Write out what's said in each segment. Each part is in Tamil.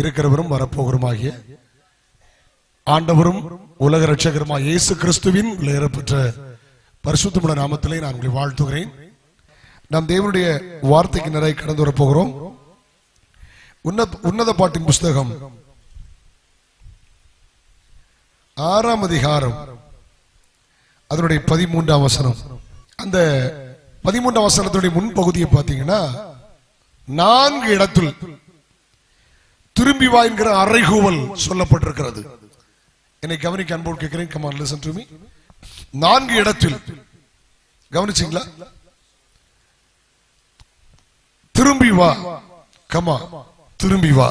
இருக்கிறவரும் வரப்போகிறோமாகிய ஆண்டவரும் உலக இரட்சகருமாகிய இயேசு கிறிஸ்துவின் பெற்ற பரிசுத்தமுள்ள நாமத்திலே நான் உங்களை வாழ்த்துகிறேன். நாம் தேவனுடைய வார்த்தைக்கு நிறைய கடந்து வரப்போகிறோம். உன்னத பாட்டின் புஸ்தகம் 6ஆம் அதிகாரம் அதனுடைய 13ஆம் வசனம். அந்த 13ஆம் வசனத்துடைய முன்பகுதியை பார்த்தீங்கன்னா 4 இடத்தில் திரும்பி வா என்கிற அறைகூவல் சொல்லப்பட்டிருக்கிறது. என்னை கவனிக்க அன்போடு கேட்கிறேன். come on listen to me. 4 இடத்தில் கவனிச்சீங்களா? திரும்பி வா, கமா திரும்பி வா.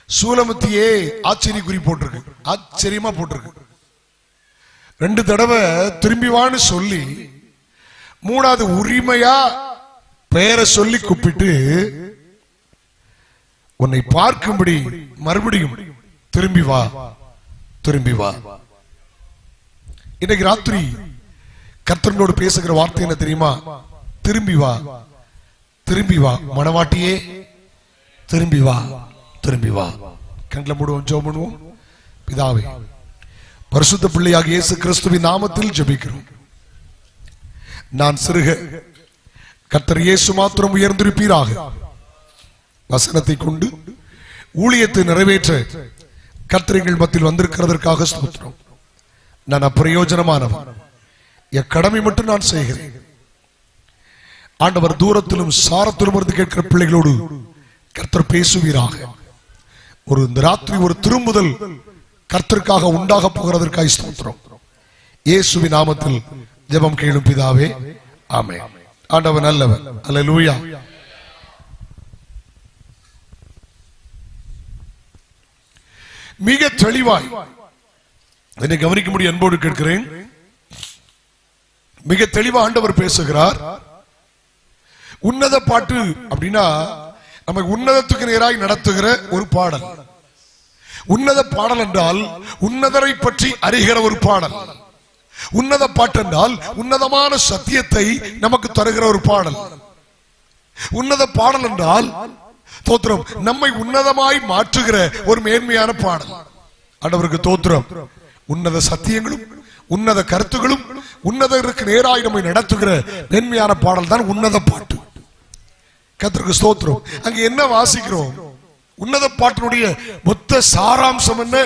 சூலமத்தியே ஆச்சரியக்குறி போட்டிருக்கு, ஆச்சரியமா போட்டிருக்கு. 2 தடவை திரும்பி வான்னு சொல்லி 3வது உரிமையா பெயரை சொல்லி கூப்பிட்டு உன்னை பார்க்கும்படி மறுபடியும் திரும்பி வா, திரும்பி வா. இன்னைக்கு ராத்திரி கர்த்தரோடு பேசுகிற வார்த்தை என்ன தெரியுமா? திரும்பி வா, திரும்பி வா. மணவாட்டியே திரும்பி வா, திரும்பி வா. கண்களை மூடுவோம், ஜெபம் பண்ணுவோம். பிதாவே, பரிசுத்த பிள்ளையாக இயேசு கிறிஸ்துவின் நாமத்தில் ஜெபிக்கிறோம். நான் சிறுக, கர்த்தர் இயேசு மாத்திரம் உயர்ந்திருப்பீராக. வசனத்தை கொண்டு ஊழியத்தை நிறைவேற்ற கர்த்தர்கள் மத்தியில் வந்திருக்கிறதற்காக ஸ்தோத்திரம். நான் அப்பிரயோஜனமானவன், என் கடமை மட்டும் நான் செய்கிறேன். ஆண்டவர் தூரத்திலும் சாரத்திலும் இருந்து கேட்கிற பிள்ளைகளோடு கர்த்தர் பேசுவீராக. இந்த ராத்திரி ஒரு திரும்புதல் கர்த்தருக்காக உண்டாக போகிறதற்காக ஸ்தோத்திரம். இயேசுவின் நாமத்தில் ஜெபம் கேளும் பிதாவே, ஆமென். ஆண்டவர் நல்லவர். அல்லேலூயா. மிக தெளிவாய் என்னை கவனிக்க முடியும் அன்போடு கேட்கிறேன். மிக தெளிவா ஆண்டவர் பேசுகிறார். உன்னத பாட்டு அப்படின்னா நம்ம உன்னதத்துக்கு நேராய் நடத்துகிற ஒரு பாடல். உன்னத பாடல் என்றால் உன்னதரை பற்றி அறிகிற ஒரு பாடல். உன்னத பாட்டு என்றால் உன்னதமான சத்தியத்தை நமக்கு தருகிற ஒரு பாடல். உன்னத பாடல் என்றால் தோத்திரம், நம்மை உன்னதமாய் மாற்றுகிற ஒரு மேன்மையான பாடல். ஆண்டவருக்கு தோத்திரம். உன்னத சத்தியங்களும் உன்னத கருத்துகளும் உன்னதருக்கு நேராய் நம்மை நடத்துகிற மேன்மையான பாடல் தான் உன்னத பாட்டு. கர்த்தருக்கு ஸ்தோத்திரம். அங்க என்ன வாசிக்கிறோம்? உன்னத பாட்டினுடைய மொத்த சாராம்சம் என்ன?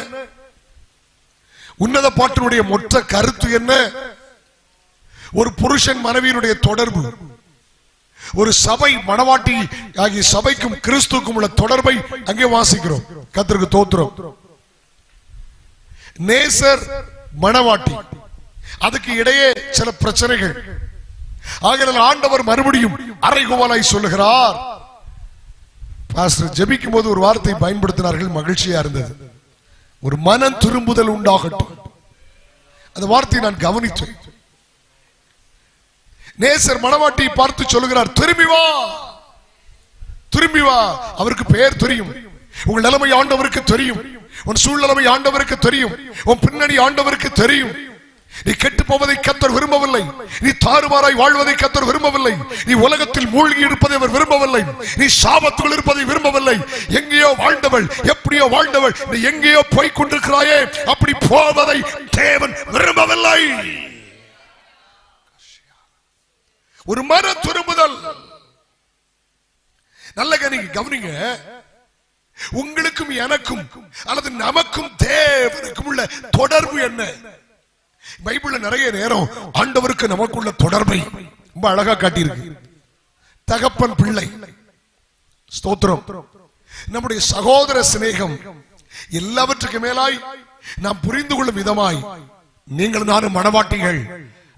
உன்னத பாட்டினுடைய மொத்த கருத்து என்ன? ஒரு புருஷன் மனைவியினுடைய தொடர்பு, ஒரு சபை மணவாட்டி ஆகிய சபைக்கும் கிறிஸ்துவுக்கும் உள்ள தொடர்பை அங்கே வாசிக்கிறோம். கர்த்தருக்கு தோத்திரம். நேசர் மணவாட்டி, அதுக்கு இடையே சில பிரச்சனைகள். ஆகையால் ஆண்டவர் மறுபடியும் அறைகூவலாய் சொல்லுகிறார். பாஸ்டர் ஜெபிக்கும் போது ஒரு வார்த்தை பயன்படுத்தினார்கள், மகிழ்ச்சியா இருந்தது. ஒரு மனம் திரும்புதல் உண்டாகட்டும். அந்த வார்த்தையை நான் கவனித்தேன். நேசர் மணவாட்டியை பார்த்து சொல்லுகிறார், திரும்பி வா, திரும்பி வா. அவருக்கு பெயர் தெரியும். உங்கள் நிலைமை ஆண்டவருக்கு தெரியும். உன் சூழ்நிலைமை ஆண்டவருக்கு தெரியும். உன் பின்னணி ஆண்டவருக்கு தெரியும். நீ கெட்டு போவதை கர்த்தர் விரும்பவில்லை. நீ தாறுமாறாய் வாழ்வதை கர்த்தர் விரும்பவில்லை. நீ உலகத்தில் மூழ்கி இருப்பதை அவர் விரும்பவில்லை. நீ சாபத்துக்குள் இருப்பதை விரும்பவில்லை. எங்கேயோ வாழ்ந்தவள், எப்படியோ வாழ்ந்தவள், நீ எங்கேயோ போய் கொண்டிருக்கிறாயே, அப்படி போவதை தேவன் விரும்பவில்லை. ஒரு மன திரும்புதல். நல்ல கவனிங்க. உங்களுக்கும் எனக்கும் அல்லது நமக்கும் தேவனுக்கும் உள்ள தொடர்பு என்ன? பைபிள்ல நிறைய நேரம் ஆண்டவருக்கு நமக்குள்ள தொடர்பை ரொம்ப அழகா காட்டியிருக்கு. தகப்பன் பிள்ளை ஸ்தோத்திரம், நம்முடைய சகோதர சிநேகம், எல்லாவற்றுக்கு மேலாய் நாம் புரிந்து கொள்ளும் விதமாய் நீங்கள் நானும் மணவாட்டிகள்,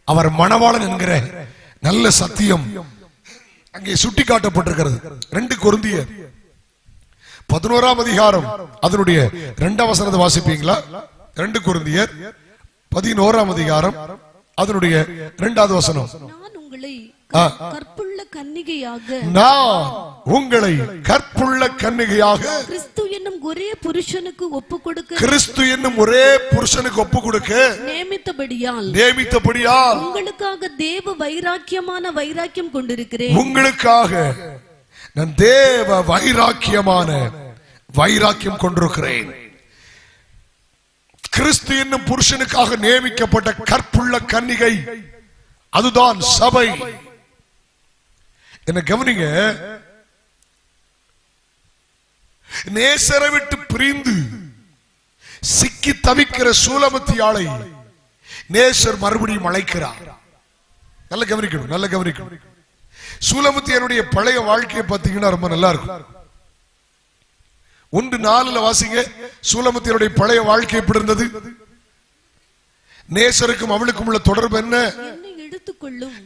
அவர் மணவாளன் என்கிற நல்ல சத்தியம் அங்கே சுட்டி காட்டப்பட்டிருக்கிறது. 2 கொரிந்தியர் 11ஆம் அதிகாரம் அதனுடைய 2ஆம் வசனத்தை வாசிப்பீங்களா? 2 கொரிந்தியர் 11ஆம் அதிகாரம் அதனுடைய 2வது வசனம். நான் உங்களை கற்புள்ள கன்னிகையாக, நான் உங்களை கற்புள்ள கன்னிகையாக கிறிஸ்து என்னும் ஒரே புருஷனுக்கு ஒப்புக்கொடுக்க, கிறிஸ்து என்னும் ஒரே புருஷனுக்கு ஒப்புக்கொடுக்க நியமித்தபடியால் உங்களுக்காக தேவ வைராக்கியமான வைராக்கியம் கொண்டிருக்கிறேன். உங்களுக்காக நான் தேவ வைராக்கியமான வைராக்கியம் கொண்டிருக்கிறேன். கிறிஸ்து என்னும் புருஷனுக்காக நியமிக்கப்பட்ட கற்புள்ள கன்னிகை, அதுதான் சபை. என்ன கவனிங்க, நேசரை விட்டு பிரிந்து சிக்கி தவிக்கிற சூலமத்தியாளை நேசர் மறுபடியும் அழைக்கிறார். நல்ல கவனிக்கணும், நல்ல கவனிக்கணும். சூலமத்தியனுடைய பழைய வாழ்க்கையை பார்த்தீங்கன்னா ரொம்ப நல்லா இருக்கும். 1:4 வாசிங்க. சூலமத்தியனுடைய பழைய வாழ்க்கை எப்படி இருந்தது? நேசருக்கும் அவளுக்கும் உள்ள தொடர்பு என்ன?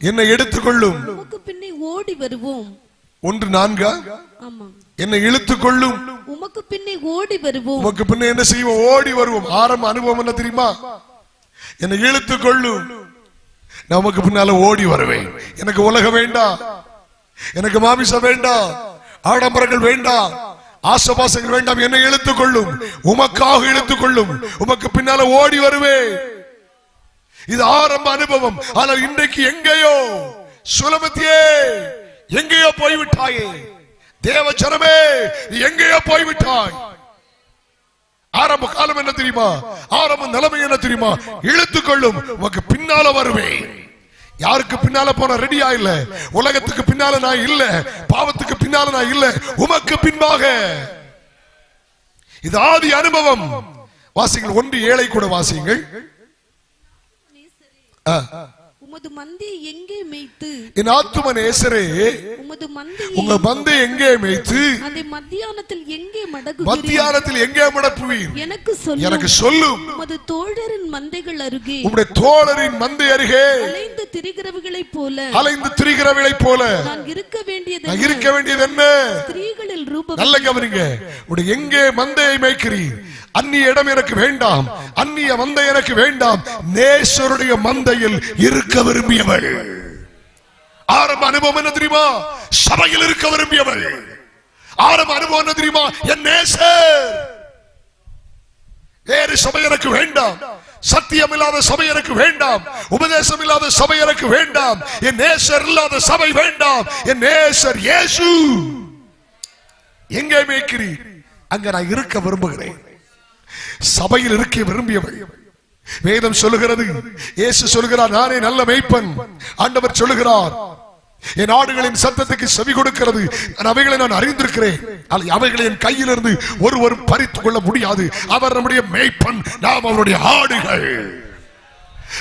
என்னை எடுத்துக்கொள்ளும், உமக்கு பின்னே ஓடி வருவோம். 1:4. ஆமா, என்னை இழுத்துக்கொள்ளும், உமக்கு பின்னே ஓடி வருவோம். உமக்கு பின்னே என்ன செய்வோம்? ஓடி வருவோம். ஆரம்ப அனுபவம் என்ன தெரியுமா? என்னை இழுத்துக்கொள்ளும், நமக்கு பின்னால ஓடி வருவேன். எனக்கு உலகம் வேண்டாம், எனக்கு மாமிசம் வேண்டாம், ஆடம்பரங்கள் வேண்டாம், ஆசபாசங்கள் வேண்டாம். என்னை இழுத்துக்கொள்ளும், உமக்காக இழுத்துக்கொள்ளும், உமக்கு பின்னால ஓடி வருவேன். இது ஆரம்ப அனுபவம். ஆனால் இன்றைக்கு எங்கேயோ சுலமத்தியே எங்கேயோ போய்விட்டாயே, தேவ ஜனமே எங்கேயோ போய்விட்டாய். ஆரம்ப காலம் என்ன தெரியுமா? ஆரம்ப நிலைமை என்ன தெரியுமா? இழுத்துக்கொள்ளும், உமக்கு பின்னால வருவேன். யாருக்கு பின்னால போன ரெடியா இல்ல, உலகத்துக்கு பின்னால நான் இல்ல, பாவத்துக்கு பின்னால நான் இல்ல, உமக்கு பின்பாக. இது ஆதி அனுபவம். வாசிங்கள் 1:7 கூட வாசிங்கள். உமது மந்தையை எங்கே மேய்த்து, என் ஆத்தும நேசரே, உமது மந்தையை, உங்க மந்தை எங்கே மேய்த்து அதை மத்தியானத்தில் எங்கே மடக்குவீர்? மத்தியானத்தில் எங்கே மடக்குவீர்? எனக்கு சொல்லும், எனக்கு சொல்லும். உமது தோழரின் மந்தைகள் அருகே, உம்முடைய தோழரின் மந்தை அருகே அலைந்து திரிகிறவர்களைப் போல, அலைந்து திரிகிறவளைப் போல நான் இருக்க வேண்டியது நான் இருக்க வேண்டியது என்ன? ஸ்திரீகளில் ரூபம். நல்ல கவனிங்க. உடைய எங்கே மந்தையை மேய்க்கிறீர்? அந்நிய இடம் எனக்கு வேண்டாம், அந்நிய மந்தை எனக்கு வேண்டாம். நேசருடைய மந்தையில் இருக்க விரும்பியவள். ஆரம்ப அனுபவம் என்ன தெரியுமா? சபையில் இருக்க விரும்பியவள். ஆரம்ப அனுபவம் என்ன தெரியுமா? என் நேசர். வேறு சபை எனக்கு வேண்டாம், சத்தியம் இல்லாத சபை எனக்கு வேண்டாம், உபதேசம் இல்லாத சபை எனக்கு வேண்டாம், என் நேசர் இல்லாத சபை வேண்டாம். என் நேசர் இயேசு. எங்கே மேய்க்கிறீர்? அங்க நான் இருக்க விரும்புகிறேன். சபையில் இருக்க விரும்பியவள். வேதம் சொல்லுகிறது, இயேசு சொல்லுகிறார், நானே நல்ல மேய்ப்பன். ஆண்டவர் சொல்லுகிறார், என் ஆடுகளின் சத்தத்துக்கு செவி கொடுக்கிறது, அவைகளை நான் அறிந்திருக்கிறேன், அவைகளை என் கையிலிருந்து ஒருவரும் பறித்துக் கொள்ள முடியாது. அவர் நம்முடைய மேய்ப்பன், நாம் அவருடைய ஆடுகள்.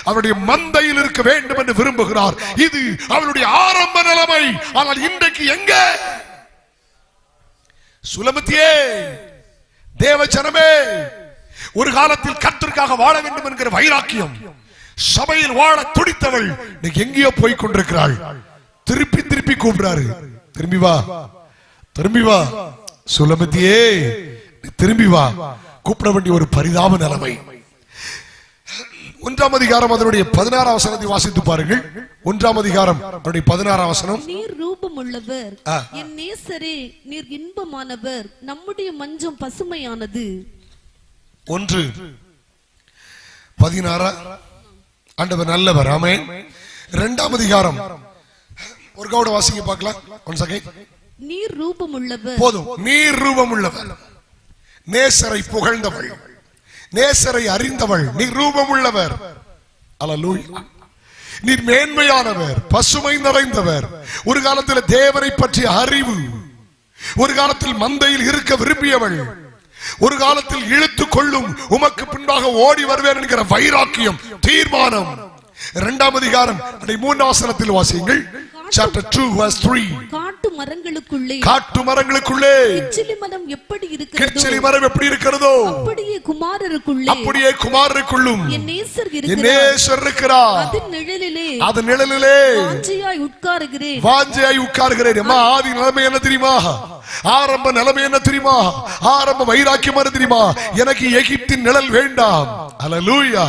அவருடைய மந்தையில் இருக்க வேண்டும் என்று விரும்புகிறார். இது அவருடைய ஆரம்ப நிலைமை. ஆனால் இன்றைக்கு எங்க? சுலமத்தியே, தேவ ஜனமே, ஒரு காலத்தில் கர்த்தருக்காக வாழ வேண்டும் என்கிற வைராக்கியம், சபையில் வாழ துடித்தவள் எங்கேயோ போய் கொண்டிருக்கிறாள். திருப்பி திருப்பி கூப்பிடுறாரு, திரும்பி வா, திரும்பி வா சுலமத்தியே, திரும்பி வா. கூப்பிட வேண்டிய ஒரு பரிதாப நிலைமை. 1ஆம் அதிகாரம் அதனுடைய 16ஆம் வசனத்தை வாசித்து பாருங்கள். 1ஆம் அதிகாரம் அதனுடைய 16ஆம் வசனம். நீர் ரூபம் உள்ளவர், என் நேசரே, நீர் இன்பமானவர், நம்முடைய மஞ்சம் பசுமையானது. 1:16. ஆண்டவர் நல்லவர். ஆமென். 2ஆம் அதிகாரம் ஒரு கவுட வாசிங்க பார்க்கலாம். One second. நீர் ரூபம் உள்ளவர். போதும். நீர் ரூபம் உள்ளவர், நேசரை புகழ்ந்தவள், நேசரை அறிந்தவள், நீர் ரூபம் உள்ளவர். அல்லேலூயா. நீர் மேன்மையானவர், பசுமை நிறைந்தவர். ஒரு காலத்தில் தேவனை பற்றிய அறிவு, ஒரு காலத்தில் மந்தையில் இருக்க விரும்பியவள், ஒரு காலத்தில் இழுத்துக் கொள்ளும், உமக்கு பின்பாக ஓடி வருவேன் என்கிற வைராக்கியம், தீர்மானம். 2ஆம் அதிகாரம் 3ஆம் வசனத்தில் வாசியுங்கள். Chapter 2 verse 3. காட்டு மரங்களுக்குள்ளே, காட்டு மரங்களுக்குள்ளே கிச்சிலி மரம் எப்படி இருக்கிறதோ, கிச்சிலி மரம் எப்படி இருக்கிறதோ அப்படியே குமாரருக்குள்ளே, அப்படியே குமாரருக்குள்ளும் என் நேசர் இருக்கிறார். அதன் நிழலிலே, அதன் நிழலிலே வாஞ்சையாய் உட்காருகிறேன், வாஞ்சையாய் உட்காருகிறேன். அம்மா, ஆதி நிலைமை என்ன தெரியுமா? ஆரம்ப நிலைமை என்ன தெரியுமா? ஆரம்ப வைராக்கியம் என்ன தெரியுமா? எனக்கு எகிப்தின் நிழல் வேண்டாம். அல்லேலூயா.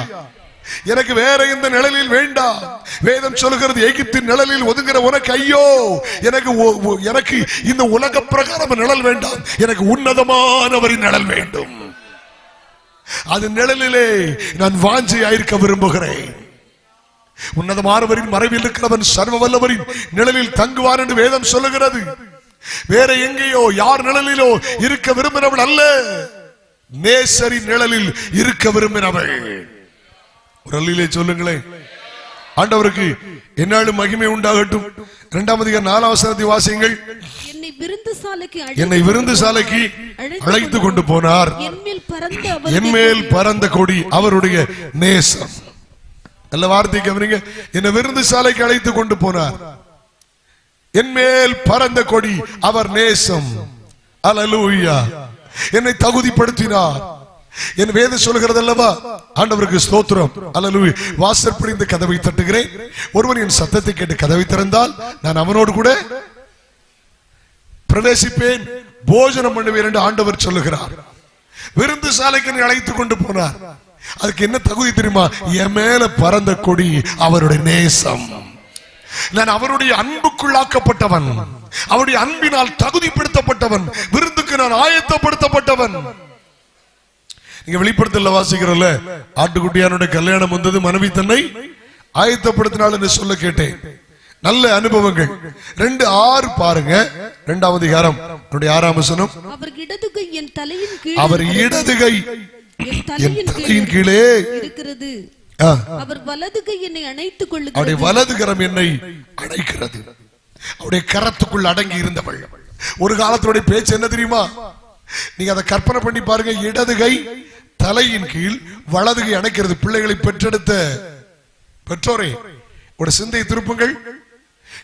எனக்கு வேற எந்த நிழலில் வேண்டாம். வேதம் சொல்லுகிறது, எகிப்தின் நிழலில் ஒதுங்குற உனக்கு ஐயோ. எனக்கு இந்த உலக பிரகாரம் நிழல் வேண்டாம், எனக்கு உன்னதமானவரின் நிழல் வேண்டும். அது நிழலிலே நான் வாஞ்சையாயிருக்க விரும்புகிறேன். உன்னதமானவரின் மறைவில் இருக்கிறவன் சர்வ வல்லவரின் நிழலில் தங்குவான் என்று வேதம் சொல்லுகிறது. வேற எங்கேயோ யார் நிழலிலோ இருக்க விரும்பினவள் அல்ல, நேசரின் நிழலில் இருக்க விரும்பினவள். ஒரு அல்லிலே சொல்லுங்களேன். ஆண்டவருக்கு என்னாலும் மகிமை உண்டாகட்டும். 2ஆம் அதிகாரம் 4ஆம் வசனத்தை வாசியுங்கள். என்னை விருந்து சாலைக்கு அழைத்து கொண்டு போனார். என் மேல் பறந்த கொடி அவருடைய நேசம். நல்ல வார்த்தை கவனிங்க. என்னை விருந்து சாலைக்கு அழைத்து கொண்டு போனார். என் மேல் பறந்த கொடி அவர் நேசம். அல்லேலூயா. என்னை தகுதிப்படுத்தினார். என் வேதம் சொல்கிறது அல்லவா? ஆண்டவருக்கு ஸ்தோத்திரம். அல்லேலூயா. வாசற்படி இந்த கதவை தட்டுகிறேன், ஒருவன் என் சத்தத்தை கேட்டு கதவை திறந்தால் நான் அவனோடு கூட பிரவேசிப்பேன், போஜனம் பண்ணுவேன் என்று ஆண்டவர் சொல்லுகிறார். விருந்து சாலைக்கு அழைத்து கொண்டு போனார். அதுக்கு என்ன தகுதி தெரியுமா? என் மேல பறந்த கொடி அவருடைய நேசம். நான் அவருடைய அன்புக்குள்ளாக்கப்பட்டவன், அவருடைய அன்பினால் தகுதிப்படுத்தப்பட்டவன், விருந்துக்கு நான் ஆயத்தப்படுத்தப்பட்டவன். நீங்க வெளிப்படுத்தல வாசிக்கிறோம்ல, ஆட்டுக்குட்டியானுடைய கல்யாணம் வந்தது, மனைவி தன்னை ஆயத்தப்படுத்தினாள் என்று சொல்ல கேட்டேன். நல்ல அனுபவங்கள். 2:6 பாருங்க. 2ஆம் அதிகாரம் 6ஆம் வசனம். அவர் இடது கை என் தலையின் கீழே இருக்கிறது, அவர் வலது கை என்னை அணைத்துக் கொள்ளுகிறது. அவருடைய வலது கரம் என்னை அணைக்கிறது. அவருடைய கரத்துக்குள் அடங்கி இருந்தவள். ஒரு காலத்துடைய பேச்சு என்ன தெரியுமா? நீங்க அதை கற்பனை பண்ணி பாருங்க. இடது கை தலையின் கீழ், வலது கை அணைக்கிறது. பிள்ளைகளை பெற்றெடுத்த பெற்றோரே ஒரு சிந்தை திருப்புங்கள்.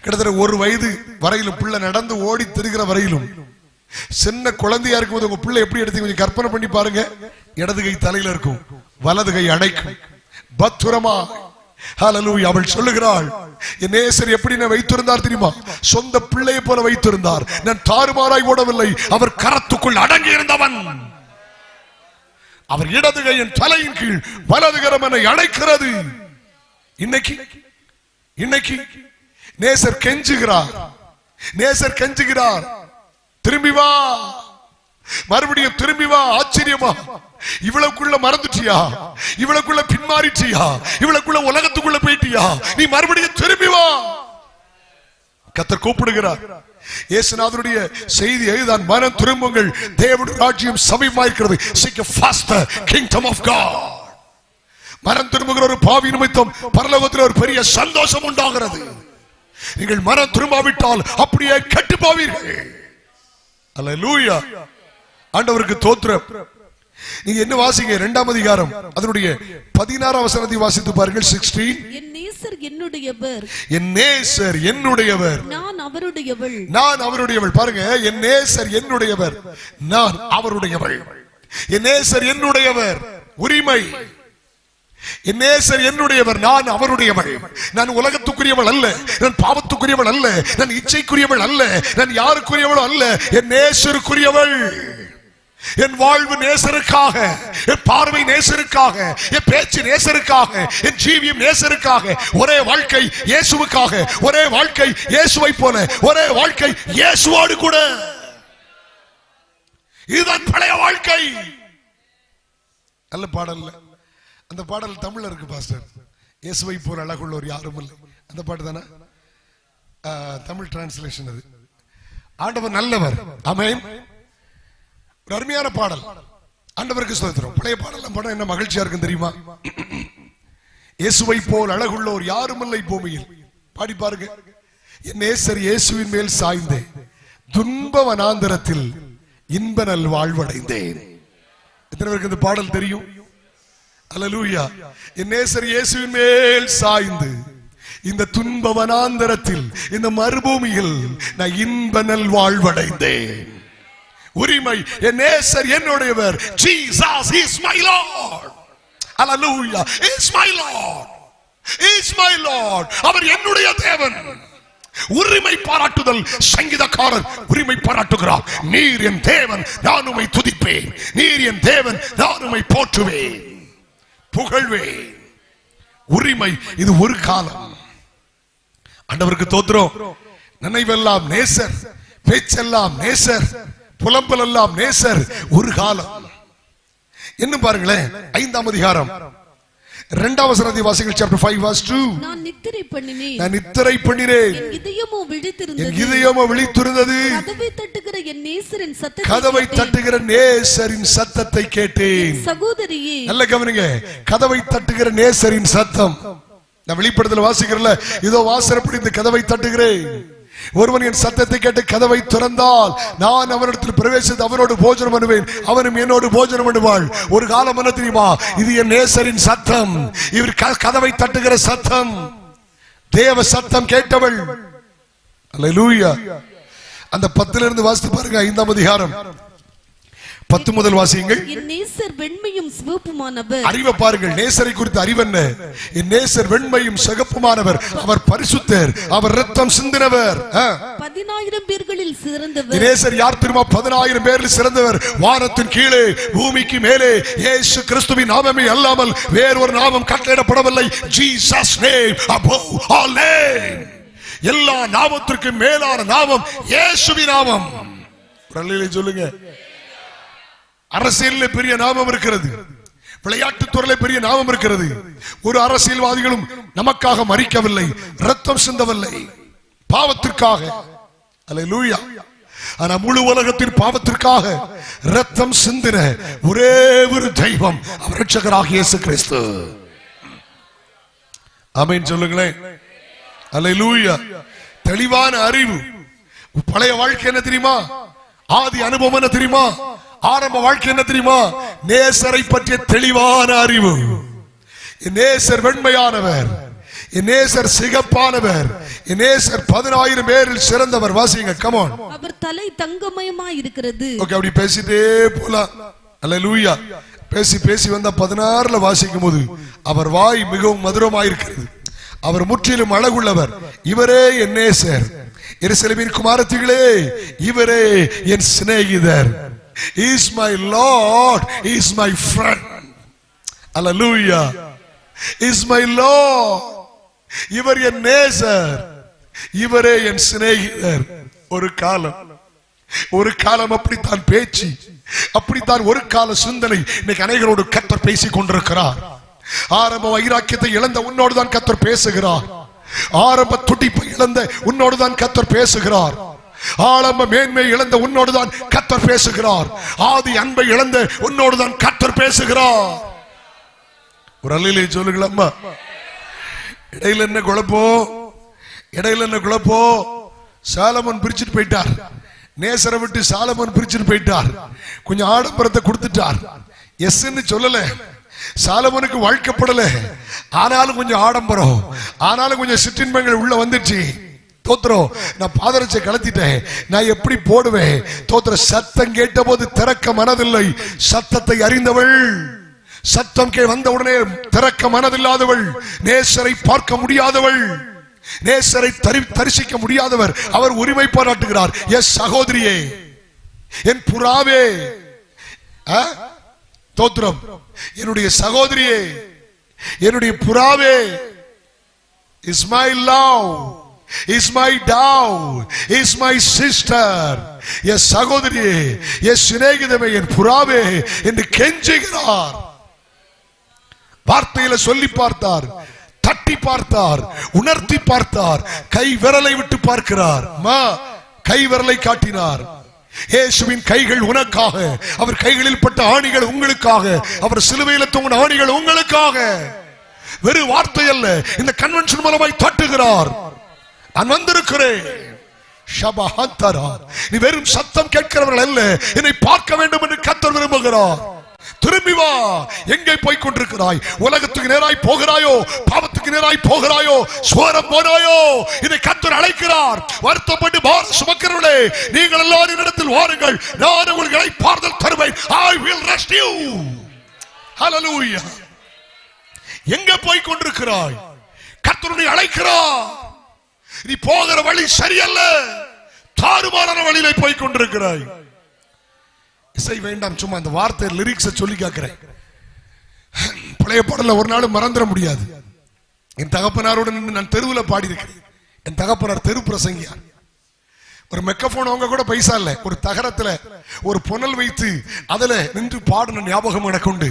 கிட்டத்தட்ட 1 வயது வரையிலும் பிள்ளை நடந்து ஓடி திரிகிற வரையிலும் சின்ன குழந்தையா இருக்கும்போது உங்க பிள்ளை எப்படி எடுத்து கொஞ்சம் கற்பனை பண்ணி பாருங்க. இடது கை தலையில இருக்கும், வலது கை அணைக்கும் பத்திரமா. ஹல்லேலூயா. அவள் சொல்லுகிறாள், என் நேசர் எப்படி நான் வைத்திருந்தார் தெரியுமா? சொந்த பிள்ளையை போல வைத்திருந்தார். நான் தாறுமாறாய் ஓடவில்லை, அவர் கரத்துக்குள் அடங்கி இருந்தவன். அவர் இடது கை என் தலையின் கீழ், வலது கரம் என்னை அணைக்கிறது. இன்னைக்கு நேசர் கெஞ்சுகிறார், நேசர் கெஞ்சுகிறார், திரும்பி வா, மறுபடியும் திரும்பி வா. ஆச்சரியமா? இவ்வளவுக்குள்ள மறந்துட்டியா? இவ்வளவுக்குள்ள பின்மாறிட்டியா? இவ்வளவுக்குள்ள உலகத்துக்குள்ள போயிட்டியா? நீ மறுபடியும் திரும்பி வா. கர்த்தர் கூப்பிடுகிறார். இயேசுநாதருடைய செய்தி இதுதான், மனம் திரும்புங்கள், தேவனுடைய ராஜ்யம் சமீபமாயிருக்கிறது. Seek first the kingdom of God. மனம் திரும்புகிற ஒரு பாவி நிமித்தம் பரலோகத்தில் ஒரு பெரிய சந்தோஷம் உண்டாகிறது. நீங்கள் மனம் திரும்பாவிட்டால் அப்படியே கெட்டு போவீர்கள். அல்லேலூயா. ஆண்டவருக்கு தோத்திரம். நீங்க என்ன வாசிங்க? 2ஆம் அதிகாரம் அதனுடைய 16ஆம் வசனத்தை வாசித்து பாருங்கள். 16. என் நேசர் என்னுடையவர், என் நேசர் என்னுடையவர், நான் அவருடையவள். நான் அவருடையவள். பாருங்க, என் நேசர் என்னுடையவர், நான் அவருடையவள். என் நேசர் என்னுடையவர், உரிமை. என் நேசர் என்னுடையவர், நான் அவருடையவள். நான் உலகத்துக்குரியவள் அல்ல, நான் பாவத்துக்குரியவள் அல்ல, நான் இச்சைக்குரியவள் அல்ல, நான் யாருக்குரியவள் அல்ல. என் நேசருக்குரியவள். என் வாழ்வு நேசருக்காக, என் பார்வை நேசருக்காக, என் பேச்சு நேசருக்காக, என் ஜீவியம் நேசருக்காக. ஒரே வாழ்க்கை இயேசுவுக்காக, ஒரே வாழ்க்கை இயேசுவை போல, ஒரே வாழ்க்கை இயேசுவோடு கூட. இதுதான் பழைய வாழ்க்கை. நல்ல பாடல். அந்த பாடல் தமிழ்ல இருக்கு பாஸ்டர். இயேசுவை போல அழகுள்ளவர் யாரும் இல்லை. அந்த பாட்டு தானே தமிழ் டிரான்ஸ்லேஷன். அது ஆண்டவர் நல்லவர். ஆமென். ஒரு அருமையான பாடல். ஆண்டவருக்கு ஸ்தோத்திரம். பழைய பாடல் பாட என்ன மகிழ்ச்சியா இருக்கும் தெரியுமா? இயேசுவை போல் அழகுள்ளோர் யாரும் இல்லை பூமியில். பாடி பாருங்க. என் நேசர் இயேசுவின் மேல் சாய்ந்தேன், துன்ப வனாந்தரத்தில் இன்ப நல் வாழ்வடைந்தேன். எத்தனை பேருக்கு இந்த பாடல் தெரியும்? அல்லேலூயா. என் நேசர் இயேசுவின் மேல் சாய்ந்து இந்த துன்ப வனாந்தரத்தில், இந்த மறுபூமியில் நான் இன்ப நல் வாழ்வடைந்தேன். உரிமை. என் நேசர் என்னுடையவர். Jesus is my Lord. Hallelujah. He is my Lord. He is my Lord. அவர் என்னுடைய தேவன். உரிமை பாராட்டுதல். சங்கீதக்காரர் உரிமை பாராட்டுகிறார். நீர் என் தேவன், நான் உம்மை துதிப்பேன். நீர் என் தேவன், நான் உம்மை போற்றுவேன், புகழ்வேன். உரிமை. இது ஒரு காலம். ஆண்டவருக்கு தோத்திரம். நினைவெல்லாம் நேசர், பேச்செல்லாம் நேசர், புலம்பல் எல்லாம் நேசர். ஒரு காலம். இன்னும் பாருங்களேன், 5ஆம் அதிகாரம் இரண்டாவது வசனத்தை வாசிங்கள். chapter 5 verse 2. நான் நித்திரை பண்ணினேன், நான் நித்திரை பண்ணினேன், என் இதயமோ விழித்திருந்தது, என் இதயமோ விழித்திருந்தது, கதவை தட்டுகிற என் நேசரின் சத்தத்தை கதவை தட்டுகிற நேசரின் சத்தத்தை கேட்டேன். சகோதரியே, நல்ல கவனிங்க, கதவை தட்டுகிற நேசரின் சத்தம். நான் வெளிப்படுத்தல வாசிக்கிறேன்ல, இதோ வாசற்படி இந்த கதவை தட்டுகிறேன். ஒருவன் என் சத்தத்தை கேட்டு கதவை திறந்தால் நான் அவனிடத்தில் பிரவேசித்து அவனோடு போஜனம் பண்ணுவேன், அவனும் என்னோடு போஜனம் பண்ணுவாள். ஒரு காலம் என்ன தெரியுமா? இது என் நேசரின் சத்தம். இவர் கதவை தட்டுகிற சத்தம், தேவ சத்தம் கேட்டவள். அல்லேலூயா. அந்த 10 இருந்து வாசித்து பாருங்க. 5ஆம் அதிகாரம் 10 முதல் வாசியுங்கள். என் நேசர் வெண்மையும் சிவப்புமானவர். அறிவை பாருங்கள், நேசரை குறித்த அறிவென்ன? என் நேசர் வெண்மையும் சிவப்புமானவர், அவர் பரிசுத்தர், அவர் இரத்தம் சிந்தினவர். 10,000 பேர்களில் சிறந்தவர். நேசர் யார் தெரியுமா? 10,000 பேரில் சிறந்தவர். வானத்தின் கீழே பூமிக்கு மேலே இயேசு கிறிஸ்துவின் நாமமே அல்லாமல் வேறொரு நாமம் கட்டளையிடப்படவில்லை. Jesus name above all name. எல்லா நாமத்திற்கும் மேலான நாமம் இயேசுவின் நாமம். சொல்லுங்க. அரசியலில் பெரிய நாமம் இருக்கிறது, விளையாட்டுத் துறையில் பெரிய நாமம் இருக்கிறது. ஒரு அரசியல்வாதிகளும் நமக்காக மரிக்கவில்லை, ரத்தம் சிந்தவில்லை, பாவத்திற்காக. அல்லேலூயா. ஆனா முழு உலகத்தின் பாவத்திற்காக ரத்தம் சிந்தின ஒரே ஒரு தெய்வம் அவர் இரட்சகராகிய இயேசு கிறிஸ்து. ஆமென் சொல்லுங்களேன். அல்லேலூயா. தெளிவான அறிவு. பழைய வாழ்க்கை என்ன தெரியுமா? ஆதி அனுபவம் என்ன தெரியுமா? ஆரம்ப வாழ்க்கை என்ன தெரியுமா? நேசரை பற்றிய தெளிவான அறிவு. என் நேசர் வெண்மையானவர், என் நேசர் சிகப்பானவர், என் நேசர் 10,000 பேரில் சிறந்தவர். வாசிங்க, கம் ஆன். அவர் தலை தங்கமயமாய் இருக்கிறது. ஓகே, அப்படி பேசிட்டே போலாம். அல்லேலூயா. பேசி பேசி வந்த 16ல வாசிக்கும் போது அவர் வாய் மிகவும் மதுரமாயிருக்கிறது, அவர் முற்றிலும் அழகுள்ளவர், இவரே என் நேசர், எருசலேமின் குமாரத்திகளே இவரே என் சிநேகிதர். He is my Lord, he is my friend. Hallelujah. He is my Lord. இவர் என் நேசர், இவரே என் சிநேகிதர். ஒரு காலம் அப்படித்தான் பேச்சு, அப்படித்தான் ஒரு கால சிந்தனை. இன்னைக்கு அநேகரோடு கர்த்தர் பேசிக் கொண்டிருக்கிறார். ஆரம்ப வைராக்கியத்தை இழந்த உன்னோடு தான் கர்த்தர் பேசுகிறார். ஆரம்ப துடிப்பை இழந்த உன்னோடு தான் கர்த்தர் பேசுகிறார். ஆரம்ப மேன்மை இழந்த உன்னோடு தான் கர்த்தர் பேசுகிறார். ஆதி அன்பை இழந்த உன்னோடு தான் கர்த்தர் பேசுகிறார். ஒரு அல்லேலூயா சொல்லுங்களா. இடையில என்ன குழப்பம்? சாலமோன் பிரிச்சுட்டு போயிட்டார். நேசரை விட்டு சாலமோன் பிரிச்சுட்டு போயிட்டார். கொஞ்சம் ஆடம்பரத்தை கொடுத்துட்டார். எஸ்ன்னு சொல்லல, சாலமோனுக்கு வாழ்க்கப்படல. ஆனாலும் கொஞ்சம் ஆடம்பரம், ஆனாலும் கொஞ்சம் சிற்றின்பங்கள் உள்ள வந்துச்சு. தோத்திரம். நான் பாதரட்சை கலத்திட்டேன், நான் எப்படி போடுவேன்? தோத்திர. சத்தம் கேட்ட போது திறக்க மனதில்லை, சத்தத்தை அறிந்தவள். சத்தம் வந்த உடனே திறக்க மனதில்லாதவள், நேசரை பார்க்க முடியாதவள், நேசரை தரிசிக்க முடியாதவர். அவர் உரிமை பாராட்டுகிறார். எஸ் சகோதரியே, என் புறாவே, தோத்திரம், என்னுடைய சகோதரியே, என்னுடைய புறாவே, is my love, is my dove, is my sister. என் சகோதரியே, என் சிநேகிதமே, என் புறாவே என்று கெஞ்சுகிறார். வார்த்தையில சொல்லி பார்த்தார், தட்டி பார்த்தார், உணர்த்தி பார்த்தார், கை விரலை விட்டு பார்க்கிறார். கை விரலை காட்டினார். இயேசுவின் கைகள் உனக்காக, அவர் கைகளில் பட்ட ஆணிகள் உங்களுக்காக, அவர் சிலுவையில் தொங்கின ஆணிகள் உங்களுக்காக. வெறும் வார்த்தை அல்ல, இந்த கன்வென்ஷன் மூலமாய் தட்டுகிறார். நான் வந்திருக்கிறேன். நீ வெறும் சத்தம் கேட்கிறவர்கள் அல்ல, என்னை பார்க்க வேண்டும் என்று கர்த்தர் விரும்புகிறார். திரும்பி வா. எங்கே போய் கொண்டிருக்கிறாய்? உலகத்துக்கு நேராய் போகிறாயோ? பாவத்துக்கு நேராய் போகிறாயோ? சோரம் போனாயோ? இதை கர்த்தர் அழைக்கிறார். வருத்தப்பட்டு பாரம் சுமக்கிறவர்களே, நீங்கள் எல்லாரும் இடத்தில் வாருங்கள், நான் உங்களுக்கு இளைப்பாறுதல் தருவேன். I will rest you. Hallelujah. எங்கே போய் கொண்டிருக்கிறாய்? கர்த்தர் அழைக்கிறார். நீ போகிற வழி சரியல்ல, தாறுமாறான வழியில போய் கொண்டிருக்கிறாய். இசை வேண்டாம், சும்மா அந்த வார்த்தை லிரிக்ஸை சொல்லி கேட்கிறேன். பழைய பாடல ஒரு நாள் மறந்துட முடியாது. என் தகப்பனாரோட நின்று நான் தெருவில் பாடி இருக்கிறேன். என் தகப்பனார் தெரு பிரசங்கியார். ஒரு மெக்கபோன் அவங்க கூட பைசா இல்ல, ஒரு தகரத்துல ஒரு புனல் வைத்து அதுல நின்று பாடின ஞாபகம் எனக்கு உண்டு.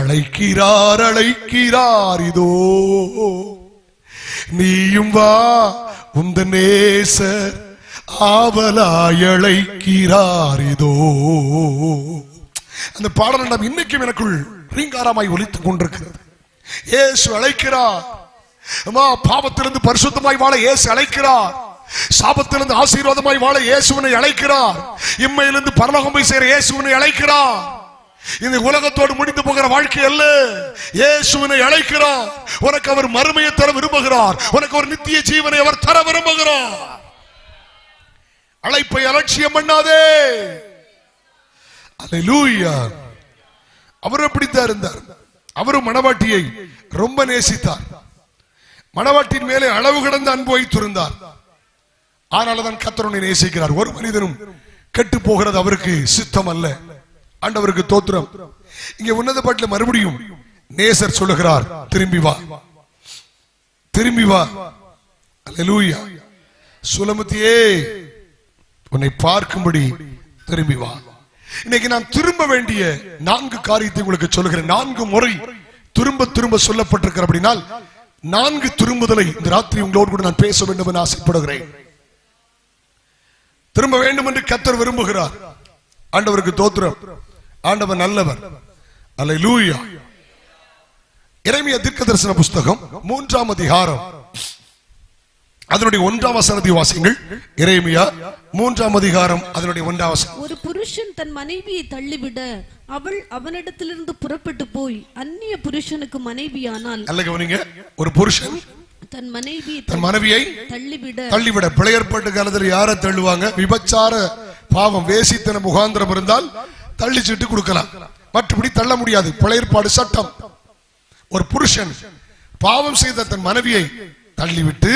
அழைக்கிறார் அழைக்கிறார் இதோ நீயும் வா உந்த நேசர் ஆவலாய் அழைக்கிறார் இதோ. அந்த பாடல் நாம் இன்னைக்கும் எனக்குள் ரீங்காரமாய் ஒலித்துக் கொண்டிருக்கிறது. இயேசு அழைக்கிறார். பாவத்திலிருந்து பரிசுத்தமாய் வாழ இயேசு அழைக்கிறார். சாபத்திலிருந்து ஆசீர்வாதமாய் வாழ இயேசுவினை அழைக்கிறார். இம்மையிலிருந்து பரலோகம் போய் சேர இயேசுவினை அழைக்கிறார். இந்த உலகத்தோடு முடிந்து போகிற வாழ்க்கை அல்ல, இயேசுவினை அழைக்கிறார். உனக்கு அவர் மறுமையை தர விரும்புகிறார். உனக்கு ஒரு நித்திய ஜீவனை அவர் தர விரும்புகிறார். அழைப்பை அலட்சியம் பண்ணாதே. அல்லேலூயா. அவர் அப்படித்தான் இருந்தார். அவரும் மணவாட்டியை ரொம்ப நேசித்தார். மணவாட்டின் மேலே அளவு கடந்த அன்பு வைத்திருந்தார். ஆனால்தான் கர்த்தரை நேசிக்கிறார். ஒரு மனிதனும் கெட்டு போகிறது அவருக்கு சித்தம் அல்ல. ஆண்டவருக்கு தோத்திரம். இங்கே உன்னத பாட்டில் மறுபடியும் நேசர் சொல்லுகிறார், திரும்பி வா, திரும்பி வா. அல்லேலூயா. சுலமத்தியே உன்னை பார்க்கும்படி திரும்பி வா. இன்னைக்கு நான் திரும்ப வேண்டிய 4 காரியத்தை உங்களுக்கு சொல்லுகிறேன். 4 முறை திரும்ப திரும்ப சொல்லப்பட்டிருக்கிற அப்படினால் 4 திரும்புதலை இந்த ராத்திரி உங்களோடு கூட நான் பேச வேண்டும் என்று ஆசைப்படுகிறேன். திரும்ப வேண்டும் என்று கர்த்தர் விரும்புகிறார். ஆண்டவருக்கு தோத்திரம். ஆண்டவர் நல்லவர். அல்லேலூயா. எரேமியா தீர்க்கதரிசன புத்தகம் 3ஆம் அதிகாரம் அதனுடைய 1ஆம் வசனத்தை வாசியுங்கள். எரேமியா 3ஆம் அதிகாரம் அதனுடைய 1ஆம் வசனம். ஒரு புருஷன் தன் மனைவியை தள்ளிவிட அவள் அவனிடத்திலிருந்து புறப்பட்டு போய் அந்நிய புருஷனுக்கு மனைவியானால். அல்ல கவனிங்க. ஒரு புருஷன் தன் மனைவியை தள்ளிவிட. பழைய ஏற்பாட்டு காலத்தில் யாரை தள்ளுவாங்க? விபச்சார பாவம் வேசித்தன முகாந்திரம் இருந்தால் தள்ளிச்சிட்டு கொடுக்கலாம், மற்றபடி தள்ள முடியாது. பழைய ஏற்பாடு சட்டம். ஒரு புருஷன் பாவம் செய்த தன் மனைவியை தள்ளிவிட்டு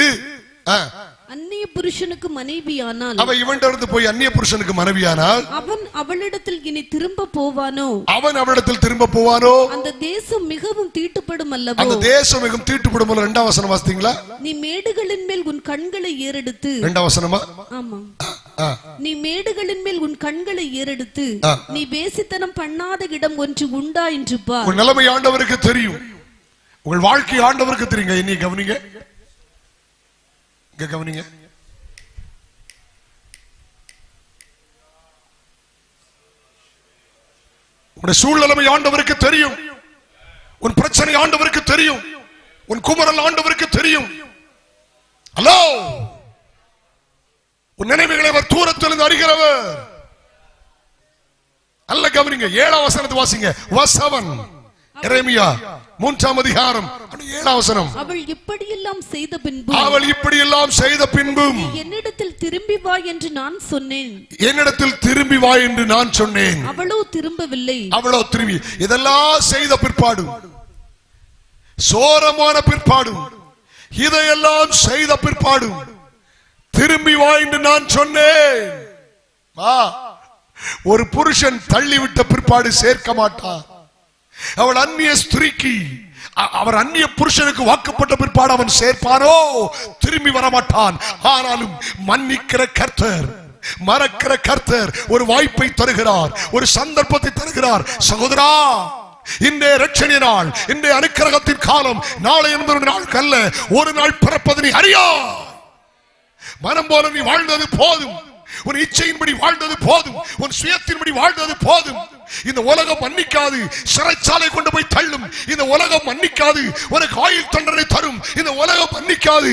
அந்நிய புருஷனுக்கு மனைவியானால், அவன் இவன்ட இருந்து போய் அந்நிய புருஷனுக்கு மனைவியானால், அவன் அவளிடத்தில் இனி திரும்ப போவானோ? அவன் அவளிடத்தில் திரும்ப போவானோ? அந்த தேசம் மிகவும் தீட்டுப்படும் அல்லவோ? அந்த தேசம் மிகவும் தீட்டுப்படும். 2ஆம் வசனம் வாசித்தீங்களா? நீ மேடுகளின் மேல் உன் கண்களை ஏறெடுத்து. 2ஆம் வசனமா? ஆமா. நீ மேடுகளின் மேல் உன் கண்களை ஏறெடுத்து நீ வேசித்தனம் பண்ணாத இடம் ஒன்று உண்டா என்று பார். உன் நிலைமை ஆண்டவருக்கு தெரியும். உங்கள் வாழ்க்கை ஆண்டவருக்கு தெரியுங்க. என்னை கவனிங்க, கவனிங்க. உன் சூழ்நிலைமை ஆண்டவருக்கு தெரியும். உன் பிரச்சனை ஆண்டவருக்கு தெரியும். உன் குமரல் ஆண்டவருக்கு தெரியும். ஹலோ, உன் நினைவுகளை அவர் தூரத்திலிருந்து அறிகிறவர். அல்ல கவனிங்க. 7ஆம் வசனத்தை வாசிங்க. வசவன் எரேமியா 3ஆம் அதிகாரம் 7ஆம் வசனம். அவள் இப்படியெல்லாம் செய்த பின்பும் என்னிடத்தில் திரும்பி வா என்று நான் சொன்னேன். என்னிடத்தில் திரும்பி வா என்று நான் சொன்னேன். அவளோ திரும்பவில்லை. இதெல்லாம் செய்த பிற்பாடு, சோரமான பிற்பாடு, இதையெல்லாம் செய்த பிற்பாடு திரும்பி வா என்று நான் சொன்னேன். ஒரு புருஷன் தள்ளிவிட்ட பிற்பாடு சேர்க்க மாட்டார். அவள் அந்நிய ஸ்திரீக்கு, அவர் அந்நிய புருஷனுக்கு வாக்குப்பட்ட பிற்பாடு அவன் சேர்ப்பானோ? திரும்பி வரமாட்டான். ஆனாலும் மன்னிக்கிற கர்த்தர், மறக்கிற கர்த்தர் ஒரு வாய்ப்பை தருகிறார், ஒரு சந்தர்ப்பத்தை தருகிறார். சகோதரா, இன்றைய ரட்சணை நாள், இன்றைய அனுக்கிரகத்தின் காலம் நாளை என்பது நாள் அல்ல. ஒரு நாள் பிறப்பது நீ அறியா. மனம் போல நீ வாழ்ந்தது போதும். உன் இச்சையின்படி வாழ்ந்தது போதும். உன் சுயத்தின்படி வாழ்ந்தது போதும். இந்த உலகம் மன்னிக்காது. சிறைச்சாலை கொண்டு போய் தள்ளும். இந்த உலகம் மன்னிக்காது. உனக்கு ஆயுள் தண்டனை தரும். இந்த உலகம் மன்னிக்காது.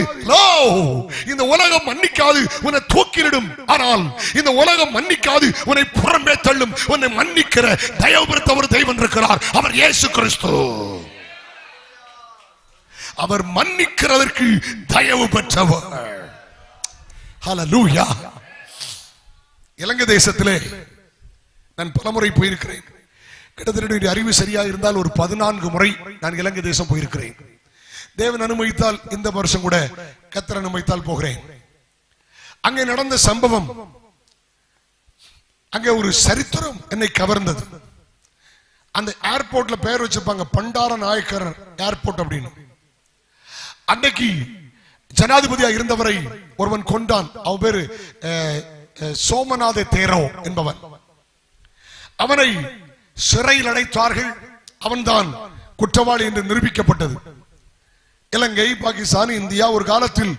இந்த உலகம் மன்னிக்காது, உன்னை தூக்கிலிடும். ஆனால் இந்த உலகம் மன்னிக்காது, உன்னை புறம்பே தள்ளும். உன்னை மன்னிக்கிற தயவு பெற்ற ஒரு தெய்வம் இருக்கிறார். அவர் இயேசு கிறிஸ்து. அவர் மன்னிக்கிறதற்கு தயவு பெற்றவர். ஹல்லேலூயா. இலங்கை தேசத்திலே நான் பலமுறை போயிருக்கிறேன். கிட்டத்தட்ட அறிவு சரியா இருந்தால் ஒரு 14 முறை நான் இலங்கை தேசம் போயிருக்கிறேன். தேவன் அனுமதித்தால் இந்த வருஷம் கூட கர்த்தர் அனுமதித்தால் போகிறேன். அங்கே நடந்த சம்பவம், அங்கே ஒரு சரித்திரம் என்னை கவர்ந்தது. அந்த ஏர்போர்ட்ல பெயர் வச்சிருப்பாங்க, பண்டார நாயக்கர் ஏர்போர்ட் அப்படின்னு. அன்னைக்கு ஜனாதிபதியா இருந்தவரை ஒருவன் கொண்டான். அவன் பேரு சோமநாத தேரோ என்பவன். அவனை சிறையில் அடைத்தார்கள். அவன்தான் குற்றவாளி என்று நிரூபிக்கப்பட்டது. இலங்கை, பாகிஸ்தான், இந்தியா ஒரு காலத்தில்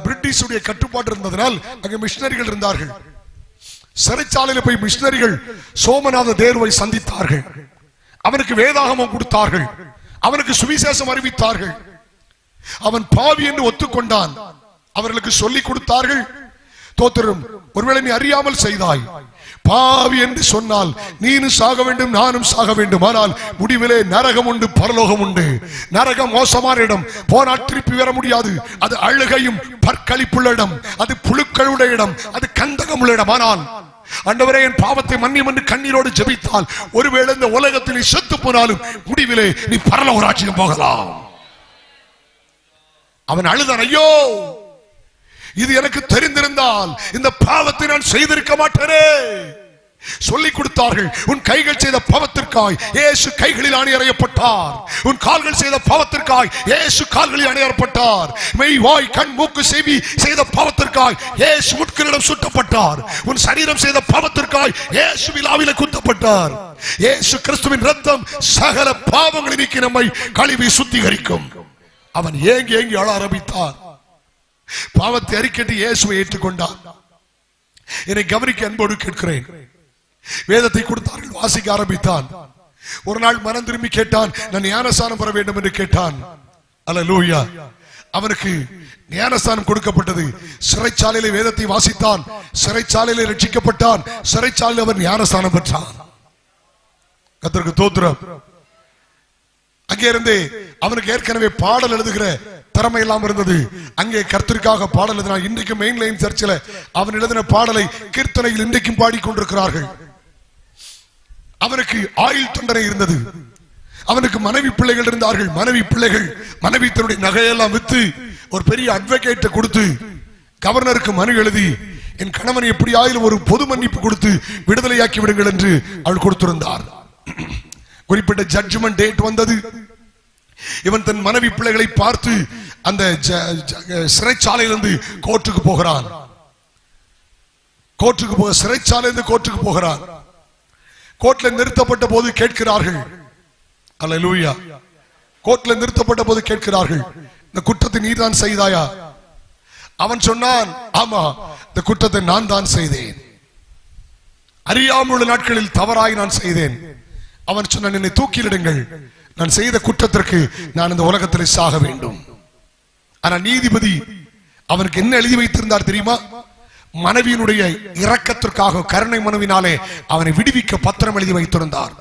பிரிட்டிஷுடைய கட்டுப்பாடு இருந்ததனால் அங்கே மிஷனரிகள் இருந்தார்கள். சிறைச்சாலையில் போய் மிஷனரிகள் சோமநாத தேர்வை சந்தித்தார்கள். அவனுக்கு வேதாகமம் கொடுத்தார்கள், அவனுக்கு சுவிசேஷம் அறிவித்தார்கள். அவன் பாவி என்று ஒத்துக்கொண்டான். அவர்களுக்கு சொல்லிக் கொடுத்தார்கள், தோத்திரம், ஒருவேளை நீ அறியாமல் செய்தாய், பாவி என்று சொன்னால் நீனும் சாக வேண்டும், நானும் சாக வேண்டும். ஆனால் முடிவிலே நரகம் உண்டு, பரலோகம் உண்டு. நரகம் மோசமான இடம், போனால் திருப்பி வர முடியாது. அது அழுகையும் பற்களிப்புள்ள இடம், அது புழுக்களுடைய இடம், அது கந்தகம் உள்ள இடம். ஆனால் ஆண்டவரே, என் பாவத்தை மன்னியும் என்று கண்ணீரோடு ஜெபித்தால், ஒருவேளை இந்த உலகத்தில் நீ செத்து போனாலும் முடிவிலே நீ பரலோக ராஜ்யம் போகலாம். அவன் அழுதான், ஐயோ, இது எனக்கு தெரிந்திருந்தால் இந்த பாவத்தை நான் செய்திருக்க மாட்டேனே. சொல்லிக் கொடுத்தார்கள், உன் கைகள் செய்த பாவத்திற்காய் இயேசு கைகளில் அணியறையப்பட்டார், உன் கால்கள் செய்த பாவத்திற்காய் இயேசு கால்களில் அணியறப்பட்டார், மெய், வாய், கண், மூக்கு, செவி செய்த பாவத்திற்காய் இயேசு முட்களிடம் சுட்டப்பட்டார், உன் சரீரம் செய்த பாவத்திற்காய் இயேசு விலாவிலே குத்தப்பட்டார். இயேசு கிறிஸ்துவின் ரத்தம் சகல பாவங்களை நீக்கி நம்மை கழுவி சுத்திகரிக்கும். அவன் ஏங்கி ஏங்கி அழ ஆரம்பித்தார். பாவத்தை அறிக்கை இயேசுவை ஏற்றுக்கொண்டார். என்னை கவனிக்க அன்போடு கேட்கிறேன். வேதத்தை கொடுத்தார்கள், வாசிக்க ஆரம்பித்தான். ஒரு நாள் மனம் திரும்பி கேட்டான், நான் ஞானஸ்நானம் பெற வேண்டும் என்று கேட்டான். அல்லேலூயா. அவனுக்கு ஞானஸ்நானம் கொடுக்கப்பட்டது. சிறைச்சாலையிலே வேதத்தை வாசித்தான், சிறைச்சாலையிலே ரட்சிக்கப்பட்டான், சிறைச்சாலையில் அவன் ஞானஸ்நானம் பெற்றான். கர்த்தருக்கு ஸ்தோத்திரம். அங்கே இருந்து அவனுக்கு ஏற்கனவே பாடல் எழுதுகிற திறமை எல்லாம் இருந்தது. அங்கே கர்த்தருக்காக பாடல் எழுதினான். இன்றைக்கு மெயின் லைன் சர்ச்சில் அவன் எழுதின பாடலை கீர்த்தனையில் இன்றைக்கும் பாடிக்கொண்டிருக்கிறார்கள். அவனுக்கு ஆயுள் தண்டனை இருந்தது. அவனுக்கு மனைவி பிள்ளைகள் இருந்தார்கள். மனைவி பிள்ளைகள் மனைவி தன்னுடைய நகையெல்லாம் வித்து ஒரு பெரிய அட்வொகேட்டை கொடுத்து கவர்னருக்கு மனு எழுதி, என் கணவன் எப்படி ஆயிலும் ஒரு பொது மன்னிப்பு கொடுத்து விடுதலையாக்கி விடுங்கள் என்று அவள் கொடுத்திருந்தார். குறிப்பிட்ட ஜட்ஜ்மெண்ட் டேட் வந்தது. இவன் தன் மனைவி பிள்ளைகளை பார்த்து அந்த சிறைச்சாலையிலிருந்து கோர்ட்டுக்கு போகிறான். சிறைச்சாலையிலிருந்து கோர்ட்டுக்கு போகிறான். கோர்ட்ல நிறுத்தப்பட்ட போது கேட்கிறார்கள், அல்லேலூயா, கோர்ட்ல நிறுத்தப்பட்ட போது கேட்கிறார்கள், இந்த குற்றத்தை நீதான் செய்தாயா? அவன் சொன்னான், ஆமா, இந்த குற்றத்தை நான் தான் செய்தேன், அறியாமல் உள்ள நாட்களில் தவறாய் நான் செய்தேன். அவன் சொன்னான், என்னை தூக்கிலிடுங்கள், நான் செய்த குற்றத்திற்கு நான் இந்த உலகத்தில் சாக வேண்டும். ஆனா நீதிபதி அவனுக்கு என்ன எழுதி வைத்திருந்தார் தெரியுமா? மனைவியினுடைய இரக்கத்திற்காக கருணை மனுவினாலே அவனை விடுவிக்க பத்திரம் எழுதி வைத்திருந்தார்.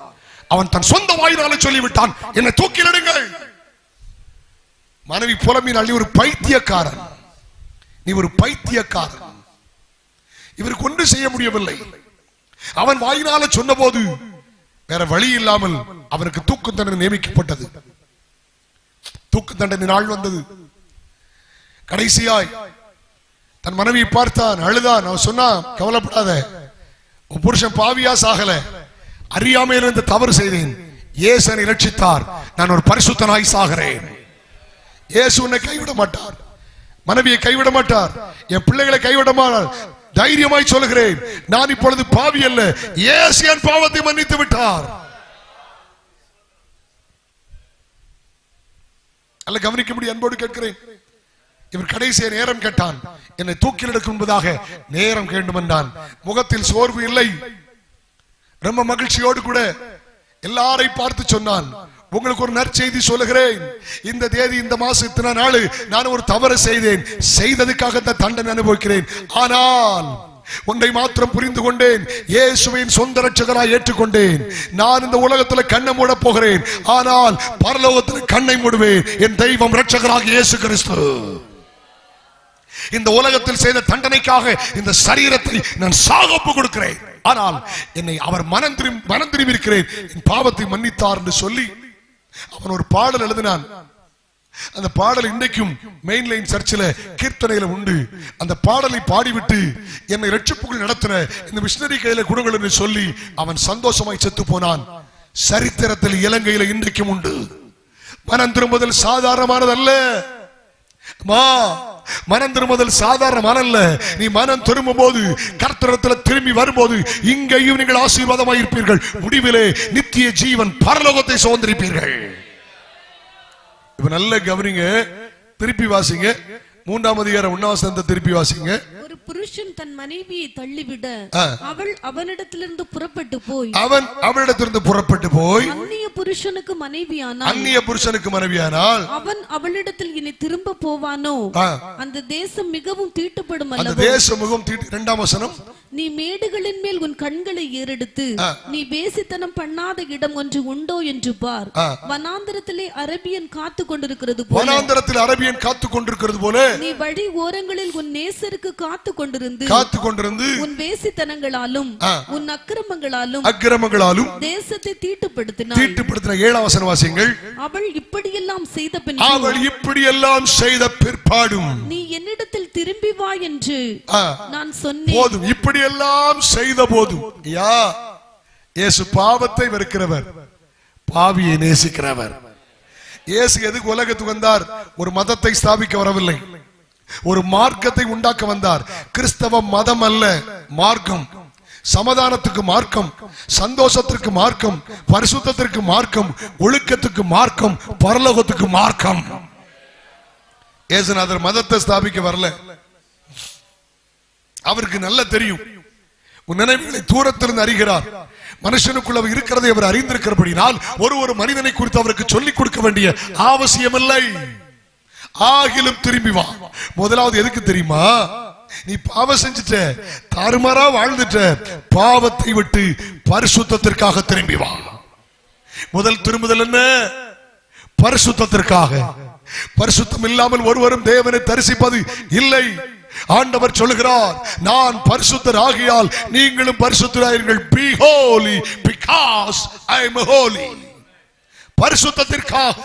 அவன் தன் சொந்த வாயினாலே சொல்லிவிட்டான், என்னை தூக்கிலிடுங்கள். மனைவி புலம்பினாள், நீ ஒரு பைத்தியக்காரன், நீ ஒரு பைத்தியக்காரன். இவருக்கு ஒன்று செய்ய முடியவில்லை. அவன் வாயினால சொன்ன போது வேற வழி இல்லாமல் அவனுக்கு தூக்கு தண்டனை நியமிக்கப்பட்டது. தூக்கு தண்டனை நாள் வந்தது. கடைசியாய் தன் மனைவியை பார்த்தான், அழுதான். அவன் சொன்னான், கவலைப்படாத, உன் புருஷன் பாவியா சாகல, அறியாமையில் இருந்து தவறு செய்தேன், இயேசு என்னை ரட்சித்தார், நான் ஒரு பரிசுத்தனாய் சாகிறேன். இயேசு உன்னை கைவிட மாட்டார், மனைவியை கைவிட மாட்டார், என் பிள்ளைகளை கைவிட மாட்டார். தைரியமாய் சொல்கிறேன், நான் இப்பொழுது பாவி அல்ல, இயேசு என் பாவத்தை மன்னித்து விட்டார். அல்ல, கவனிக்க முடியும், அன்போடு கேட்கிறேன். இவர் கடைசிய நேரம் கேட்டான், என்னை தூக்கில் எடுக்கும் என்பதாக நேரம் வேண்டும் என்றான். முகத்தில் சோர்வு இல்லை, ரொம்ப மகிழ்ச்சியோடு கூட எல்லாரை பார்த்து சொன்னான், உங்களுக்கு ஒரு நற்செய்தி சொல்லுகிறேன், இந்த தேதி இந்த மாசம் இத்தனை நாள் நான் ஒரு தவறு செய்தேன், செய்ததுக்காக தண்டனை அனுபவிக்கிறேன். ஆனால் ஒன்றை மாத்திரம் புரிந்து கொண்டேன், இயேசுவின் சொந்த ரட்சகராய் ஏற்றுக்கொண்டேன். நான் இந்த உலகத்தில் கண்ணை மூட போகிறேன், ஆனால் பரலோகத்தில் கண்ணை மூடுவேன். என் தெய்வம் ரட்சகராக இயேசு கிறிஸ்து. இந்த உலகத்தில் செய்த தண்டனைக்காக இந்த சரீரத்தை நான் சாகப்பு கொடுக்கிறேன், ஆனால் என்னை அவர் மனம் திரும்பி இருக்கிறேன், என் பாவத்தை மன்னித்தார் என்று சொல்லி அவன் ஒரு பாடல் எழுதினான். அந்த பாடல் இன்றைக்கும் மெயின் லைன் சர்ச்சில் கீர்த்தனையில உண்டு. அந்த பாடலை பாடிவிட்டு என்னை ரட்சிப்புகள் நடத்தின இந்த மிஷனரி கையில குணங்கள் என்று சொல்லி அவன் சந்தோஷமாய் செத்து போனான். சரித்திரத்தில் இலங்கையில இன்றைக்கும் உண்டு. மனம் திரும்புதல் சாதாரணமானதல்ல. மனம் திரும்புதல் சாதாரண மனம் இல்ல. நீ மனம் திரும்பும் போது, கர்த்தரிடத்தில் திரும்பி வரும்போது, இங்கேயும் நீங்கள் ஆசீர்வாதமாய் இருப்பீர்கள். முடிவிலே நித்திய ஜீவன், பரலோகத்தை சுதந்திரிப்பீர்கள். இப்ப நல்ல கவனிங்க, திருப்பி வாசிங்க 3ஆம் அதிகாரம் 1ஆம் வசனத்தை திருப்பி வாசிங்க. ஒரு புருஷன் தன் மனைவியை தள்ளிவிட அவள் அவனிடத்திலிருந்து புறப்பட்டு போய் அவளிடத்திலிருந்து புறப்பட்டு போய் அந்நிய புருஷனுக்கு மனைவியானால் அவன் அவளிடத்தில் இனி திரும்ப போவானோ? அந்த தேசம் மிகவும் தீட்டுப்படும். அந்த தேசம் மிகவும் 2ஆம் வசனம், நீ மேடுகளின் மேல் உன் கண்களை ஏறெடுத்து நீ வேசித்தனம் பண்ணாத இடம் ஒன்று உண்டோ என்று பார். வனாந்தரத்திலே அரபியன் காத்து கொண்டிருக்கிறது போல நீ வழி ஓரங்களில் உன் நேசருக்கு காத்து கொண்டிருந்து உன் வேசித்தனங்களாலும் உன் அக்கிரமங்களாலும் தேசத்தை தீட்டுப்படுத்தினாய். 7ஆம் வசனம் வாசியுங்கள். அவள் இப்படியெல்லாம் செய்த பிற்பாடும் நீ என்னிடத்தில் திரும்பி வா என்று நான் சொன்னேன். போதும், இப்படியெல்லாம் செய்த போதும். இயேசு பாவத்தை வெறுக்கிறவர், பாவியை நேசிக்கிறவர். இயேசு எதுக்கு உலகத்துக்கு வந்தார்? ஒரு மதத்தை ஸ்தாபிக்க வரவில்லை, ஒரு மார்க்கத்தை உண்டாக்க வந்தார். கிறிஸ்தவ மதம் அல்ல, மார்க்கம். சமாதானத்துக்கு மார்க்கம், சந்தோஷத்திற்கு மார்க்கம், பரிசுத்தத்திற்கு மார்க்கம், ஒழுக்கத்துக்கு மார்க்கம், பரலோகத்துக்கு மார்க்கம். இயேசுநாதர் மதத்தை ஸ்தாபிக்க வரல. அவருக்கு நல்ல தெரியும், உன் நினைவுகளை தூரத்திலிருந்து அறிகிறார். மனுஷனுக்குள்ள இருக்கிறதை அவர் அறிந்திருக்கிறபடினால் ஒரு மனிதனை குறித்து அவருக்கு சொல்லிக் கொடுக்க வேண்டிய அவசியமில்லை. ஆகிலும் திரும்பி வா. முதலாவது எதுக்கு தெரியுமா? நீ பாவம் செஞ்சுட்ட, தாறுமாறா வாழ்ந்துட்ட, பாவத்தை விட்டு பரிசுத்தத்திற்காக திரும்பி வா. முதல் திரும்புதல் என்ன? பரிசுத்தத்திற்காக. பரிசுத்தம் இல்லாமல் ஒருவரும் தேவனை தரிசிப்பது இல்லை. ஆண்டவர் சொல்லுகிறார், நான் பரிசுத்தர் ஆகியால் நீங்களும் பரிசுத்தராயிருங்கள். Be holy because I am holy. பரிசுத்தத்திற்காக.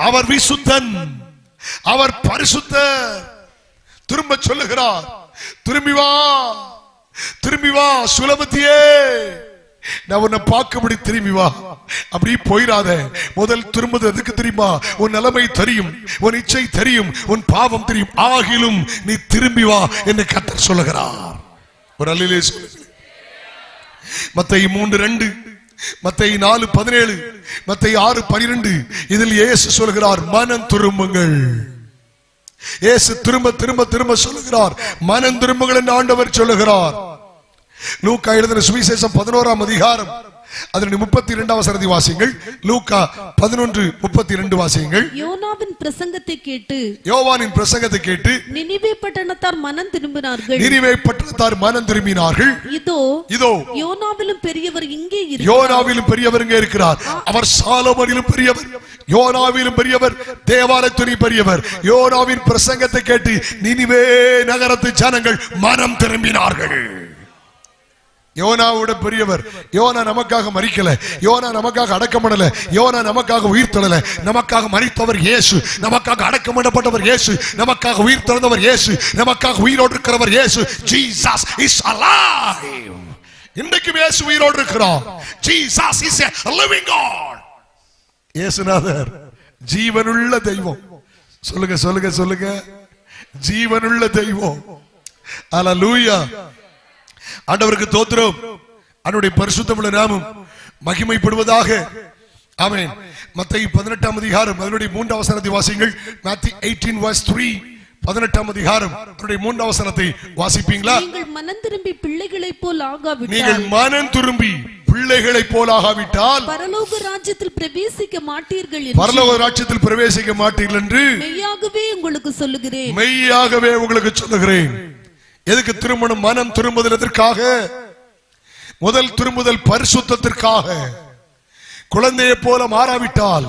அவர் விசுத்தன், அவர் பரிசுத்தர். திரும்ப சொல்லுகிறார், திரும்பி வா சுலபத்தியே, நான் உன்னை பார்க்கபடி திரும்பி வா. அப்படி போயிடாத. முதல் திரும்புவது எதுக்கு தெரியுமா? உன் நிலைமை தெரியும், உன் இச்சை தெரியும், உன் பாவம் தெரியும். ஆகிலும் நீ திரும்பி வா என்று கர்த்தர் சொல்லுகிறார். ஒரு அல்லேலூயா சொல்லுங்க. மத்தேயு 3:2, மத்தேயு 4:17, மத்தேயு 6:12 இதில் இயேசு சொல்கிறார், மனம் திரும்புங்கள். இயேசு திரும்ப சொல்லுகிறார், மனம் திரும்புங்கள் என்று ஆண்டவர் சொல்லுகிறார். லூக்கா எழுதின சுவிசேஷம் 11ஆம் அதிகாரம் அதனுடைய 32ஆம் வசனத்தை வாசியுங்கள். லூக்கா 11:32 வாசியுங்கள். யோவானின் பிரசங்கத்தை கேட்டு நினிவே பட்டணத்தார் மனம் திரும்பினார்கள். இதோ யோனாவிலும் பெரியவர் இங்கே இருக்கிறார். அவர் சாலோமோனிலும் பெரியவர், யோனாவிலும் பெரியவர், தேவாலயத்திலும் பெரியவர். யோனாவின் பிரசங்கத்தை கேட்டு நினிவே நகரத்து ஜனங்கள் மனம் திரும்பினார்கள். யோனாவோட பெரியவர். யோனா நமக்காக மரிக்கல, யோனா நமக்காக அடக்கமடல, யோனா நமக்காக உயிர் தள்ளல. நமக்காக மரித்தவர் இயேசு, நமக்காக அடக்கமடப்பட்டவர் இயேசு, நமக்காக உயிர் தள்ளவர் இயேசு, நமக்காக உயிரோடு இருக்கிறவர் இயேசு. Jesus is alive. இன்றைக்கும் இயேசு உயிரோடு இருக்கிறார். Jesus is a living God. இயேசுநாதர் ஜீவனுள்ள தெய்வம். சொல்லுங்க, ஜீவனுள்ள தெய்வம். அல்லேலூயா. ஆண்டவருக்கு தோத்திரம். அவருடைய பரிசுத்தமுள்ள நாமம் மகிமைப்படுவதாக. ஆமென். மத்தேயு 18ஆம் அதிகாரம் அதனுடைய 3ஆம் வசனத்தை வாசியுங்கள். Matthew 18:3. 18ஆம் அதிகாரம் அதனுடைய 3ஆம் வசனத்தை வாசிப்பீங்களா? நீங்கள் மனம் திரும்பி பிள்ளைகளைப் போல் ஆகாவிட்டால் பரலோக ராஜ்யத்தில் பிரவேசிக்க மாட்டீர்கள் என்று மெய்யாகவே உங்களுக்கு சொல்லுகிறேன். எதுக்கு திருமணம்? மனம் திரும்புதல் எதற்காக? முதல் திரும்புதல் பரிசுத்தத்திற்காக. குழந்தையை போல மாறாவிட்டால்,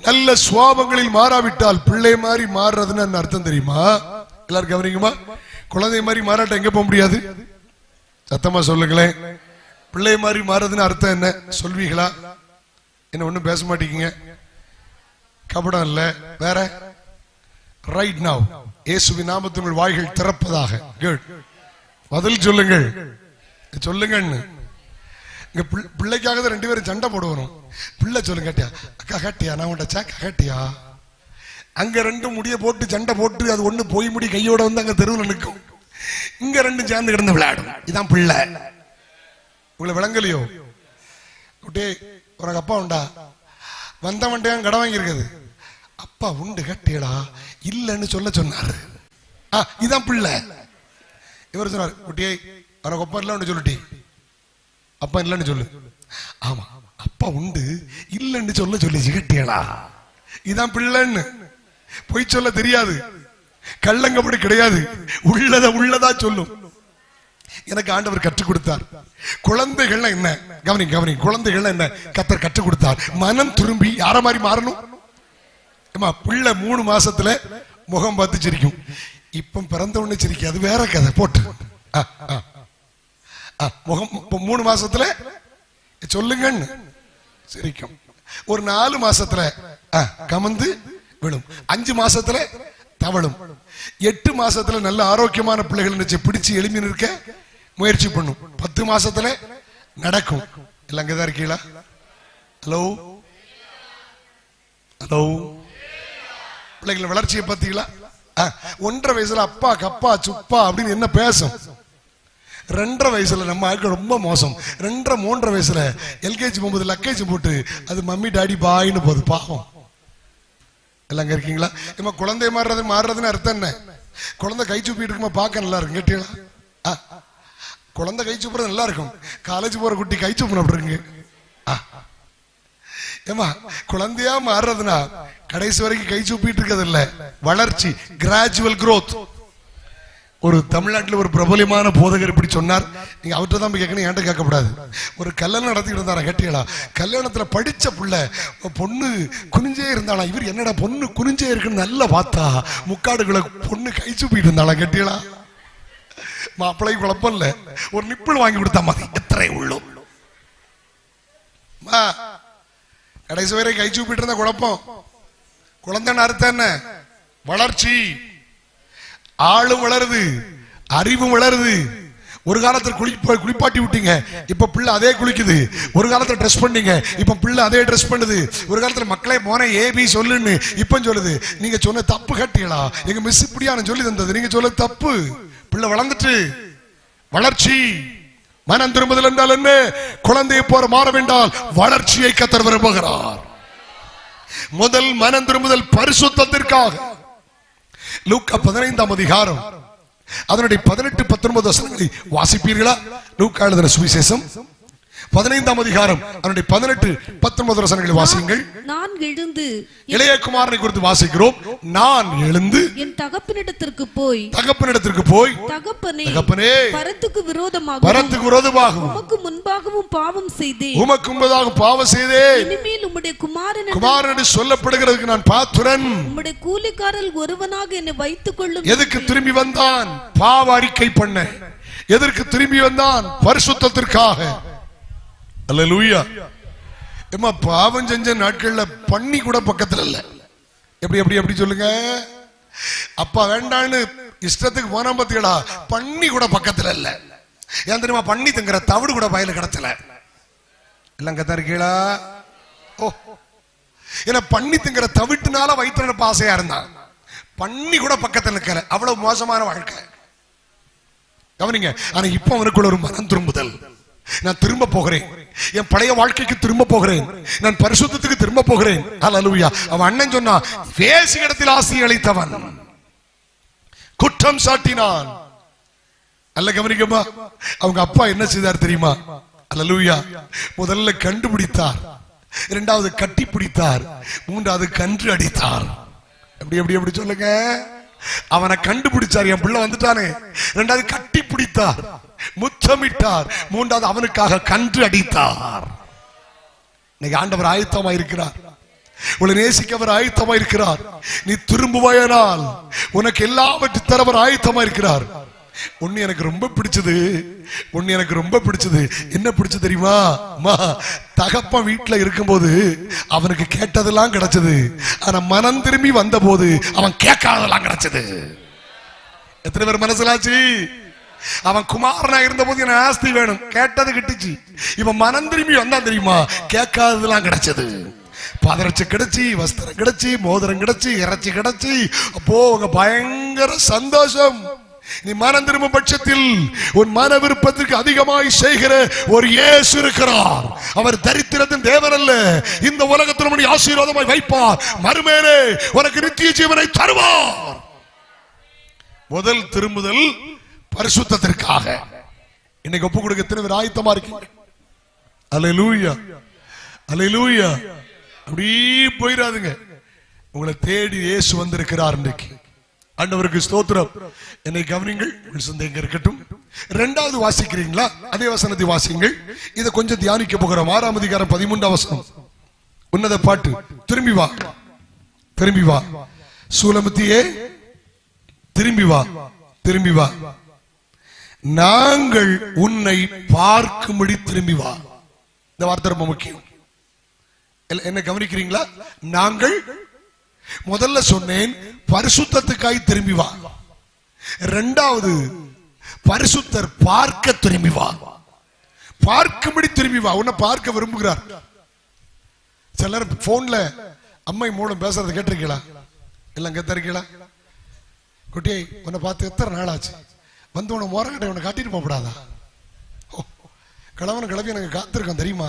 நல்ல சுவாபங்களில் மாறாவிட்டால், பிள்ளை மாதிரி மாறுறதுன்னு அர்த்தம் தெரியுமா? எல்லாரும் கவனிக்குமா? குழந்தை மாதிரி மாறாட்ட எங்க போக முடியாது? சத்தமா சொல்லுங்களேன். பிள்ளை மாதிரி மாறுறதுன்னு அர்த்தம் என்ன சொல்வீங்களா? என்ன ஒண்ணும் பேச மாட்டீங்க? கபடம் இல்ல, வேற? ரைட் நவ் இயேசுவின் நாமத்தில் உங்கள் வாய்கள் திறப்பதாக. பதில் சொல்லுங்கள். இங்க பிள்ளைக்காக தான் 2 பேரும் சண்டை போடுவோம். பிள்ளை சொல்லுங்க, கேட்டியா அக்கா, கேட்டியா நான் உன்ட சேக்க கேட்டியா, அங்க ரெண்டு முடிய போட்டு சண்டை போட்டு அது ஒண்ணு போய் முடி கையோட வந்து அங்க தெருவில் நிற்கும். இங்க ரெண்டு சேர்ந்து கிடந்து விளையாடும். இதான் பிள்ளை. உங்களை விளங்கலையோ? உனக்கு அப்பா உண்டா? வந்தவன்டையான் கடை வாங்கி இருக்குது. அப்பா உண்டு கட்டியடா இல்லன்னு சொல்ல சொன்னாரு. இதான் பிள்ளை. இவர் சொன்னார், குட்டியை உனக்கு அப்பா இல்லன்னு சொல்லிட்டி, அப்பா இல்லன்னு சொல்லு. ஆமா அப்பா உண்டு இல்லன்னு சொல்ல சொல்லி கட்டியடா. இதான் பிள்ளைன்னு. பொய் சொல்ல தெரியாது, கள்ளங்கப்படி கிடையாது, உள்ளதா சொல்லும். எனக்கு ஆண்டவர் கற்றுக் கொடுத்தார். குழந்தைகள் என்ன கவனி கவனி, குழந்தைகள் என்ன கர்த்தர் கற்றுக் கொடுத்தார். மனம் திரும்பி யார மாதிரி மாறணும். பிள்ளை 3 மாசத்துல முகம் பார்த்து சிரிக்கும். இப்ப பிறந்த உடனே சிரிக்க அது வேற கதை போட்டு. முகம் 3 மாசத்துல சொல்லுங்கன்னு சிரிக்கும். ஒரு 4 மாசத்துல கமந்து விழும். 5 மாசத்துல தவளும். 8 மாசத்துல நல்ல ஆரோக்கியமான பிள்ளைகள் நினைச்சு பிடிச்சு எழுப்பி நிற்க முயற்சி பண்ணும். 10 மாசத்துல நடக்கும். எல்லாம் அங்கதான் இருக்கீங்களா? ஹலோ ஹலோ, பிள்ளைகள் வளர்ச்சியை பார்த்தீங்களா? 1.5 வயசுல அப்பா கப்பா சுப்பா அப்படின்னு என்ன பேசும். 2.5 வயசுல நம்ம ஆட்கள் ரொம்ப மோசம். 2.5 3 வயசுல எல்கேஜி போகும்போது லக்கேஜ் போட்டு அது மம்மி டாடி பாயின்னு போகுது. பாவம். எல்லாம் அங்க இருக்கீங்களா? இம்மா குழந்தை மாறுறதுன்னு அர்த்தம் என்ன? குழந்தை கை சூப்பிட்டு இருக்குமா பார்க்க நல்லா இருக்கும். கேட்டீங்களா? குழந்தை கை சூப்புறது நல்லா இருக்கும். காலேஜ் போற குட்டி கை சூப்பு அப்படி இருக்குங்க. ஏமா குழந்தையா மாறுறதுனா கடைசி வரைக்கும் கை சூப்பிட்டு இருக்கிறது இல்ல, வளர்ச்சி, கிராஜுவல் growth. ஒரு தமிழ்நாட்டில் ஒரு பிரபலமான போதகர் இப்படி சொன்னார். நீங்க அவர்கிட்ட தான் போய் கேட்கணும், என்கிட்ட கேட்கக்கூடாது. ஒரு கல்யாணம் நடத்திக்கிட்டு இருந்தாரா கேட்டீங்களா? கல்யாணத்துல படிச்ச புள்ள பொண்ணு குனிஞ்சே இருந்தாளா. இவர் என்னடா பொண்ணு குனிஞ்சே இருக்குன்னு நல்லா பார்த்தா முக்காடுகளை பொண்ணு கை சூப்பிட்டு இருந்தாளா கேட்டீங்களா? மாப்பிள்ளை குழப்பம் இல்ல, ஒரு நிப்பிள் வாங்கி கொடுத்தா மாதிரி எத்தனை உள்ளோம். கடைசி வரை கை சூப்பிட்டு இருந்த குழப்பம். குழந்தைன்னு அர்த்தம் என்ன? வளர்ச்சி. ஆளும் வளருது, அறிவும் வளருது. ஒரு காலத்துல குளிப்பாட்டி விட்டீங்க, இப்ப பிள்ளை அதே குளிக்குது. ஒரு காலத்துல ட்ரெஸ் பண்ணீங்க, இப்ப பிள்ளை அதே ட்ரெஸ் பண்ணுது. ஒரு காலத்துல மக்களே போன ஏபி சொல்லுன்னு இப்ப சொல்லுது. நீங்க சொன்ன தப்பு கட்டியலா, எங்க மிஸ் இப்படியான சொல்லி தந்தது, நீங்க சொல்ல தப்பு. பிள்ளை வளர்ந்துட்டு வளர்ச்சி. மனம் திரும்புதல் என்றால் என்ன? குழந்தையை போற மாற வேண்டால் வளர்ச்சியை கர்த்தர் விரும்புகிறார். முதல் மனம் திரும்புதல் பரிசுத்தத்திற்காக. லூக்கா 15ஆம் அதிகாரம் அதனுடைய 18-19 வசனங்களை வாசிப்பீர்களா? லூக்கா எழுதின சுவிசேஷம் 15ஆம் அதிகாரம் அதனுடைய 18-19 வசனங்களை வாசியுங்கள். நான் எழுந்து இளைய குமாரனை குறித்து வாசிக்கிறோம். நான் எழுந்து என் தகப்பனிடத்திற்கு போய் தகப்பனே பரத்துக்கு விரோதமாக உமக்கு முன்பாகவும் பாவம் செய்தேன். இனிமேல் உம்முடைய குமாரன் சொல்லப்படுகிறதுக்கு நான் பாத்திரன். உம்முடைய கூலிக்காரல் ஒருவனாக என்னை வைத்துக் கொள்ளும். எதுக்கு திரும்பி வந்தான்? பாவ அறிக்கை பண்ண. எதற்கு திரும்பி வந்தான்? பரிசுத்தத்திற்காக. அல்லேலூயா. ஏமா பாவம் செஞ்ச நாட்கள்ல பண்ணி கூட பக்கத்துல இல்ல. எப்படி சொல்லுங்க. அப்பா வேண்டான்னு இஷ்டத்துக்கு போனா பாத்தீங்களா, பண்ணி கூட பக்கத்துல இல்ல. ஏன் தெரியுமா? பண்ணி திங்கிற தவிடு கூட பயில கிடச்சல. எல்லாம் கத்தா இருக்கீங்களா? ஓ, ஏன்னா பண்ணி திங்கிற தவிட்டுனால வயிற்று ஆசையா இருந்தான். பண்ணி கூட பக்கத்துல நிக்கல. அவ்வளவு மோசமான வாழ்க்கை. கவனிங்க. ஆனா இப்ப அவனுக்குள்ள ஒரு மனம் திரும்புதல். நான் திரும்ப போகிறேன், என் பழைய வாழ்க்கைக்கு திரும்ப போகிறேன், நான் பரிசுத்தத்துக்கு திரும்ப போகிறேன். அல்லேலூயா. அவன் அண்ணன் சொன்னா, பேசி இடத்தில் ஆசி அளித்தவன் குற்றம் சாட்டினான். அல்ல கவனிக்கமா, அவங்க அப்பா என்ன செய்தார் தெரியுமா? அல்லேலூயா. முதல்ல கண்டுபிடித்தார், இரண்டாவது கட்டி பிடித்தார், மூன்றாவது கன்று அடித்தார். எப்படி சொல்லுங்க. அவனை கண்டுபிடிச்சார், என் பிள்ளை வந்துட்டானே. இரண்டாவது கட்டி பிடித்தார், முத்தமிட்டார், மூன்றாவது அவனுக்காக கன்று அடித்தார். இன்னைக்கு ஆண்டவர் ஆயத்தமா இருக்கிறார். உன்னை நேசிக்க அவர் ஆயத்தமா இருக்கிறார். நீ திரும்புவாயனால் உனக்கு எல்லாவற்றையும் தர அவர் ஆயத்தமா இருக்கிறார். ஒன்னு எனக்கு ரொம்ப பிடிச்சது. என்ன பிடிச்சது தெரியுமா? தகப்பன் வீட்டுல இருக்கும்போது அவனுக்கு கேட்டதெல்லாம் கிடைச்சது. ஆனா மனம் திரும்பி வந்த போது அவன் கேட்காதெல்லாம் கிடைச்சது. எத்தனை பேர் மனசுலாச்சு? அவன் குமாரனா இருந்த போது எனக்கு ஆஸ்தி வேணும், கேட்டது கிட்டுச்சு. இவன் மனம் திரும்பி வந்தா தெரியுமா, கேட்காததெல்லாம் கிடைச்சது. பாதரட்சை கிடைச்சி, வஸ்திரம் கிடைச்சி, மோதிரம் கிடைச்சி, இறைச்சி கிடைச்சி, அப்போ உங்க பயங்கர சந்தோஷம். நீ மனம் திரும்பும் பட்சத்தில் உன் மன விருப்பத்திற்கு அதிகமாய் செய்கிற ஒரு இயேசு இருக்கிறார். அவர் தரித்திரத்தின் தேவன் அல்ல. இந்த உலகத்தில் உன்னை ஆசீர்வாதமாய் வைப்பார். மறுமையிலே உனக்கு நித்திய ஜீவனை தருவார். முதல் திரும்புதல் பரிசுத்தத்திற்காக. இன்னைக்கு ஒப்பு கொடுக்க எத்தனை பேர் ஆயத்தமா இருக்கீங்க? அல்லேலூயா, அல்லேலூயா. அப்படி போயிடாதுங்க. உங்களை தேடி இயேசு வந்திருக்கிறார். இன்றைக்கு ஆண்டவருக்கு ஸ்தோத்திரம். என்னை கவனிங்கள், சந்தேகம் இருக்கட்டும். இரண்டாவது வாசிக்கிறீங்களா? அதே வசனத்தை வாசிங்கள். இதை கொஞ்சம் தியானிக்க போகிறோம். 6ஆம் அதிகாரம் 13ஆம் வசனம். உன்னத பாட்டு. திரும்பி வா, திரும்பி வா சூலமத்தியே, திரும்பி வா, திரும்பி வா, நாங்கள் உன்னை பார்க்கும்படி திரும்பி வா. இந்த வார்த்தை ரொம்ப முக்கியம். என்ன கவனிக்கிறீங்களா? நாங்கள் முதல்ல சொன்னேன் பரிசுத்தத்துக்காய் திரும்பி வா. இரண்டாவது பரிசுத்தர் பார்க்க திரும்பி வா. பார்க்கும்படி திரும்பி வா. உன்னை பார்க்க விரும்புகிறார். சிலர் போன்ல அம்மை மூலம் பேசுறது கேட்டிருக்கீங்களா? எல்லாம் கேட்டிருக்கீங்களா? குட்டியை உன்னை பார்த்து எத்தனை நாள் ஆச்சு, வந்து உன மோரக்கட்டை உன்னை காட்டிட்டு போகப்படாதா? கிழவன கிளம்பி எனக்கு காத்திருக்கோம் தெரியுமா?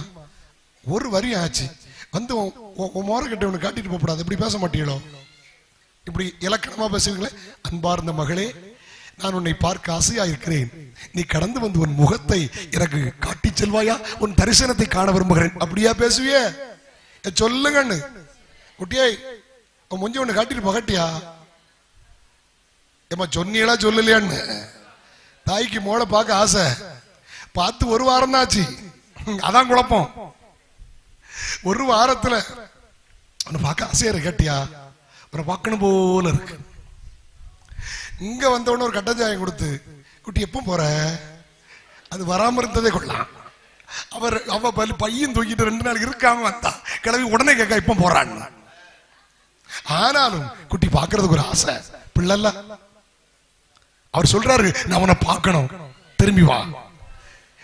ஒரு வரி ஆச்சு, வந்து மோரக்கட்டை உன்னை காட்டிட்டு போகப்படாது. இப்படி பேச மாட்டீங்களோ? இப்படி இலக்கணமா பேசுவீங்களே. அன்பார்ந்த மகளே, நான் உன்னை பார்க்க ஆசையா இருக்கிறேன். நீ கடந்து வந்து உன் முகத்தை எனக்கு காட்டி செல்வாயா? உன் தரிசனத்தை காண விரும்புகிறேன். அப்படியா பேசுவியே? சொல்லுங்கன்னு குட்டியை உன் முஞ்சி உன்னை காட்டிட்டு போகட்டியா? ஏமா சொன்னீங்களா சொல்லலையான்னு? தாய்க்கு மோளை பார்க்க ஆசை, பார்த்து ஒரு வாரம் தான் ஆச்சு. அதான் குழப்பம். ஒரு வாரத்துல உன்னை பார்க்க ஆசையா இருக்கு. கேட்டியா? அப்புறம் பார்க்கணும் போல இருக்கு. இங்க வந்தவொடனே ஒரு கட்டஞ்சாயம் கொடுத்து, குட்டி எப்போ போற? அது வராம இருந்ததே கொள்ளலாம். அவ பையன் தூக்கிட்டு 2 நாள் இருக்காம வந்தா கிளம்பி உடனே கேட்க இப்ப போறான்னு. ஆனாலும் குட்டி பாக்குறதுக்கு ஒரு ஆசை. பிள்ளை அவர் சொல்றாரு, நான் உன்னை பார்க்கணும், திரும்பி வா.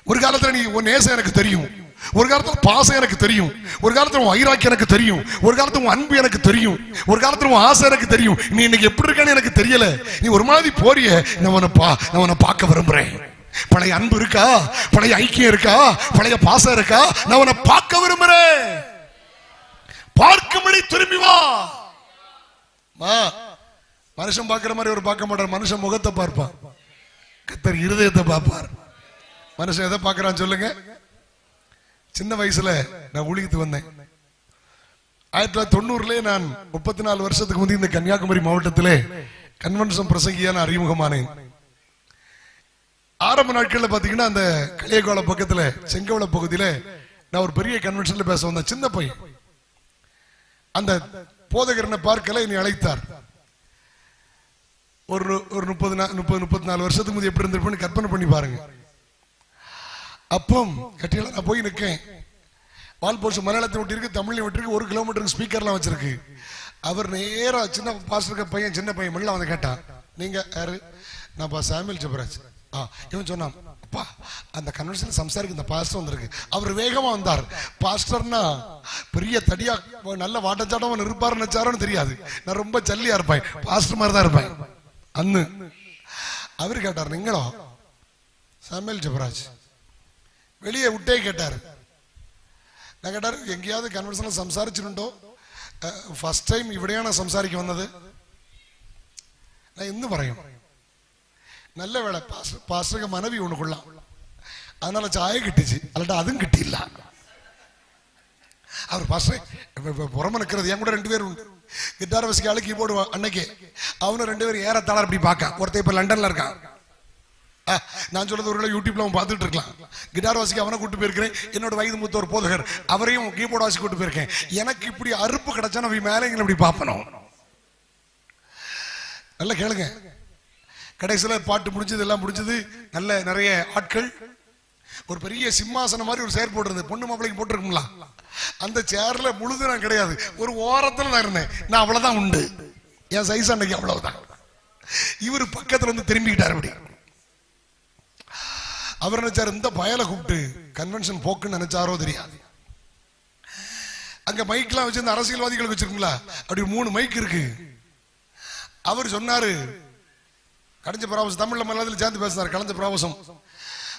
ஒரு காலத்துல நீ உன் நேசம் எனக்கு தெரியும், ஒரு காலத்துல பாசம் எனக்கு தெரியும், ஒரு காலத்துல உன் ஐராக்கி எனக்கு தெரியும், ஒரு காலத்துல உன் அன்பு எனக்கு தெரியும், ஒரு காலத்துல உன் ஆசை எனக்கு தெரியும். நீ இன்னைக்கு எப்படி இருக்கான்னு எனக்கு தெரியல. நீ ஒரு மாதிரி போறிய, நான் உன்னை பார்க்க விரும்புறேன். பழைய அன்பு இருக்கா? பழைய ஐக்கியம் இருக்கா? பழைய பாசம் இருக்கா? நான் உன்னை பார்க்க விரும்புறேன். பார்க்கும்படி திரும்பி வா. மனுஷன் பார்க்கிற மாதிரி ஒரு பார்க்க மாட்டார். மனுஷன் முகத்தை பார்ப்பார், கர்த்தர் இருதயத்தை பார்ப்பார். மனுஷன் எதை பார்க்கிறான் சொல்லுங்க? சின்ன வயசுல நான் ஊழியத்து வந்தேன். 1990 நான் 34 வருஷத்துக்கு முந்தைய இந்த கன்னியாகுமரி மாவட்டத்திலே கன்வென்ஷன் பிரசங்கியா நான் அறிமுகமானேன். ஆரம்ப நாட்கள்ல பாத்தீங்கன்னா அந்த களியகோள பக்கத்துல செங்கவள பகுதியில நான் ஒரு பெரிய கன்வென்ஷன்ல பேச வந்தேன். சின்ன பையன். அந்த போதகரனை பார்க்கல, என்னை அழைத்தார். ஒரு 30-34 வருஷத்துக்கு முந்தைய எப்படி இருந்திருப்பேன்னு கற்பனை பண்ணி பாருங்க. அப்போ கட்டில நான் போய் நிற்கேன். வால் போர்ஸ் மலையாளத்தை விட்டு இருக்கு, தமிழ்ல விட்டு இருக்கு, 1 கிலோமீட்டருக்கு ஸ்பீக்கர்லாம் வச்சிருக்கு. அவர் நேரா சின்ன பாஸ்டர் பையன், சின்ன பையன் மெல்ல வந்து கேட்டான், நீங்க யாரு? நான் சாமுவேல் ஜெபராஜ். இவன் சொன்னான், அப்பா அந்த கன்வென்ஷன் சம்சாரிக்கு இந்த பாஸ்டர் வந்திருக்கு. அவர் வேகமா வந்தார். பாஸ்டர்னா பெரிய தடியா நல்ல வாட்டச்சாட்டம் இருப்பாருன்னு நினைச்சாரோன்னு தெரியாது. நான் ரொம்ப ஜல்லியா இருப்பேன், பாஸ்டர் மாதிரி தான் இருப்பேன். அன்னு அவரு கேட்டார், நீங்களோ? சாமுவேல் ஜெபராஜ். வெளியே விட்டே கேட்டாரு. நான் கேட்டாரு, எங்கேயாவது கன்வென்ஷன்ல സംസാരിച്ചിട്ടുണ്ടോ? ഫസ്റ്റ് ടൈം ഇവിടെയാണ് സംസാരിക്കാൻ വന്നത്. நான் എന്ത് പറയും? நல்ல வேலை பாஸ்டருக்கு மனைவி ஒண்ணு கொள்ளலாம், அதனால சாய கிட்டுச்சு, அல்லாட்ட அதுவும் கிட்டியில்ல. அவர் பாஸ்டர் புறம நிற்கிறது. என் கூட 2 பேர் உண்டு. கிட்டார் வசிக்க ஆளு, கீபோர்டு அன்னைக்கு. அவனு 2 பேர் ஏறத்தாழ அப்படி பார்க்க. ஒருத்தர் இப்ப லண்டன்ல இருக்கான். நான் சொல்றது ஒரு யூடியூப்ல அவன் பார்த்துட்டு இருக்கலாம். கிட்டார் வாசிக்க அவனை கூட்டு போயிருக்கிறேன். என்னோட வயது மூத்த ஒரு போதகர், அவரையும் கீபோர்டு வாசி கூட்டு போயிருக்கேன். எனக்கு இப்படி அறுப்பு கிடைச்சா நான் மேலே இப்படி பார்ப்பனும். நல்லா கேளுங்க. கடைசியில பாட்டு முடிஞ்சது, எல்லாம் முடிஞ்சது. நல்ல நிறைய ஆட்கள். ஒரு பெரிய சிம்மாசனம் மாதிரி ஒரு சேர் போட்டிருந்தது, பொண்ணு மாப்பிளைக்கு போட்டிருக்குங்களா. அந்த சேர்ல முழுது நான் கிடையாது, ஒரு ஓரத்துல நான் இருந்தேன். நான் அவ்வளவுதான் உண்டு, என் சைஸ் அன்னைக்கு அவ்வளவுதான். இவரு பக்கத்துல வந்து திரும்பிக்கிட்டாரு. அப்படி அவர் நினைச்சாரு, இந்த பயலை கூப்பிட்டு கன்வென்ஷன் போக்குன்னு நினைச்சாரோ தெரியாது. அங்க மைக்லாம் வச்சிருந்த அரசியல்வாதிகள் வச்சிருக்கீங்களா, அப்படி 3 மைக் இருக்கு. அவர் சொன்னாரு, கடைஞ்ச பிராவசம் தமிழ்ல மலையாளத்தில் சேர்ந்து பேசினார். கலைஞ்ச பிராவசம்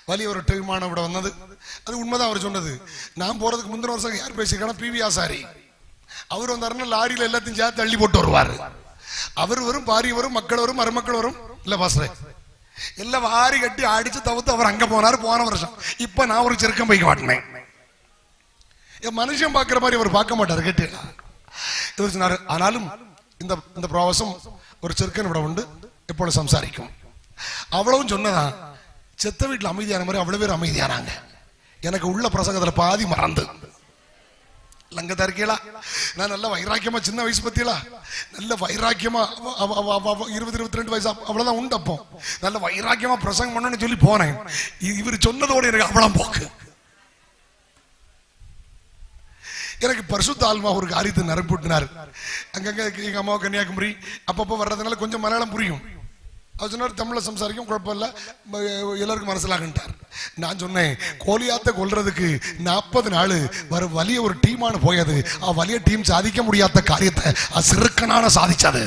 வலி ஒரு டீமான விட வந்தது. அது உண்மைதான் அவர் சொன்னது. நான் போறதுக்கு முந்தின வருஷம் யார் பேசியிருக்காங்க, PV ஆசாரி. அவர் வந்தாருன்னா லாரியில எல்லாத்தையும் சேர்த்து தள்ளி போட்டு வருவாரு. அவர் வரும், பாரி வரும், மக்கள் வரும், மருமக்கள் வரும். இல்ல பாஸ்ரே எல்லாம் வாரி கட்டி அடிச்சு தவிர்த்து அவர் அங்க போனாரு போன வருஷம். இப்ப நான் ஒரு செருக்கம் போய்க்க மாட்டேன். மனுஷன் பாக்குற மாதிரி அவர் பார்க்க மாட்டாரு. கேட்டு இவர் சொன்னாரு, ஆனாலும் இந்த பிரவாசம் ஒரு செருக்கன் விட உண்டு, எப்பொழுது சம்சாரிக்கும். அவ்வளவும் சொன்னதான் செத்த வீட்டுல அமைதியான மாதிரி அவ்வளவு பேர் அமைதியானாங்க. எனக்கு உள்ள பிரசங்கத்துல பாதி மறந்து லங்கதா இருக்கீங்களா, நான் நல்ல வைராக்கியமா சின்ன வயசு பத்தியலா நல்ல வைராக்கியமா 20-22 வயசு அவ்வளவுதான் உண்டு. அப்போ நல்ல வைராக்கியமா பிரசங்கம் பண்ணணும்னு சொல்லி போனேன். இவர் சொன்னதோடு எனக்கு அவ்வளவு போக்கு. எனக்கு பரிசுத்த ஆத்மா ஒரு காரியத்தை நிரப்பினார். அங்கங்க எங்க அம்மா கன்னியாகுமரி அப்பப்போ வர்றதுனால கொஞ்சம் மலையாளம் புரியும். அவர் சொன்னார், தமிழ்ல சம்சாரிக்கும் குழப்பம் இல்ல, எல்லாருக்கும் மனசிலாகட்டார். நான் சொன்னேன், கோலியாத்த கொல்றதுக்கு 40 நாள் வர வலிய ஒரு டீமான போயது. வலிய டீம் சாதிக்க முடியாத காரியத்தை சிறுக்கனான சாதிச்சது.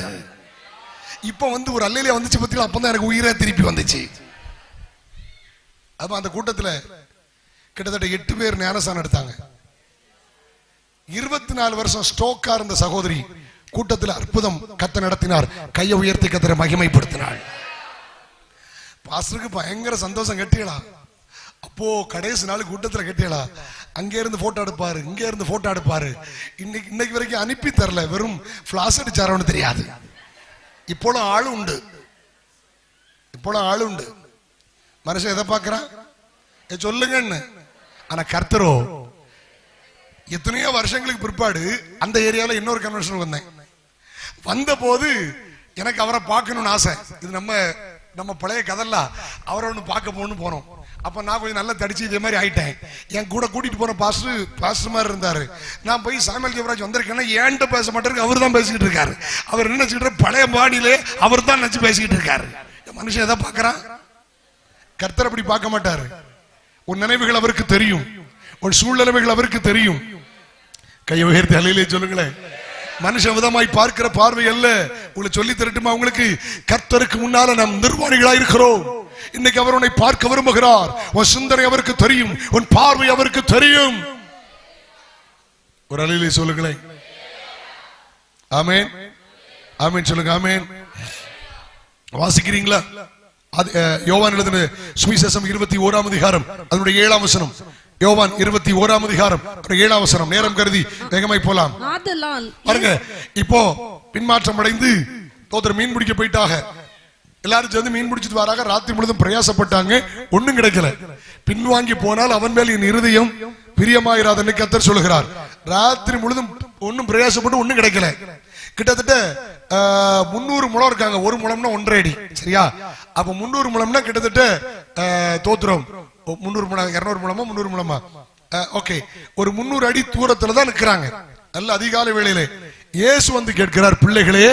இப்ப ஒரு அல்லையில வந்துச்சு பத்தியில, அப்பதான் எனக்கு உயிரே திருப்பி வந்துச்சு. அப்ப அந்த கூட்டத்துல கிட்டத்தட்ட 8 பேர் ஞானஸ்தானம் எடுத்தாங்க. 24 வருஷம் ஸ்ட்ரோக்கா இருந்த சகோதரி கூட்டத்தில் அற்புதம் கத்த நடத்தினார். கையை உயர்த்தி கத்தரை மகிமைப்படுத்தினாள். பாஸ்டருக்கு பயங்கர சந்தோஷம். கட்டியலா அப்போ கடைசி நாள் கூட்டத்தில் கட்டியலா அங்க இருந்து போட்டோ எடுப்பாரு, இங்க இருந்து போட்டோ எடுப்பாரு. இன்னைக்கு வரைக்கும் அனுப்பி தரல, வெறும் பிளாஸ் அடிச்சாரோன்னு தெரியாது. இப்போலாம் ஆளு உண்டு, இப்போலாம் ஆளு உண்டு. மனுஷன் எதை பாக்குறான் சொல்லுங்கன்னு. ஆனா கர்த்தரோ எத்தனையோ வருஷங்களுக்கு பிற்பாடு அந்த ஏரியால இன்னொரு கன்வென்ஷன் வந்தேன். வந்த போது எனக்கு அவரை பார்க்கணும்னு ஆசை. இது நம்ம பழைய கதல்ல அவரை ஒண்ணு பார்க்க போனோம். அப்ப நான் கொஞ்சம் நல்லா தடிச்சு இதே மாதிரி ஆயிட்டேன். என் கூட கூட்டிட்டு போன பாஸ்டர் மாதிரி இருந்தாரு. நான் போய் சாமுவேல் ஜெபராஜ் வந்திருக்கேன்னா ஏன்ட்ட பேச மாட்டாரு, அவர் தான் பேசிக்கிட்டு இருக்காரு. அவர் என்ன நினைச்சுக்கிட்டு பழைய பாடியிலே அவர் தான் நினைச்சு பேசிக்கிட்டு இருக்காரு. மனுஷன் எதை பார்க்கறான், கர்த்தர் அப்படி பார்க்க மாட்டாரு. உன் நினைவுகள் அவருக்கு தெரியும், உன் சூழ்நிலைகள் அவருக்கு தெரியும். கையை உயர்த்தி அல்லையிலே சொல்லுங்களேன். மனுஷன் விதமாய் பார்க்கிற பார்வை அல்ல. உங்களை சொல்லி தரட்டுமா உங்களுக்கு, கர்த்தருக்கு முன்னால நாம் நிர்வாணிகளா இருக்கிறோம். இன்னைக்கு அவர் உன்னை பார்க்க விரும்புகிறார். உன் சிந்தனை அவருக்கு தெரியும், உன் பார்வை அவருக்கு தெரியும். ஒரு அல்லையிலே சொல்லுங்களேன். ஆமென் ஆமென் சொல்லுங்க. ஆமென். வாசிக்கிறீங்களா? யோவான் எழுதின சுவிசேஷம் 21ஆம் அதிகாரம் அதனுடைய 7ஆம் வசனம். யோவான் 21ஆம் அதிகாரம் 7ஆம் வசனம். நேரம் கருதி வேகமாய் போலாம். பாருங்க, இப்போ பின்மாற்றம் அடைந்து தோத்தர் மீன் பிடிக்க போயிட்டாங்க. எல்லாரும் சேர்ந்து மீன் பிடிச்சிட்டு வராங்க. ராத்திரி முழுதும் பிரயாசப்பட்டாங்க, ஒண்ணும் கிடைக்கல. பின்வாங்கி போனால் அவன் மேல் என் இருதயம் பிரியமாயிராதன்னு கர்த்தர் சொல்லுகிறார். ராத்திரி முழுதும் ஒன்னும் பிரயாசப்பட்டு ஒண்ணும் கிடைக்கல. கிட்டத்தட்ட 300 முழம் இருக்காங்க. ஒரு முழம்னா 1.5 அடி. சரியா? அப்ப 300 முழம்னா கிட்டத்தட்ட தோத்திரம் 300 முழம் 200 முழமா 300 முழமா? ஓகே, ஒரு 300 அடி தூரத்துல தான் நிக்கிறாங்க. நல்ல அதிகாலை வேளையிலே இயேசு வந்து கேட்கிறார், பிள்ளைகளே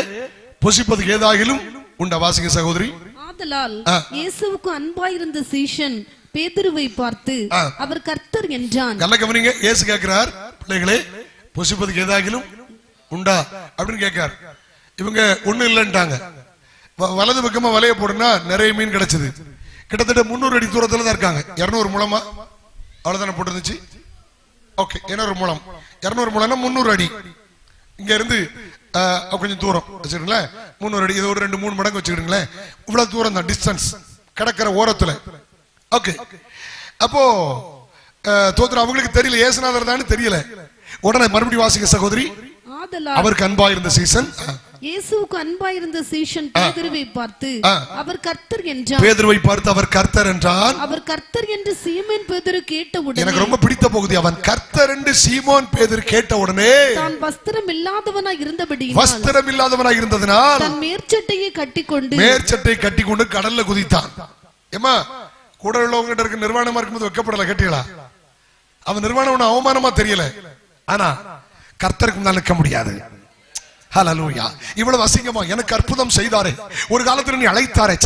புசிப்பதுக்கு ஏதாகிலும் உண்டா? வாசிங்க சகோதரி. ஆதலால் இயேசுவுக்கு அன்பாயிருந்த சீஷன் பேதுருவை பார்த்து அவர் கர்த்தர் என்றான். நல்ல கவனிங்க, இயேசு கேட்கிறார், பிள்ளைகளே புசிப்பதுக்கு ஏதாகிலும் உண்டா அப்படின்னு கேட்கிறார். இவங்க ஒண்ணு இல்லைன்ட்டாங்க. வலது பக்கமா வலைய போடுனா நிறைய மீன் கிடைச்சது. கிட்டத்தட்ட 300 அடி தூரத்துல தான் இருக்காங்க. 200 முழமா அவ்வளவுதானே போட்டுருந்துச்சு. ஓகே, 200 முழம் 200 முழம்னா 300 அடி. இங்க இருந்து கொஞ்சம் தூரம் வச்சுக்கீங்களேன். 300 அடி, இது ஒரு 2-3 மடங்கு வச்சுக்கிடுங்களேன். இவ்வளவு தூரம் தான் டிஸ்டன்ஸ், கடற்கரை ஓரத்துல. ஓகே, அப்போ தோத்திரம் அவங்களுக்கு தெரியல, ஏசுநாதர் தான் தெரியல. உடனே மறுபடியும் வாசிக்க சகோதரி. அவருக்கு அன்பாயிருந்த சீசன் இயேசுவுக்கு அன்பாயிருந்த சீஷன் பேதுருவை பார்த்து அவர் கர்த்தர் என்றான். பேதுருவை பார்த்து அவர் கர்த்தர் என்றான். அவர் கர்த்தர் என்று சீமோன் பேதுரு கேட்ட உடனே, எனக்கு ரொம்ப பிடித்த பகுதி, அவன் கர்த்தர் என்று சீமோன் பேதுரு கேட்ட உடனே தான் வஸ்திரம் இல்லாதவனாய் இருந்ததனால் தன் மேற்சட்டையை கட்டிக்கொண்டு கடல்ல குதித்தான். ஏமா கூட உள்ளவங்க இருக்க நிர்வாணமா இருக்கும்போது வைக்கப்படல, கட்டியலா? அவன் நிர்வாணம் அவமானமா தெரியல. ஆனா கர்த்தருக்கு முன்னால் நிற்க முடியாது. ஹல்லேலூயா. இவ்வளவு அசிங்கமா எனக்கு அற்புதம் செய்தாரே, ஒரு காலத்துல நீ அழைத்தாரே,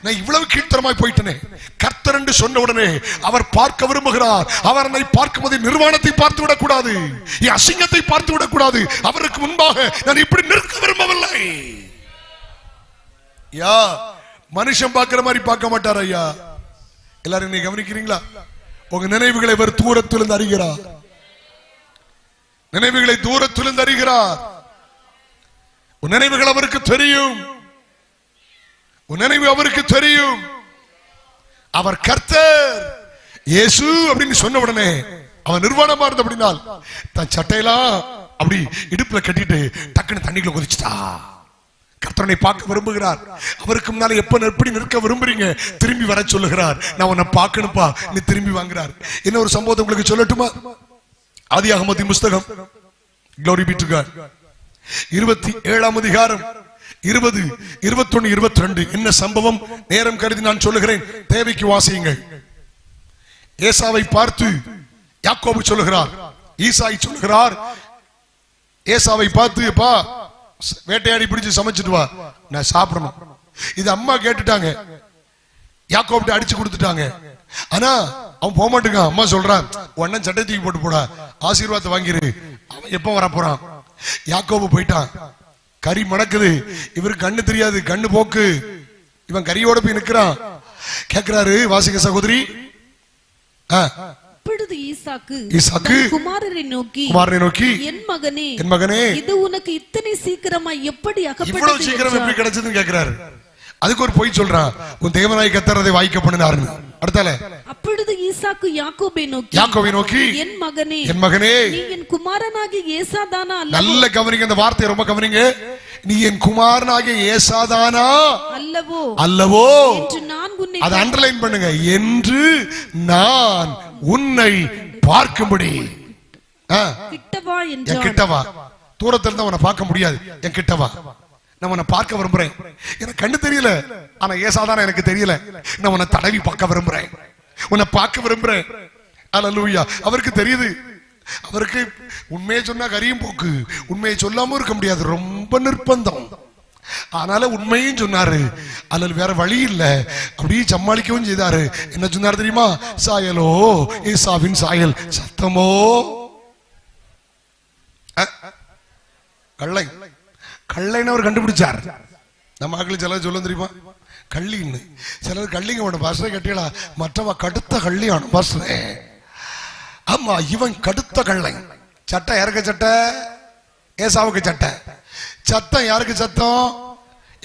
நான் இவ்வளவு கீழ்த்தரமாய் போயிட்டனே. கர்த்தர் என்று சொன்ன உடனே அவர் பார்க்க விரும்புகிறார். அவர் என்னை பார்க்கும்போது நிர்வாணத்தை பார்த்து விடக்கூடாது, என் அசிங்கத்தை பார்த்து விடக்கூடாது. அவருக்கு முன்பாக நான் இப்படி நிற்க விரும்பவில்லை. யா மனுஷன் பார்க்கிற மாதிரி பார்க்க மாட்டார் ஐயா. எல்லாரும் நீ கவனிக்கிறீங்களா? உங்க நினைவுகளை அவர் தூரத்திலிருந்து அறிகிறார். நினைவுகளை தூரத்திலிருந்து அறிகிறார். உன் நினைவுகள் அவருக்கு தெரியும். உன் நினைவு அவருக்கு தெரியும். அவர் கர்த்தர் இயேசு அப்படின்னு சொன்ன உடனே அவன் நிர்வாணமா இருந்த அப்படினால் தன் சட்டையெல்லாம் அப்படி இடுப்புல கட்டிட்டு டக்குன்னு தண்ணிக்குள்ள குதிச்சுட்டா. கர்த்தரை பார்க்க விரும்புகிறார். அவருக்கு முன்னால எப்படி நிற்க விரும்புறீங்க? திரும்பி வர சொல்லுகிறார். நான் உன்னை பார்க்கணும்பா, நீ திரும்பி வாங்குறார். என்ன ஒரு சம்பவத்தை உங்களுக்கு சொல்லட்டுமா? ஆதியாகமத்தின் புஸ்தகம், Glory be to God, 27ஆம் அதிகாரம் 20, 21, 22. என்ன சம்பவம்? நேரம் கருதி நான் சொல்லுகிறேன், தேவைக்கு வாசியுங்கள். ஏசாவை பார்த்து யாக்கோபு சொல்லுகிறார், ஈசாய் சொல்லுகிறார், ஏசாவை பார்த்து, பா வேட்டையாடி பிடிச்சு சமைச்சிட்டு வா, நான் சாப்பிடணும். இது அம்மா கேட்டுட்டாங்க, யாக்கோபிட்ட அடிச்சு கொடுத்துட்டாங்க. ஆனா அவன் போக மாட்டேங்க. அம்மா சொல்றான், உடனே சட்டை தூக்கி போட்டு போடா, ஆசீர்வாதத்தை வாங்கிரு, அவன் எப்ப வர போறான். யாக்கோபு போயிட்டான். கறி மணக்குது, இவருக்கு கண்ணு தெரியாது, கண்ணு போக்கு. இவன் கறியோட போய் நிக்கிறான். கேக்குறாரு, வாசிக்க சகோதரி. அப்பொழுது ஈசாக்கு குமாரனை நோக்கி, என் மகனே, இது உனக்கு இத்தனை சீக்கிரமா எப்படி அகப்பட்டது? இவ்வளவு சீக்கிரம் எப்படி கிடைச்சதுன்னு கேக்குறாரு. அதுக்கு ஒரு பொய் சொல்றான், உன் தேவனாய் கர்த்தர் அதை வாய்க்க பண்ணினாரு. அடுத்தால, அப்பொழுது ஈசாக்கு யாக்கோபை நோக்கி, என் மகனே, நீ என் குமாரனாகிய ஏசாதானா? நல்ல கவனிங்க, அந்த வார்த்தையை ரொம்ப கவனிங்க. நீ என் குமாரனாகிய ஏசாதானா அல்லவோ என்று நான் உன்னை, அதை அண்டர்லைன் பண்ணுங்க, என்று நான் உன்னை பார்க்கும்படி. கிட்டவா என்றான். கிட்டவா, தூரத்துல இருந்து அவனை பார்க்க முடியாது, என் கிட்டவா, நான் உன்னை பார்க்க விரும்புறேன். எனக்கு கண்ணு தெரியல, ஆனா ஏசாதானா எனக்கு தெரியல, நான் உன்னை தடவி பார்க்க விரும்புறேன், உன்னை பார்க்க விரும்புறேன். அல்லேலூயா. அவருக்கு தெரியுது, அவருக்கு உண்மையை சொன்னா கரியும் போக்கு, உண்மையை சொல்லாம இருக்க முடியாது, ரொம்ப நிர்பந்தம். ஆனால உண்மையும் சொன்னாரு, அல்லது வேற வழி இல்ல, அப்படியே சமாளிக்கவும் செய்தாரு. என்ன சொன்னாரு தெரியுமா? சாயலோ ஏசாவின் சாயல், சத்தமோ கள்ளை. கள்ளைன்னு அவர் கண்டுபிடிச்சார். நம்ம ஆக்கள் சிலர் சொல்ல தெரியுமா, கள்ளின்னு. சிலர் கள்ளிங்க பாஸ்டரை கட்டியலா, மற்றவ கடுத்த கள்ளியான பாஸ்டரே. ஆமா, இவன் கடுத்த கள்ளை. சட்டை யாருக்கு சட்டை? ஏசாவுக்கு சட்டை. சத்தம் யாருக்கு சத்தம்?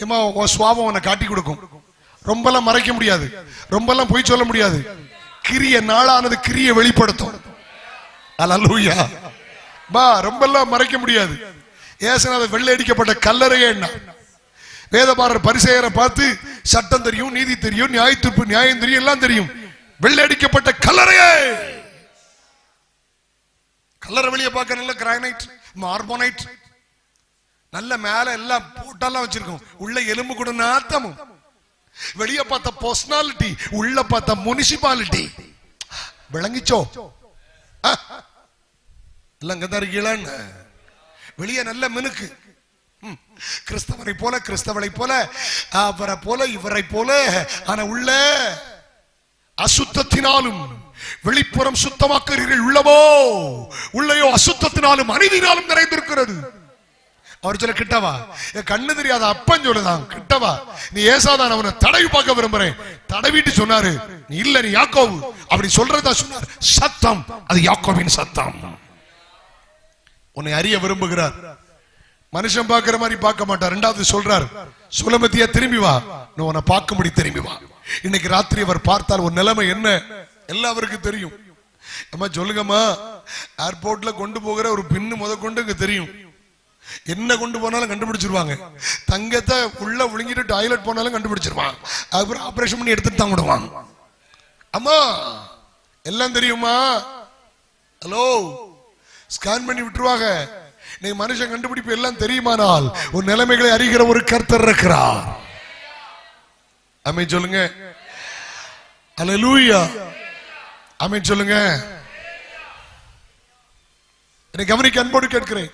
ஏமா உன் சுவாபம் உன்னை காட்டி கொடுக்கும். ரொம்பலாம் மறைக்க முடியாது, ரொம்பலாம் பொய் சொல்ல முடியாது. கிரிய நாளானது கிரிய வெளிப்படுத்தும். அல்லேலூயா. பா, ரொம்பலாம் மறைக்க முடியாது. ஏசுநாதர் வெள்ளை அடிக்கப்பட்ட கல்லறையே என்ன? வேதபாரர் பரிசேயரை பார்த்து சட்டம் தெரியும், நீதி தெரியும், நியாயம் தெரியும், எல்லாம் தெரியும். வெள்ளை அடிக்கப்பட்ட கல்லறையே. கல்லறை வெளியே பார்க்க நல்ல கிரானைட், மார்போனைட், நல்ல மேல எல்லாம் போட்டெல்லாம் வச்சிருக்கோம். உள்ள எலும்பு கூட நாத்தமும். வெளியே பார்த்த பர்சனாலிட்டி, உள்ள பார்த்த முனிசிபாலிட்டி. விளங்கிச்சோ? இல்லங்கதான் இருக்கீங்களான்னு. வெளியே நல்ல மினுக்கு, கிறிஸ்தவனை போல, கிறிஸ்தவனை போல, அவரை போல, இவரை போல. ஆனா உள்ள அசுத்தத்தினாலும் வெளிப்புறம் சுத்தமாக்குறீர்கள், உள்ளவோ உள்ளையோ அசுத்தத்தினாலும் அநீதினாலும் நிறைந்திருக்கிறது. அவர் சொல்ல, கிட்டவா, என் கண்ணு தெரியாத அப்பன் சொல்லுதான், கிட்டவா, நீ ஏசாதான், அவனை தடவி பார்க்க விரும்புறேன். தடவிட்டு சொன்னாரு, நீ இல்ல, நீ யாக்கோபு அப்படி சொல்றதா சொன்னார். சத்தம், அது யாக்கோபின் சத்தம். உன்னை அறிய விரும்புகிறார். மனுஷன் பார்க்கிற மாதிரி பார்க்க மாட்டார். இரண்டாவது சொல்றார், சுலமத்தியா திரும்பி வா, நான் உன்னை பார்க்கும்படி திரும்பி வா. இன்னைக்கு ராத்திரி அவர் பார்த்தார், ஒரு நிலைமை என்ன எல்லாருக்கும் தெரியும். அம்மா சொல்லுங்கம்மா, ஏர்போர்ட்ல கொண்டு போகிற ஒரு பின்னு கொண்டு இங்க தெரியும். என்ன கொண்டு போனாலும் கண்டுபிடிச்சிருவாங்க. தங்கத்தை உள்ள விழுங்கிட்டு டாய்லெட் போனாலும் கண்டுபிடிச்சிருவாங்க. அப்புறம் ஆபரேஷன் பண்ணி எடுத்துட்டு தான் விடுவாங்க. அம்மா எல்லாம் தெரியுமா? ஹலோ, ஸ்கேன் பண்ணி விட்டுருவாங்க. நீ மனுஷன் கண்டுபிடிப்பு எல்லாம் தெரியுமானால் ஒரு நிலைமைகளை அறிகிற ஒரு கர்த்தர் இருக்கிறார். ஆமென் சொல்லுங்க. அல்லேலூயா. ஆமென் சொல்லுங்க. என்னை கவனிக்க அன்போடு கேட்கிறேன்.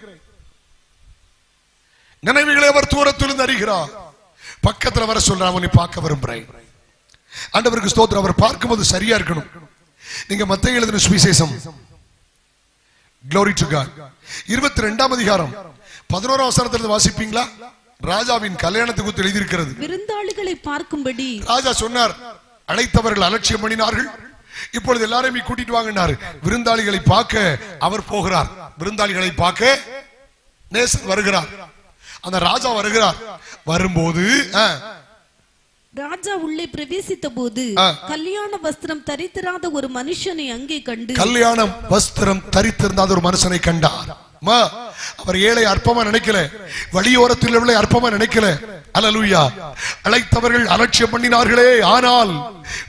நினைவுகளை அவர் தூரத்திலிருந்து அறிகிறார். பக்கத்துல வர சொல்றான், உன்னை பார்க்க விரும்புறேன். ஆண்டவருக்கு ஸ்தோத்திரம். அவர் பார்க்கும்போது சரியா இருக்கணும். நீங்க மத்தேயு எழுதின சுவிசேஷம் Glory to God 22ஆம் அதிகாரம் 11ஆம் வசனத்திலிருந்து வாசிப்பீங்களா? ராஜாவின் கல்யாணத்துக்கு எழுதி இருக்கிறது. விருந்தாளிகளை பார்க்கும்படி ராஜா சொன்னார், அழைத்தவர்கள் அலட்சியம் பண்ணினார்கள், இப்பொழுது எல்லாரையும் கூட்டிட்டு வாங்கினார். விருந்தாளிகளை பார்க்க அவர் போகிறார். விருந்தாளிகளை பார்க்க நேசன் வருகிறார். அந்த ராஜா வருகிறார். வரும்போது ராஜா உள்ளே பிரவேசித்த போது கல்யாண வஸ்திரம் தரித்திராத ஒரு மனுஷனை அங்கே கண்டு, கல்யாண வஸ்திரம் தரித்திருந்த ஒரு மனுஷனை கண்டார். அவர் ஏழை அற்பமா நினைக்கல, வழியோரத்தில் உள்ள அற்பமா நினைக்கல. அல்லேலூயா. அழைத்தவர்கள் அலட்சியம் பண்ணினார்களே, ஆனால்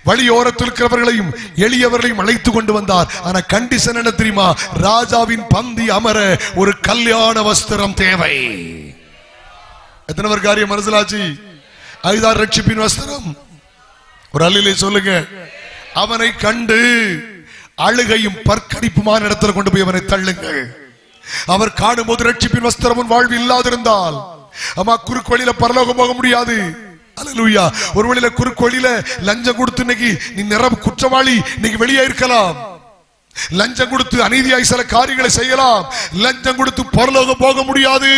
வழியோரத்தில் இருக்கிறவர்களையும் எளியவர்களையும் அழைத்து கொண்டு வந்தார். ஆனா கண்டிஷன் என்ன தெரியுமா? ராஜாவின் பந்தி அமர ஒரு கல்யாண வஸ்திரம் தேவை. எத்தனை பேர் காரியம் மனசிலாச்சு? அதுதான் ரட்சிப்பின் வஸ்திரம். ஒரு அல்லிலே சொல்லுங்க. அவனை கண்டு அழுகையும் பற்கடிப்புமான இடத்துல கொண்டு போய் அவனை தள்ளுங்கள். அவர் காணும் போது ரட்சிப்பின் வஸ்திரம் வாழ்வு இல்லாதிருந்தால் அம்மா குறுக்கு வழியில பரலோகம் போக முடியாது. அல்லேலூயா. ஒரு வழியில குறுக்கு வழியில லஞ்சம் கொடுத்து இன்னைக்கு நீ நிரம்ப குற்றவாளி, இன்னைக்கு வெளியே இருக்கலாம். லஞ்சம் கொடுத்து அநீதியாய் சில காரியங்களை செய்யலாம். லஞ்சம் கொடுத்து பரலோகம் போக முடியாது.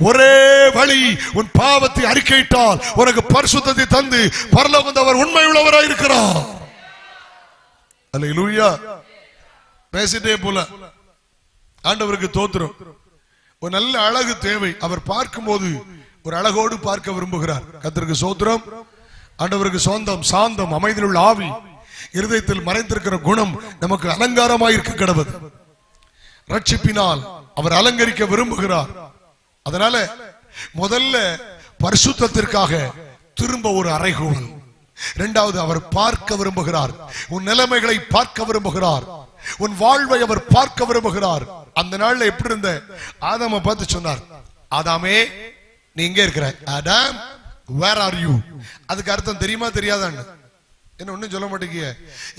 ஒரே வழி, உன் பாவத்தை அறிக்கையிட்டால் உனக்கு பரிசுத்தத்தை தந்து பரலோகம் அவர் உண்மை உள்ளவராய் இருக்கிறார். அல்லேலூயா. பேசிட்டே போல ஆண்டவருக்கு தோத்திரம். ஒரு நல்ல அழகு தேவை. அவர் பார்க்கும்போது ஒரு அழகோடு பார்க்க விரும்புகிறார். கர்த்தருக்கு சோத்திரம். ஆண்டவருக்கு சொந்தம் சாந்தம் அமைதியில் உள்ள ஆவி, இருதயத்தில் மறைந்திருக்கிற குணம் நமக்கு அலங்காரமாய் இருக்க கடவுது. ரட்சிப்பினால் அவர் அலங்கரிக்க விரும்புகிறார். அதனால முதல்ல பரிசுத்தத்திற்காக திரும்ப ஒரு அறைகூவல். இரண்டாவது, அவர் பார்க்க விரும்புகிறார். உன் நிலைமைகளை பார்க்க விரும்புகிறார். உன் வாழ்வை அவர் பார்க்க விரும்புகிறார். அந்த நாள்ல எப்படி இருந்த ஆதாமை பார்த்து சொன்னார், ஆதாமே நீ எங்க இருக்கிற? Adam where are you? அதுக்கு அர்த்தம் தெரியுமா தெரியாதான்னு என்ன ஒண்ணும் சொல்ல மாட்டேங்க.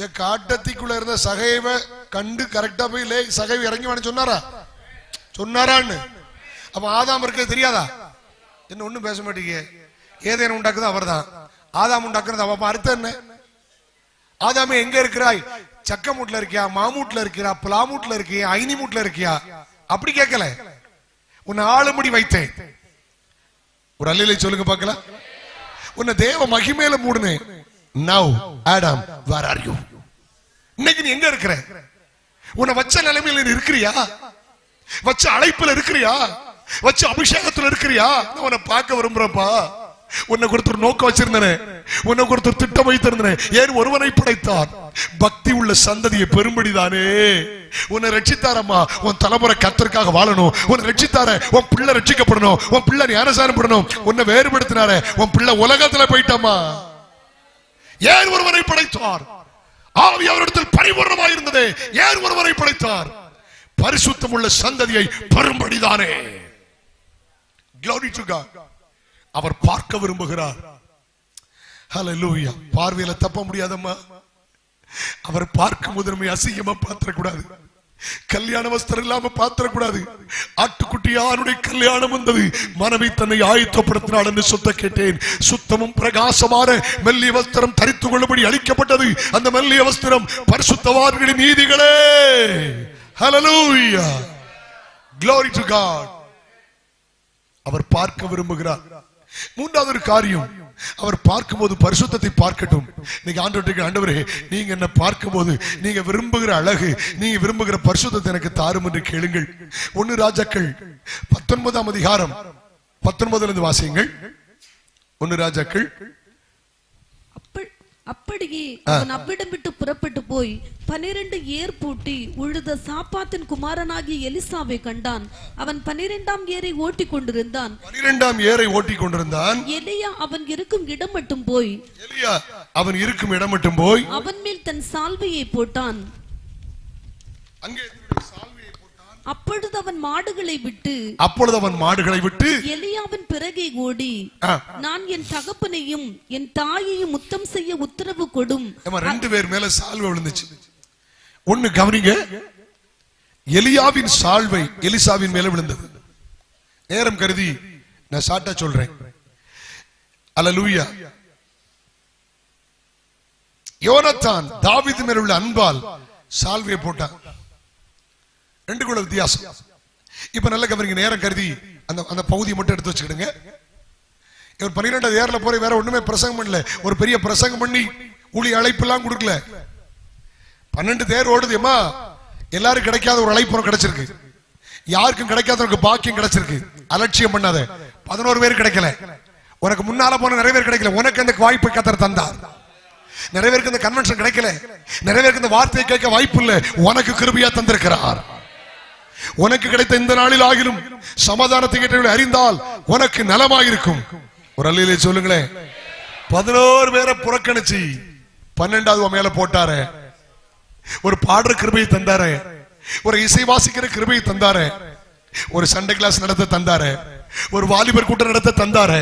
என் காட்டத்திக்குள்ள இருந்த சகைவ கண்டு கரெக்டா போய் சகைவை இறங்கி வான்னு சொன்னாரான்னு. அப்ப ஆதாம் இருக்க தெரியாதா? என்ன ஒண்ணும் பேச மாட்டீங்க. ஏதேனும் உண்டாக்குறது அவர் தான், ஆதாம் உண்டாக்குறது அவ. அர்த்தம் என்ன? ஆதாமே எங்க இருக்கிறாய்? சக்க மூட்ல இருக்கியா, மாமூட்ல இருக்கிறா, பிளாமூட்ல இருக்கியா, ஐனி மூட்ல இருக்கியா? அப்படி கேட்கல. உன்னை ஆளும்படி வைத்தேன். ஒரு அல்லிலை சொல்லுங்க பார்க்கலாம். உன்னை தேவ மகிமையில மூடுனேன். Now Adam, where are you? இன்னைக்கு நீ எங்க இருக்கிற? உன்னை வச்ச நிலைமையில நீ இருக்கிறியா? வச்ச அழைப்புல இருக்கிறியா? வச்ச அபிஷேகத்துல இருக்கிறியா? நான் உன்னை பார்க்க விரும்புறப்பா. உன்னை கொடுத்து ஒரு நோக்கம் வச்சிருந்தேன், உன்னை கொடுத்து ஒரு திட்டம் வைத்திருந்தேன். ஏன் ஒருவனை படைத்தார்? பக்தி உள்ள சந்ததியை பெரும்படிதானே. உன்னை ரட்சித்தாரம்மா, உன் தலைமுறை கர்த்தருக்காக வாழணும். உன்னை ரட்சித்தார, உன் பிள்ளை ரட்சிக்கப்படணும், உன் பிள்ளை ஞானசாரம் படணும். உன்னை வேறுபடுத்தினார, உன் பிள்ளை உலகத்துல போயிட்டாமா. ஏன் ஒருவரை படைத்தார்? ஆவி அவரிடத்தில் பரிபூர்ணமாக இருந்ததே. ஏன் ஒருவரை படைத்தார்? பரிசுத்தம் உள்ள சந்ததியை பெரும்படிதானே. Glory to God. அவர் பார்க்க விரும்புகிறார். ஹல்லேலூயா. பார்வையில தப்ப முடியாதம்மா. அவர் பார்க்கும் போது நம்ம அசிங்கமா பாத்திரக்கூடாது. கல்யாண வஸ்திரம் இல்லாம பாத்திரக்கூடாது. ஆட்டுக்குட்டியாருடைய கல்யாணம் வந்தது. மனைவி தன்னை ஆயத்தப்படுத்தினாள் என்று சொத்த கேட்டேன். சுத்தமும் பிரகாசமான மெல்லிய வஸ்திரம் தரித்து கொள்ளும்படி அளிக்கப்பட்டது. அந்த மெல்லிய வஸ்திரம் பரிசுத்தவான்களின் நீதிகளே. ஹல்லேலூயா. Glory to God. அவர் பார்க்க விரும்புகிறார். மூன்றாவது ஒரு காரியம், அவர் பார்க்கும்போது பரிசுத்தத்தை பார்க்கட்டும். நீங்க ஆண்டவரே, ஆண்டவரே நீங்க என்ன பார்க்கும்போது நீங்க விரும்புகிற அழகு, நீங்க விரும்புகிற பரிசுத்தத்தை எனக்கு தாரும் என்று கேளுங்கள். 1 ராஜாக்கள் 19ஆம் அதிகாரம் 19 வாசியுங்கள். 1 ராஜாக்கள். அப்படியே அவன் அவ்விடம் விட்டு புறப்பட்டு போய் 12 ஏர் பூட்டி உழுத சாப்பாத்தின் குமாரனாகிய எலிசாவை கண்டான். அவன் 12ஆம் ஏரை ஓட்டிக் கொண்டிருந்தான். 12ஆம் ஏரை ஓட்டிக் கொண்டிருந்தான். எலியா அவன் இருக்கும் இடம் மட்டும் போய் அவன் மேல் தன் சால்வையை போட்டான். அப்பொழுது அவன் மாடுகளை விட்டு எலியாவின் பிறகே ஓடி, நான் என் தகப்பனையும் என் தாயையும் முத்தம் செய்ய உத்தரவு கொடும். 2 பேர் மேல சால்வை விழுந்துச்சு. ஒன்னு கவனிங்க, எலியாவின் சால்வை எலிசாவின் மேல விழுந்தது. நேரம் கருதி நான் ஷார்ட்டா சொல்றேன். அல்லேலூயா. யோனத்தான் தாவீது மேல் உள்ள அன்பால் சால்வையை போட்டான். ரெண்டுக்குள்ள வித்தியாசம். இப்ப நல்ல கவனிங்க, நேரம் கருதி அந்த பகுதியை மட்டும் எடுத்து வச்சுக்கிடுங்க. இவர் 12வது ஏர்ல போய் வேற ஒண்ணுமே பிரசங்கம் பண்ணல. ஒரு பெரிய பிரசங்கம் பண்ணி ஊழிய அழைப்பு எல்லாம் கொடுக்கல. 12 தேர் ஓடுதுமா, எல்லாரும் கிடைக்காத ஒரு அழைப்பு கிடைச்சிருக்கு. யாருக்கும் கிடைக்காதவருக்கு பாக்கியம் கிடைச்சிருக்கு. அலட்சியம் பண்ணாத. 11 பேர் கிடைக்கல. உனக்கு முன்னால போன நிறைய பேர் கிடைக்கல. உனக்கு அந்த வாய்ப்பை கர்த்தர் தந்தார். நிறைய பேருக்கு இந்த கன்வென்ஷன் கிடைக்கல. நிறைய பேருக்கு இந்த வார்த்தையை கேட்க வாய்ப்பு இல்லை. உனக்கு கிருபையா தந்திருக்கிறார். உனக்கு கிடைத்த இந்த நாளில் ஆகிலும் சமாதானத்தை கேட்டவர்களை அறிந்தால் உனக்கு நலமாயிருக்கும். ஒரு அல்லையிலே சொல்லுங்களேன். 11 பேரை புறக்கணிச்சு 12வது மேல போட்டாரு. ஒரு பாடுற கிருபையை தந்தாரு. ஒரு இசை வாசிக்கிற கிருபையை தந்தாரு. ஒரு சண்டே கிளாஸ் நடத்த தந்தாரு. ஒரு வாலிபர் கூட்டம் நடத்த தந்தாரு.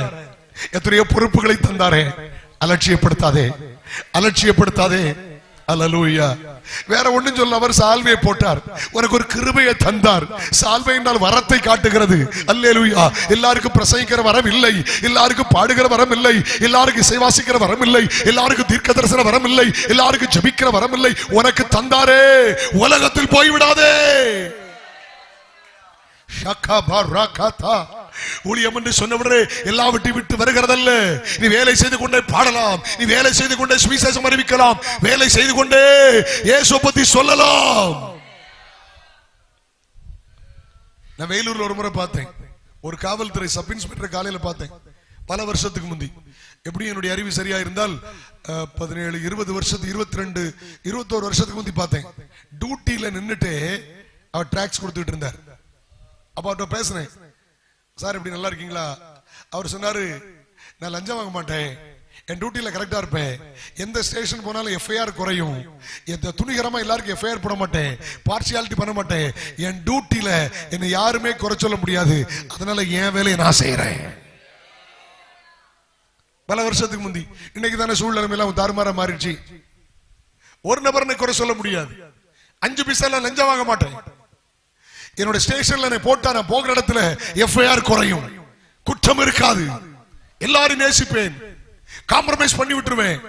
எத்தனையோ பொறுப்புகளை தந்தாரு. அலட்சியப்படுத்தாதே, அலட்சியப்படுத்தாதே. அல்லேலூயா. வேற ஒண்ணும் சொல்ல, அவர் சால்வையை போட்டார். உனக்கு ஒரு கிருபையை தந்தார். சால்வை என்றால் வரத்தை காட்டுகிறது. அல்லேலூயா. எல்லாருக்கும் பிரசங்கிக்கிற வரம் இல்லை, எல்லாருக்கும் பாடுகிற வரம் இல்லை, எல்லாருக்கும் இசைவாசிக்கிற வரம் இல்லை, எல்லாருக்கும் தீர்க்க தரிசன வரம் இல்லை, எல்லாருக்கும் ஜெபிக்கிற வரம் இல்லை. உனக்கு தந்தாரே. உலகத்தில் போய்விடாதே. ஊழியம் என்று சொன்னவரே எல்லாவற்றை விட்டு வருகிறதல்ல. நீ வேலை செய்து கொண்டே பாடலாம், நீ வேலை செய்து கொண்டே சுவிசேஷம் அறிவிக்கலாம், வேலை செய்து கொண்டே இயேசுவை பத்தி சொல்லலாம். நான் வேலூர்ல ஒரு முறை பார்த்தேன். ஒரு காவல்துறை சப் இன்ஸ்பெக்டர் காலையில பார்த்தேன். பல வருஷத்துக்கு முந்தி. எப்படி என்னுடைய அறிவு சரியா இருந்தால் 17, 20 வருஷத்துக்கு 22, 21 வருஷத்துக்கு முந்தி பார்த்தேன். டியூட்டியில நின்னுட்டு அவர் ட்ராக்ஸ் கொடுத்துட்டு இருந்தார். அப்ப அவர்கிட்ட பேசினேன், சார் எப்படி நல்லா இருக்கீங்களா? அவர் சொன்னாரு, நான் லஞ்சம் வாங்க மாட்டேன், என் டியூட்டியில கரெக்டா இருப்பேன், எந்த ஸ்டேஷன் போனாலும் எஃப்ஐஆர் குறையும், எந்த துணிகரமா எல்லாருக்கும் எஃப்ஐஆர் போட மாட்டேன், பார்சியாலிட்டி பண்ண மாட்டேன், என் டியூட்டியில என்னை யாருமே குறை சொல்ல முடியாது, அதனால என் வேலையை நான் செய்யறேன். பல வருஷத்துக்கு முந்தி. இன்னைக்கு தானே சூழ்நிலை எல்லாம் தாறுமாறா மாறிடுச்சு. ஒரு நபரை குறை சொல்ல முடியாது. 5 பைசா லஞ்சம் வாங்க மாட்டேன். என்னோட ஸ்டேஷன்ல போட்டா நான் போகிற இடத்துல எஃப்ஐஆர் குறையும், குற்றம் இருக்காது, எல்லாரும் நேசிப்பேன், காம்ப்ரமைஸ் பண்ணி விட்டுருவேன்,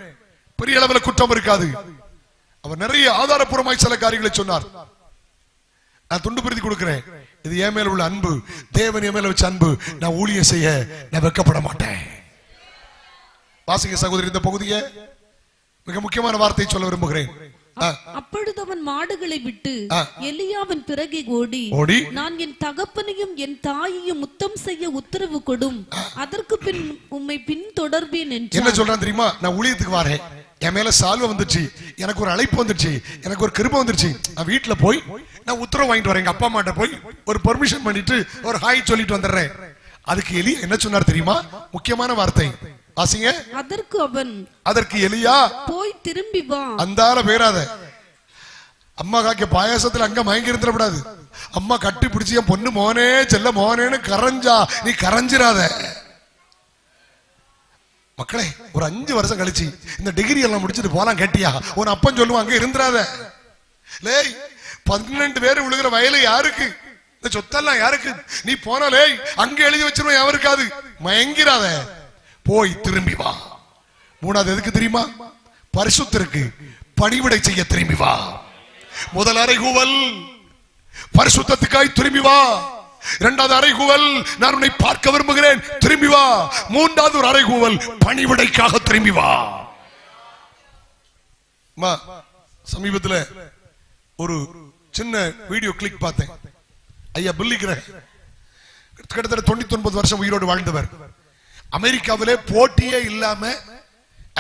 பெரிய அளவில் குற்றம் இருக்காது. அவர் நிறைய ஆதாரப்பூர்வமாய் சில காரியங்களை சொன்னார். நான் துண்டு பிரித்து கொடுக்கிறேன். இது என் மேல உள்ள அன்பு, தேவன் என் மேல வச்ச அன்பு. நான் ஊழியம் செய்ய நான் வெட்கப்பட மாட்டேன். வாசிங்க சகோதரி, இந்த பகுதியை மிக முக்கியமான வார்த்தையை சொல்ல விரும்புகிறேன். அப்பொழுது அவன் மாடுகளை விட்டு எலியாவின் பிறகே ஓடி, நான் என் தகப்பனையும் என் தாயையும் முத்தம் செய்ய உத்தரவு கொடும், அதற்கு பின் உம்மை பின் தொடர்பேன் என்று. என்ன சொல்றான் தெரியுமா? நான் ஊழியத்துக்கு வரேன், என் மேல சால்வை வந்துச்சு, எனக்கு ஒரு அழைப்பு வந்துருச்சு, எனக்கு ஒரு கிருபை வந்துருச்சு, நான் வீட்டுல போய் நான் உத்தரவு வாங்கிட்டு வரேன், எங்க அப்பா அம்மாட்ட போய் ஒரு பெர்மிஷன் பண்ணிட்டு ஒரு ஹாய் சொல்லிட்டு வந்துடுறேன். அதுக்கு எலியா என்ன சொன்னார் தெரியுமா? முக்கியமான வார்த்தை வாசிங்க. அதற்கு எலியா, போய் திரும்பி வா. அந்தால பேராத. அம்மா காக்க பாயாசத்துல அங்க மயங்கி இருந்துடக்கூடாது. அம்மா கட்டி பிடிச்சி என் பொண்ணு மோனே செல்ல மோனேன்னு கரைஞ்சா நீ கரைஞ்சிராத. மக்களே, ஒரு 5 வருஷம் கழிச்சு இந்த டிகிரி எல்லாம் முடிச்சுட்டு போலாம் கேட்டியா, உன் அப்பன் சொல்லுவான் அங்க இருந்துராத. லே 12 பேர் விழுகிற வயலு யாருக்கு? இந்த சொத்தெல்லாம் யாருக்கு? நீ போனாலே அங்க எழுதி வச்சிருவோம், யாருக்காது. மயங்கிறாத, போய் திரும்பி வா. 3வது எதுக்கு தெரியுமா? பரிசுத்தருக்கு பணிவிடை செய்ய திரும்பி வா. முதல் அறைகூவல் பரிசுத்தத்துக்காய் திரும்பி வா. 2வது அறைகூவல் நான் உன்னை பார்க்க விரும்புகிறேன், திரும்பி வா. 3வது ஒரு அறைகூவல் பணிவிடைக்காக திரும்பி வா. சமீபத்தில் ஒரு சின்ன வீடியோ கிளிக் பார்த்தேன். ஐயா பில்லி கிரஹாம் கிட்டத்தட்ட 99 வருஷம் உயிரோடு வாழ்ந்தவர். அமெரிக்காவிலே போட்டியே இல்லாம,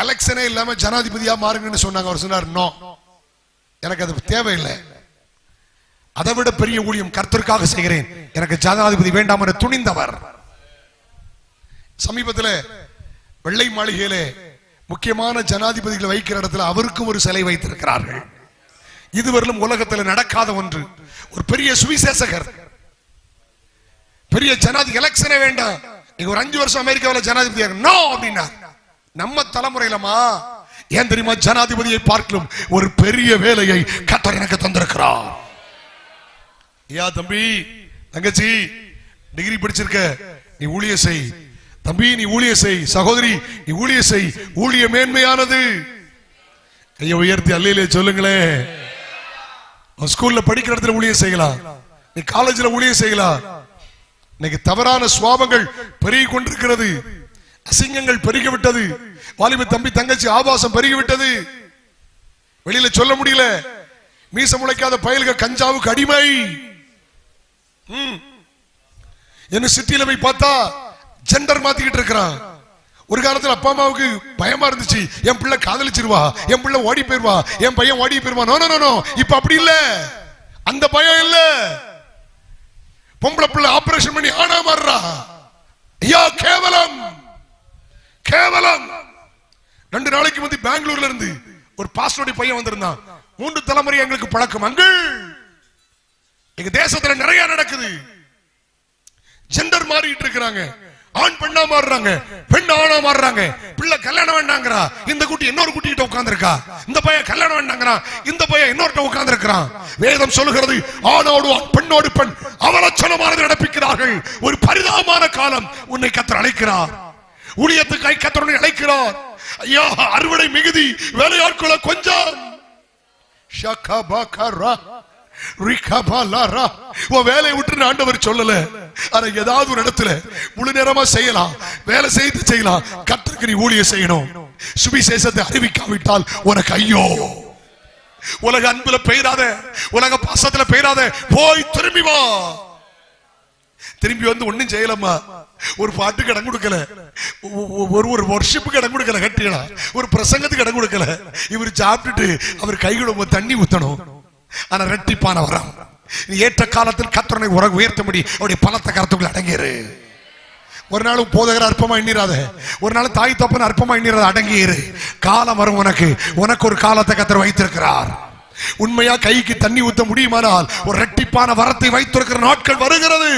எலெக்ஷனே இல்லாம ஜனாதிபதியா மாறுங்கன்னு சொன்னாங்க. அவர் சொன்னார், நோ, எனக்கு அது தேவையில்லை, அதை விட பெரிய ஊழியம் கர்த்தருக்காக செய்கிறேன், எனக்கு ஜனாதிபதி வேண்டாம் என துணிந்தவர். சமீபத்தில் வெள்ளை மாளிகையிலே முக்கியமான ஜனாதிபதிகளை வைக்கிற இடத்துல அவருக்கும் ஒரு சிலை வைத்திருக்கிறார்கள். இதுவரையிலும் உலகத்தில் நடக்காத ஒன்று. ஒரு பெரிய சுவிசேஷகர், பெரிய ஜனாதிபதி, எலெக்ஷனே வேண்டாம், நீங்க ஒரு 5 வருஷம் அமெரிக்காவில் ஜனாதிபதி நோ அப்படின்னா. நம்ம தலைமுறையிலமா ஏன் தெரியுமா? ஜனாதிபதியை பார்க்கலும் ஒரு பெரிய வேலையை கர்த்தர் எனக்கு தந்திருக்கிறார். ஐயா, தம்பி, தங்கச்சி, டிகிரி படிச்சிருக்க, நீ ஊழிய செய். தம்பி நீ ஊழிய செய். சகோதரி நீ ஊழிய செய். ஊழிய மேன்மையானது. கையை உயர்த்தி அல்லேலூயா சொல்லுங்களே. ஸ்கூல்ல படிக்கிற இடத்துல ஊழிய செய்யலாம். நீ காலேஜ்ல ஊழிய செய்யலாம். இன்னைக்கு தவறான சுவாபங்கள் பெருகி கொண்டிருக்கிறது. அசிங்கங்கள் பெருகிவிட்டது. வாலிப தம்பி தங்கச்சி ஆபாசம் பெருகிவிட்டது. வெளியில சொல்ல முடியல. மீச முளைக்காத பயல்கள் கஞ்சாவுக்கு அடிமை. என்ன சிட்டியில போய் பார்த்தா ஜெண்டர் மாத்திக்கிட்டு இருக்கிறான். ஒரு காலத்துல அப்பா அம்மாவுக்கு பயமா இருந்துச்சு, என் பிள்ளை காதலிச்சிருவா, என் பிள்ளை ஓடி போயிருவா, என் பையன் ஓடி போயிருவா. நோ நோ நோ, இப்ப அப்படி இல்ல. அந்த பயம் இல்ல. பொம்பளை பிள்ளை ஆபரேஷன் பண்ணி ஆனா மாறுறா. ஐயா கேவலம், கேவலம். 2 நாளைக்கு முந்தி பெங்களூர்ல இருந்து ஒரு பாஸ்டருடைய பையன் வந்திருந்தான். 3 தலைமுறை எங்களுக்கு பழக்கம். அங்கு எங்க தேசத்துல நிறைய நடக்குது. ஜெண்டர் மாறிட்டு இருக்கிறாங்க. ஆண் பெண்ணா மாறுறாங்க, பெண் ஆணா மாறுறாங்க. பிள்ளை கல்யாணம் வேண்டாங்கிறா, இந்த குட்டி இன்னொரு குட்டி கிட்ட உட்கார்ந்து இருக்கா. இந்த பையன் கல்யாணம் வேண்டாங்கிறா, இந்த பையன் இன்னொருட்ட உட்கார்ந்து இருக்கிறான். வேதம் சொல்லுகிறது ஆணோடு பெண்ணோடு பெண் அவலட்சணமானது நடப்பிக்கிறார்கள். ஒரு பரிதாபமான காலம். உன்னை கர்த்தர் அழைக்கிறார். ஊழியத்துக்காய் கர்த்தர் உன்னை அழைக்கிறார். ஐயா அறுவடை மிகுதி, வேலையாட்கள கொஞ்சம். ஷகபகரா ரிகபலரா. வேலையை விட்டு ஆண்டவர் சொல்லல. ஆனா ஏதாவது ஒரு இடத்துல முழு நேரமா செய்யலாம், வேலை செய்து செய்யலாம். கர்த்தருக்கு நீ ஊழியம் செய்யணும். சுவிசேஷத்தை அறிவிக்காவிட்டால் உனக்கு ஐயோ. உலக அன்புல பெயராத, உலக பாசத்துல பெயராத. போய் திரும்பி வா. திரும்பி வந்து ஒண்ணும் செய்யலாமா? ஒரு பாட்டுக்கு இடம் கொடுக்கல, ஒரு வர்ஷிப்புக்கு இடம் கொடுக்கல, கட்டிக்கலாம். ஒரு பிரசங்கத்துக்கு இடம் கொடுக்கல. இவர் சாப்பிட்டுட்டு அவர் கைகளை தண்ணி ஊத்தணும். ஆனா ரெட்டிப்பான வரம். நீ ஏற்ற காலத்தில் கர்த்தரை உயர்த்த முடியும். அவருடைய பலத்த கருத்துக்குள்ள அடங்கிரு. ஒரு நாள் போதகர அற்பமா எண்ணிராத, ஒரு நாள் தாய் தப்பன் அற்பமா எண்ணிராத. அடங்கிரு. காலம் வரும் உனக்கு. உனக்கு ஒரு காலத்தை கர்த்தர் வைத்திருக்கிறார். உண்மையா கைக்கு தண்ணி ஊத்த முடியுமானால் ஒரு ரெட்டிப்பான வரத்தை வைத்திருக்கிற நாட்கள் வருகிறது.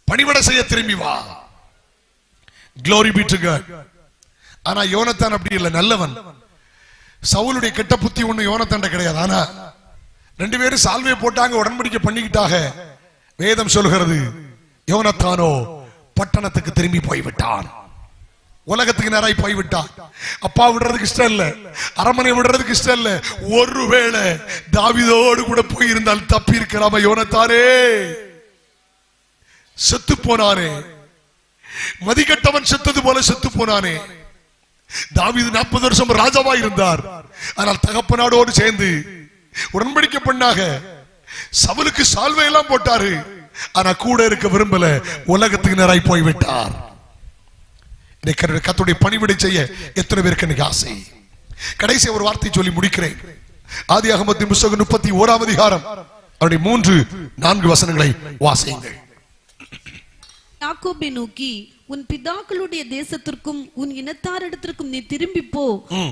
பணிவிட செய்ய திரும்பி வா. Glory be to God. ஆனா யோனத்தான் அப்படி இல்லை, நல்லவன். சவுலுடைய கெட்ட புத்தி ஒண்ணு யோனத்தாண்ட கிடையாது. ஆனா 2 பேரும் சால்வை போட்டாங்க, உடன்படிக்கை பண்ணிக்கிட்டாக. வேதம் சொல்கிறது யோனத்தானோ பட்டணத்துக்கு திரும்பி போய்விட்டான். உலகத்துக்கு நேராய் போய்விட்டான். அப்பா விடுறதுக்கு இஷ்டம் இல்ல, அரமனை விடுறதுக்கு இஷ்டம் இல்ல. ஒருவேளை தாவீதோடு கூட போயிருந்தால் தப்பி இருக்கலாமா? யோனத்தானே செத்து போனானே. மதிக்கட்டவன் செத்தது போல செத்து போனானே. தாவீது 40 வருஷம் ராஜாவா இருந்தார். ஆனால் தகப்பனாரோடு சேர்ந்து உடன்படிக்கை பண்ணாக. சவுலுக்கு சால்வை எல்லாம் போட்டாரு. ஆனா கூட இருக்க விரும்பல. உலகத்துக்கு நேராய் போய்விட்டார். கர்த்தருடைய பணிவிடை செய்ய எத்தனை பேருக்கு இன்னைக்கு ஆசை? கடைசி ஒரு வார்த்தை சொல்லி முடிக்கிறேன். ஆதியாகமத்தின் புத்தகம் 31ஆம் அதிகாரம் அவருடைய 3-4 வசனங்களை வாசியுங்கள். யாக்கோபை நோக்கி, உன் பிதாக்களுடைய தேசத்திற்கும் உன் இனத்தாரிடத்திற்கும் நீ திரும்பி போ,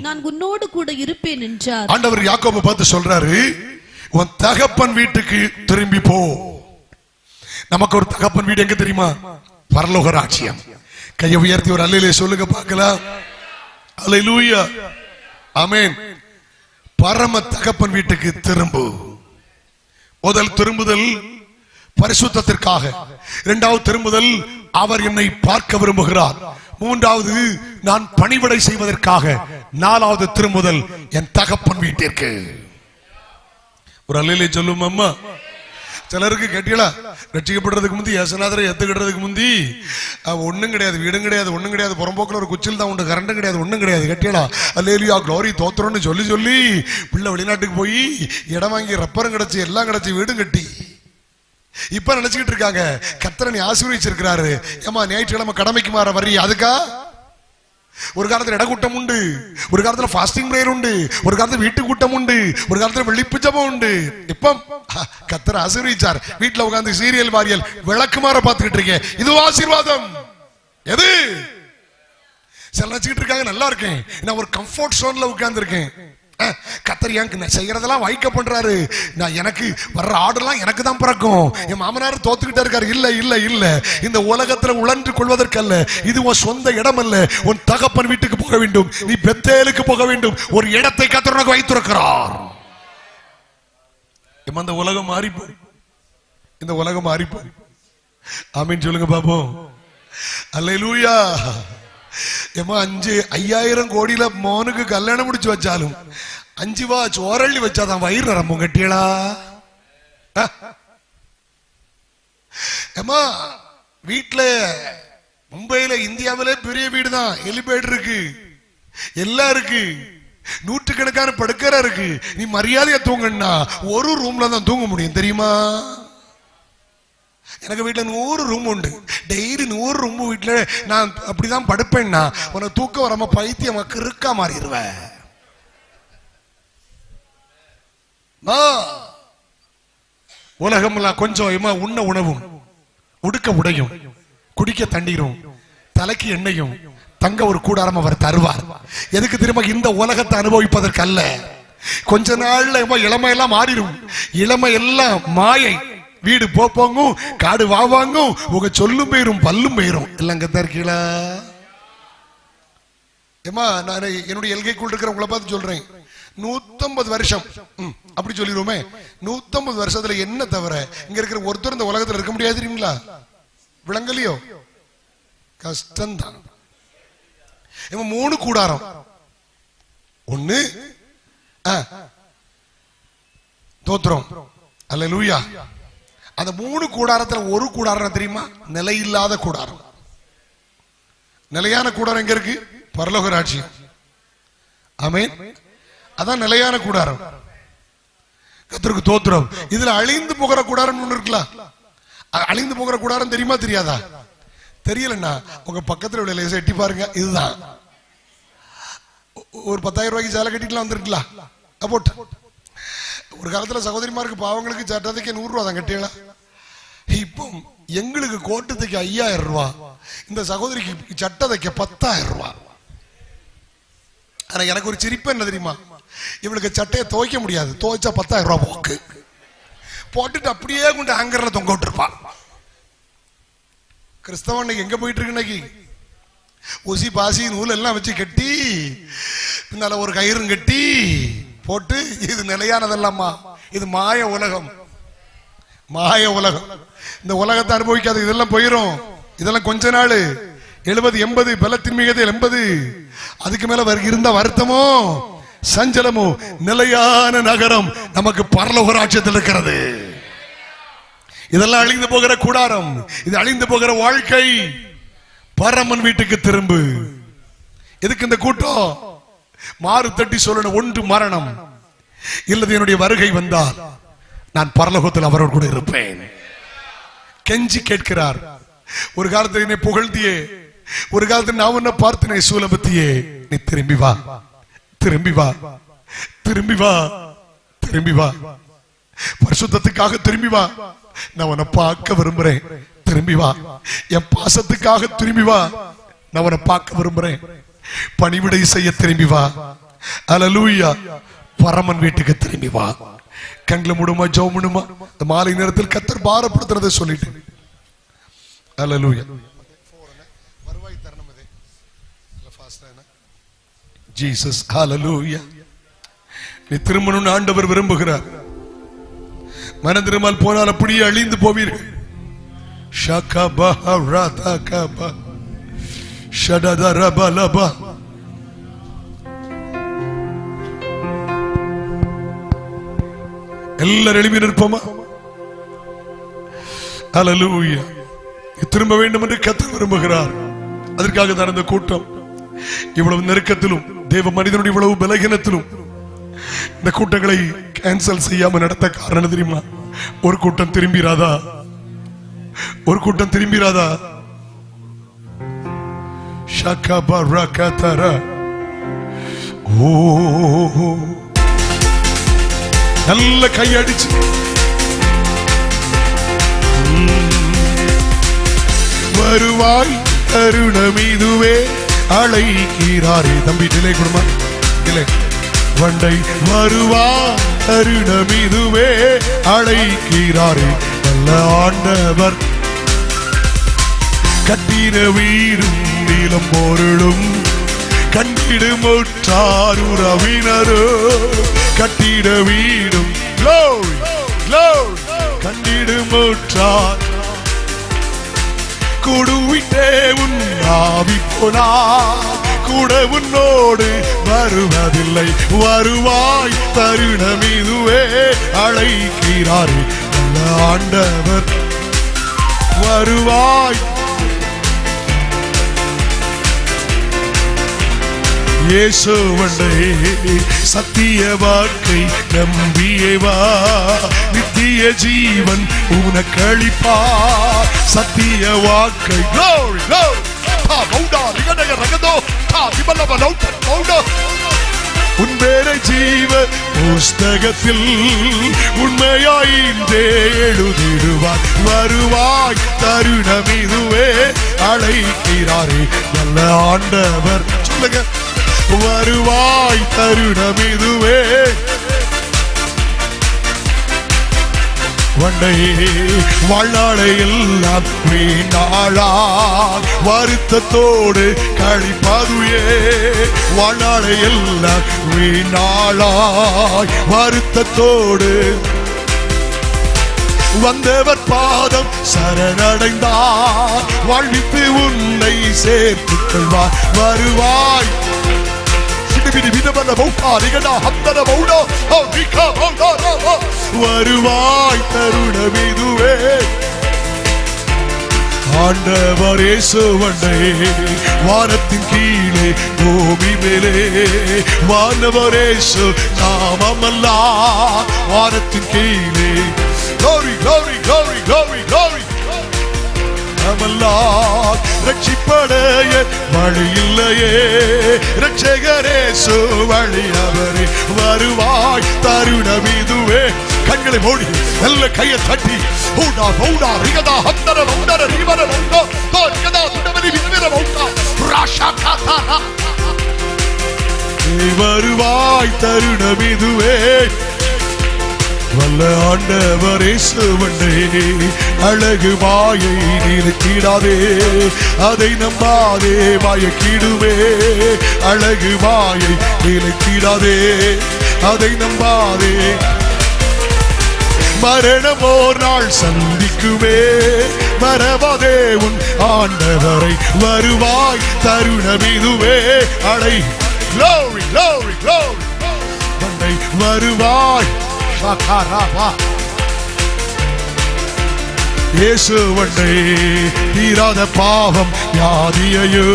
நான் உன்னோடு கூட இருப்பேன் என்றார். ஆண்டவர் யாக்கோபை பார்த்து சொல்றாரு, உன் தகப்பன் வீட்டுக்கு திரும்பி போ. நமக்கு ஒரு தகப்பன் வீடு எங்க தெரியுமா? பரலோக ராஜ்யம். கையை உயர்த்தி ஒரு அல்லேலூயா சொல்லுங்க பார்க்கலாம். அல்லேலூயா, ஆமென். பரம தகப்பன் வீட்டுக்கு திரும்பு. முதல் திரும்புதல் பரிசுத்தத்திற்காக, 2வது திரும்புதல் அவர் என்னை பார்க்க விரும்புகிறார், 3வது நான் பணிவிடை செய்வதற்காக, 4வது திரும்புதல் என் தகப்பன் வீட்டிற்கு. ஒரு அல்லேலூயா சொல்லும் அம்மா. சிலருக்கு கேட்டீங்களா, ரட்சிக்கப்படுறதுக்கு முந்தி, ஏசுநாதரை ஏத்துக்கிடுறதுக்கு முந்தி ஒண்ணும் கிடையாது, வீடும் கிடையாது, ஒண்ணும் கிடையாது, புறம்போக்கில் ஒரு குச்சில் தான் உண்டு, கரண்டும் கிடையாது, ஒண்ணும் கிடையாது. கேட்டீங்களா? அல்லேலூயா க்ளோரி தோத்திரம்னு சொல்லி சொல்லி பிள்ளை வெளிநாட்டுக்கு போய் இடம் வாங்கி ரப்பரும் கிடைச்சி எல்லாம் கிடைச்சி வீடும் கட்டி இப்ப நினைச்சுக்கிட்டு இருக்காங்க கர்த்தர் நீ ஆசீர்வதிச்சிருக்கிறாரு. ஏமா ஞாயிற்றுக்கிழமை கடமைக்கு மாற வர்றீ? அதுக்கா? ஒரு காலத்துல இடக்கூட்டம் உண்டு, ஒரு காலத்துல ஃபாஸ்டிங் பிரேயர் உண்டு, ஒரு காலத்துல வீட்டு கூட்டம் உண்டு, ஒரு காலத்துல வெள்ளிப்பு ஜெபம் உண்டு. இப்ப கர்த்தர் ஆசீர்வதிச்சார். வீட்டுல உட்கார்ந்து சீரியல் வாரியல் விளக்கு மாற பார்த்துக்கிட்டு இருக்கேன். இது ஆசீர்வாதம். எது? சில நினைச்சுக்கிட்டு இருக்காங்க நல்லா இருக்கேன், நான் ஒரு கம்ஃபர்ட் ஜோன்ல உட்கார்ந்து இருக்கேன். கர்த்தர் எனக்கு செய்யறதெல்லாம் வைக்க பண்றாரு, நான் எனக்கு வர்ற ஆர்டர்லாம் எனக்கு தான் பிறக்கும். என் மாமனார் தோத்துக்கிட்டே இருக்காரு. இல்ல இல்ல இல்ல, இந்த உலகத்துல உழன்று கொள்வதற்கல்ல, இது உன் சொந்த இடம் அல்ல. உன் தகப்பன் வீட்டுக்கு போக வேண்டும், நீ பெத்தேலுக்கு போக வேண்டும். ஒரு இடத்தை கர்த்தர் உனக்கு வைத்திருக்கிறார். இந்த உலகம் மாறி போய், இந்த உலகம் மாறி போய் ஆமீன் சொல்லுங்க பாப்போம். அல்லேலூயா. ஏமா 5,000 கோடியில மோனுக்கு கல்யாணம் முடிச்சு வச்சாலும் 5 வா சோரள்ளி வச்சாதான் வயிறு நிரம்பும். கட்டியலா ஏமா வீட்டுல மும்பையில இந்தியாவிலே பெரிய வீடு தான், ஹெலிபேட் இருக்கு, எல்லாம் இருக்கு, நூற்றுக்கணக்கான படுக்கறை இருக்கு. நீ மரியாதையா தூங்கன்னா ஒரு ரூம்ல தான் தூங்க முடியும் தெரியுமா? எனக்கு வீட்டுல 100 ரூம் உண்டு. டெய்லி 100 ரூம் வீட்டுல நான் அப்படிதான் படுப்பேன்னா உனக்கு தூக்கம் வராம பைத்தியம் இருக்கா மாறிடுவேன். உலகம்லாம் கொஞ்சம் உண்ண உணவும், உடுக்க உடையும், குடிக்க தண்ணீரும், தலைக்கு எண்ணெயும், தங்க ஒரு கூடாரம் அவர் தருவார். எதுக்கு தெரியுமா? இந்த உலகத்தை அனுபவிப்பதற்கு அல்ல. கொஞ்ச நாள்ல இளமை எல்லாம் மாறிடும். இளமை எல்லாம் மாயை. வீடு போங்க, காடு வாவாங்க, உங்க சொல்லும் போயிரும், பல்லும் போயிரும். இல்லங்க தருக்கீங்களா? ஏமா நான் என்னுடைய எல்கைக்குள் இருக்கிற உங்களை பார்த்து சொல்றேன், 150 வருஷம் அப்படி சொல்லிடுவோமே, 150 வருஷத்துல என்ன தவிர இங்க இருக்கிற ஒருத்தர் இந்த உலகத்துல இருக்க முடியாது தெரியுங்களா? விளங்கலையோ? கஷ்டம்தான். 3 கூடாரம். ஒண்ணு தோத்திரம். அல்லேலூயா. அந்த 3 கூடாரத்துல ஒரு கூடாரம் தெரியுமா? நிலையில்லாத கூடாரம். நிலையான கூடாரம் எங்க இருக்கு? பரலோக ராஜ்யம். ஆமென். அதான் நிலையான கூடாரம். கர்த்தருக்கு தோத்திரம். இதுல அழிந்து போகிற கூடாரம் ஒண்ணு இருக்கலாம். அழிந்து போகிற கூடாரம் தெரியுமா தெரியாதா? தெரியலன்னா உங்க பக்கத்துல உள்ள லேசா எட்டி பாருங்க. இதுதான் ஒரு 10,000 ரூபாய்க்கு சேலை கட்டிட்டுலாம் வந்திருக்கலாம். போட்டு ஒரு காலத்துல சகோதரிமாருக்கு பாவங்களுக்கு சட்டத்துக்கு 100 ரூபா தான் கட்டியலாம். இப்போ எங்களுக்கு கோட்டத்துக்கு 5,000 ரூபாய், இந்த சகோதரிக்கு சட்டதைக்கு 10,000 ரூபாய். ஆனா எனக்கு ஒரு சிரிப்பு என்ன தெரியுமா? இவளுக்கு சட்டையை துவைக்க முடியாது, துவைச்சா 10,000 ரூபாய் போக்கு போட்டுட்டு அப்படியே கொண்டு ஹேங்கர்ல தொங்க விட்டுருப்பா. கிறிஸ்தவன் எங்க போயிட்டு இருக்கு இன்னைக்கு? ஊசி பாசி நூல் எல்லாம் வச்சு கட்டி பின்னால ஒரு கயிறும் கட்டி போட்டு, இது நிலையானதல்லாமா? இது மாய உலகம், மாய உலகம். இந்த உலகத்தை அனுபவிக்காத இதெல்லாம் போயிரும். இதெல்லாம் கொஞ்ச நாள், 70 80 பலத்தின் மிகதை 80, அதுக்கு மேல இருந்த வருத்தமோ சஞ்சலமோ. நிலையான நகரம் நமக்கு பரலோக ராஜ்யத்தில் இருக்கிறது. இதெல்லாம் அழிந்து போகிற கூடாரம், இது அழிந்து போகிற வாழ்க்கை. பரமன் வீட்டுக்கு திரும்பு. எதுக்கு இந்த கூட்டம்? மாறு தட்டி சொல்லணும், ஒன்று மரணம், இல்லது என்னுடைய வருகை வந்தால் நான் பரலோகத்தில் அவரோடு கூட இருப்பேன். கெஞ்சி கேட்கிறார். ஒரு காலத்தில் என்னை புகழ்ந்தியே, ஒரு காலத்தில் நான் உன்னை பார்த்தனே சூலபத்தியே, நீ திரும்பி வா, திரும்பி வா, திரும்பி வா, திரும்பி வா, பரிசுத்தத்துக்காக திரும்பி வா. நான் உன்னை பார்க்க விரும்புறேன், திரும்பி வா. என் பாசத்துக்காக திரும்பி வா, நான் உன்னை பார்க்க விரும்புறேன். பணிவிடை செய்ய திரும்பி வா. அல்லேலூயா. பரமன் வீட்டுக்கு திரும்பி வா. கண்களை மூடுமா, ஜெபம் பண்ணுமா. இந்த மாலை நேரத்தில் கர்த்தர் பாரப்படுத்துறதை சொல்லிட்டு அல்லேலூயா. வருவாய் தரணும் இதே ஃபாஸ்டா ஜீசஸ். அல்லேலூயா. நீ திரும்பணும்னு ஆண்டவர் விரும்புகிறார். மனம் திரும்பால் போனால் அப்படியே அழிந்து போவீர்கள். ஷகபா ரதகபா ஷடதரபலபா. எல்லாரும் எழுப்பி நிற்போமா? அல்லேலூயா. திரும்ப வேண்டும் என்று கர்த்தர் விரும்புகிறார். அதற்காக தான் இந்த கூட்டம். இவ்வளவு நெருக்கத்திலும், தேவ மனிதனுடைய இவ்வளவு பலகீனத்திலும் இந்த கூட்டங்களை கேன்சல் செய்யாம நடத்த காரணம் தெரியுமா? ஒரு கூட்டம் திரும்பிராதா, ஒரு கூட்டம் திரும்பிராதா. ஓ நல்ல கையடிச்சு வருவாய் தருணம் இதுவே அழைக்கிறாரே. தம்பி நிலை குடும்பா இல்லை வண்டை வருவா தருணம் இதுவே அழைக்கிறாரே. நல்ல ஆண்டவர் கட்டின வீடும் நீளம் பொருளும் கண்டிடும் ஒற்றார் உறவினரோ. கட்டிட வீடும் கண்டிடும் ஒற்றார் கூடுவிட்டே உன் ஆவி போனா கூட உன்னோடு வருவதில்லை. வருவாய் தருணம் இதுவே அழைக்கிறாரே நல்ல ஆண்டவர். வருவாய் இயேசுவண்டே சத்திய வாக்கை நம்பியே வா, நித்திய ஜீவன் உனக்களிப்பா. சத்திய வாக்கை glory glory தா மௌடா ரிகடக ரகதோ தா விமலவ லௌட மௌடா. உன் பேரை ஜீவ புஸ்தகத்தில் உண்மையாயின்றே எழுதிடுவார். வருவாய் தருணம் இதுவே அழைக்கிறாரே நல்ல ஆண்டவர். சொல்லுங்க, வருவாய் தருணம் இதுவே. வண்டையே வாழ்நாளை எல்லாம் வீணாளா வருத்தத்தோடு கழிப்பதுயே. வாழ்நாளை எல்லாம் வீணாளாய் வருத்தத்தோடு வந்தவர் பாதம் சரணடைந்தார். வாழ்வித்து உன்னை சேர்த்துக் கொள்வார். வருவாய் வருவாய் தருணம் இதுவே. ஆண்டவர் இயேசுவண்டே வானத்தின் கீழே பூமி மேலே வானவர் இயேசு நாமமல்லா. வானத்தின் கீழே glory glory glory glory glory நாமல்லார். ரட்சிப்படைய வழி இல்லையே, ரட்சகரேசு வழி அவரே. வருவாய் தருணம் இதுவே. கண்களை மூடி நல்ல கையை தட்டி ஊடா பௌடா ரிகதா ஹந்தர ரௌடர ரிவர ரௌடோ தோ ரிகதா துடவரி வினவிர ரௌடா ராஷா காதாரா. வருவாய் தருணம் இதுவே. வல்ல ஆண்டவர் இயேசுவண்டே அழகு மாயை நிறுத்திடாதே, அதை நம்பாதே மயக்கிடுவே. அழகு மாயை நிறுத்திடாதே, அதை நம்பாதே. மரணம் ஓர் நாள் சந்திக்குமே, மறவாதே உன் ஆண்டவரை. வருவாய் தருணம் இதுவே அழை. glory glory glory வண்டை வருவாய் இயேசுவண்டே. தீராத பாவம் யாதியையோ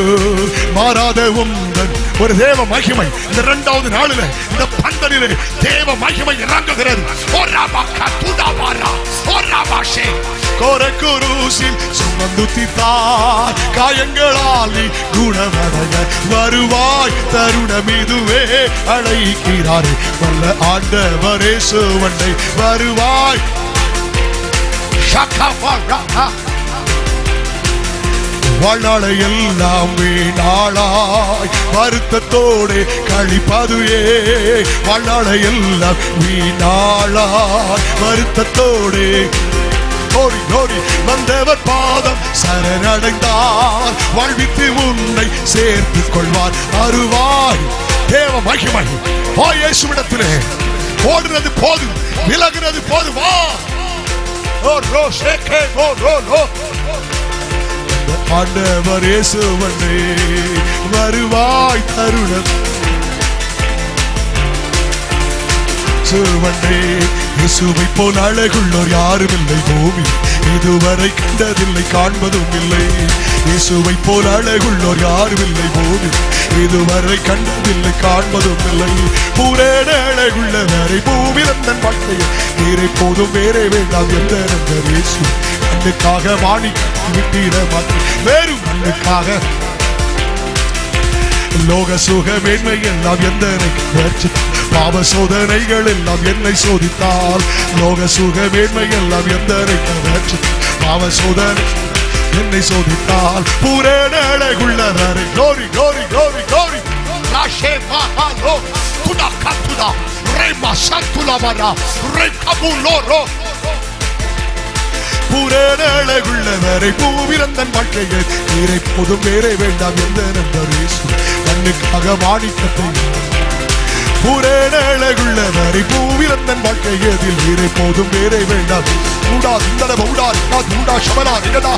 மாறாத உந்தன் ஒரு தேவ மகிமை. இந்த இரண்டாவது நாளில் இந்த பந்தலிலே தேவ மகிமை இறங்குகிறது. கோரக்குருசில் சுமந்து தீர்த்தார் காயங்களால் நீ குணமடைய. வருவாய் தருணம் இதுவே அழைக்கிறாரே வல்ல ஆண்டவர் இயேசுவண்டே. வருவாய் வாழ்நாளை எல்லாம் வீணாளாய் வருத்தத்தோடு கழிப்பதுயே. வாழ்நாளை எல்லாம் வீணாளாய் வருத்தத்தோடு கோரி கோரி வந்தவர் பாதம் சரணடைந்தார். வாழ்வித்து உன்னை சேர்த்துக் கொள்வார். வருவாய் தேவ மகிமை. ஓ இயேசுவிடத்திலே ஓடுறது போதும், விலகுறது போதும். வா ஆண்டவர் இயேசுவண்டே வருவாய் தருணம் இயேசுவண்டே. இயேசுவை போல் அழகுள்ளோர் யாரும் இல்லை பூமி, இதுவரை கண்டதில்லை காண்பதும் இல்லை. இயேசுவை போல் அழகுள்ளோர் யாரும் இல்லை பூமி, இதுவரை கண்டதில்லை காண்பதும் இல்லை. பூரண அழகுள்ளவரை பூமி தந்தன் வாழ்க்கையில் நீரை போதும் வேறே வேண்டாம் எந்த நண்பர் இயேசு. கண்ணுக்காக மாணிக்க விட்டிட மாட்டேன் வேறு கண்ணுக்காக. லோக சுக மேன்மை எல்லாம் எந்த பாவ சோதனைகள் எல்லாம் என்னை சோதித்தால். லோக சுக மேன்மை எல்லாம் எந்த பாவ சோதனை என்னை சோதித்தால். பூரண அழகுள்ளவரை glory glory glory glory ராஷே மஹாலோ துடா கத்துடா ரேமா சத்துலவரா ரேகபுலோரோ. பூரண அழகுள்ளவரை பூவிரந்தன் வாழ்க்கையில் நீரை போதும் வேறே வேண்டாம் எந்த நண்பர் இயேசு. கண்ணுக்காக மாணிக்கத்தை பூரண அழகுள்ளவரை பூவிரந்தன் வாழ்க்கையில் நீரை போதும் வேறே வேண்டாம். ஊடா துண்டட பௌடா ரிகா தூடா ஷமலா ரிகடா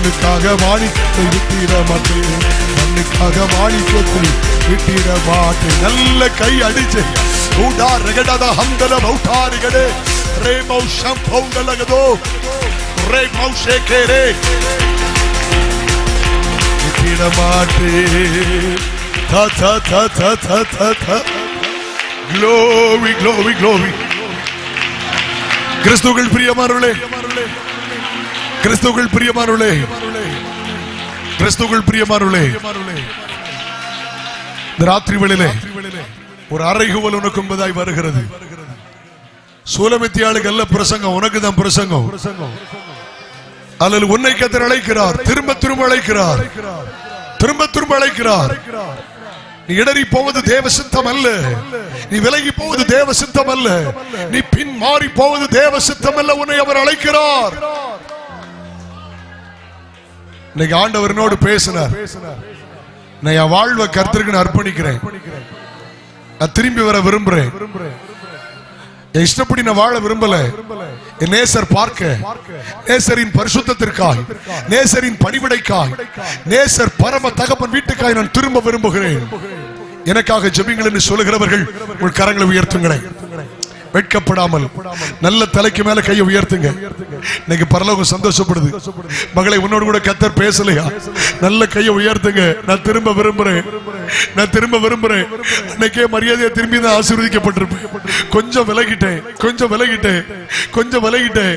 மண்ணுக்காக மாணிக்கத்தை விட்டிட மாட்டேன், மண்ணுக்காக மாணிக்கத்தை விட்டிட மாட்டேன். நல்ல கை அடிச்சு ஊடா ரகடத ஹம்தல மௌட்டாரிகடே ரே மௌஷம் பௌண்டலகதோ ரே மௌஷேகேரே விட்டிட மாட்டேன். தா தா தா தா தா தா தா. Glory, glory, glory. கிறிஸ்துவுக்குள் பிரியமானவர்களே, கிறிஸ்துவுக்குள் பிரியமானவர்களே, கிறிஸ்துவுக்குள் பிரியமானவர்களே, இந்த ராத்திரி வேளையிலே ஒரு அறைகூவல் உனக்கு என்பதாய் வருகிறது. சூலமித்தியாளுக்கு அல்ல பிரசங்கம், உனக்கு தான் பிரசங்கம். அல்லது உன்னை கர்த்தர் அழைக்கிறார், திரும்ப திரும்ப அழைக்கிறார், திரும்ப திரும்ப அழைக்கிறார். நீ இடறி போவது தேவ சித்தம் அல்ல, நீ விலகி போவது தேவ சித்தம் அல்ல, நீ பின் மாறி போவது தேவ சித்தம் அல்ல. உன்னை அவர் அழைக்கிறார். இன்னைக்கு ஆண்டவரனோடு பேசினார். நான் என் வாழ்வை கர்த்தருக்கு நான் அர்ப்பணிக்கிறேன், நான் திரும்பி வர விரும்புறேன், என் இஷ்டப்படி நான் வாழ விரும்பல. என் நேசர் பார்க்க, நேசரின் பரிசுத்தத்திற்காய், நேசரின் பணிவிடைக்காய், நேசர் பரம தகப்பன் வீட்டுக்காய் நான் திரும்ப விரும்புகிறேன். எனக்காக ஜெபிங்கள் என்று சொல்லுகிறவர்கள் உங்கள் கரங்களை உயர்த்துங்களேன். வெட்கப்படாமல் நல்ல தலைக்கு மேல கையை உயர்த்துங்க. இன்னைக்கு பரலோகம் சந்தோஷப்படுது. மகளை உன்னோடு கூட கர்த்தர் பேசலையா? நல்ல கையை உயர்த்துங்க. நான் திரும்ப விரும்புறேன், நான் திரும்ப விரும்புறேன். அன்னைக்கே மரியாதையை திரும்பி தான் ஆசீர்வதிக்கப்பட்டிருப்பேன். கொஞ்சம் விலகிட்டேன், கொஞ்சம் விலகிட்டேன், கொஞ்சம் விலகிட்டேன்.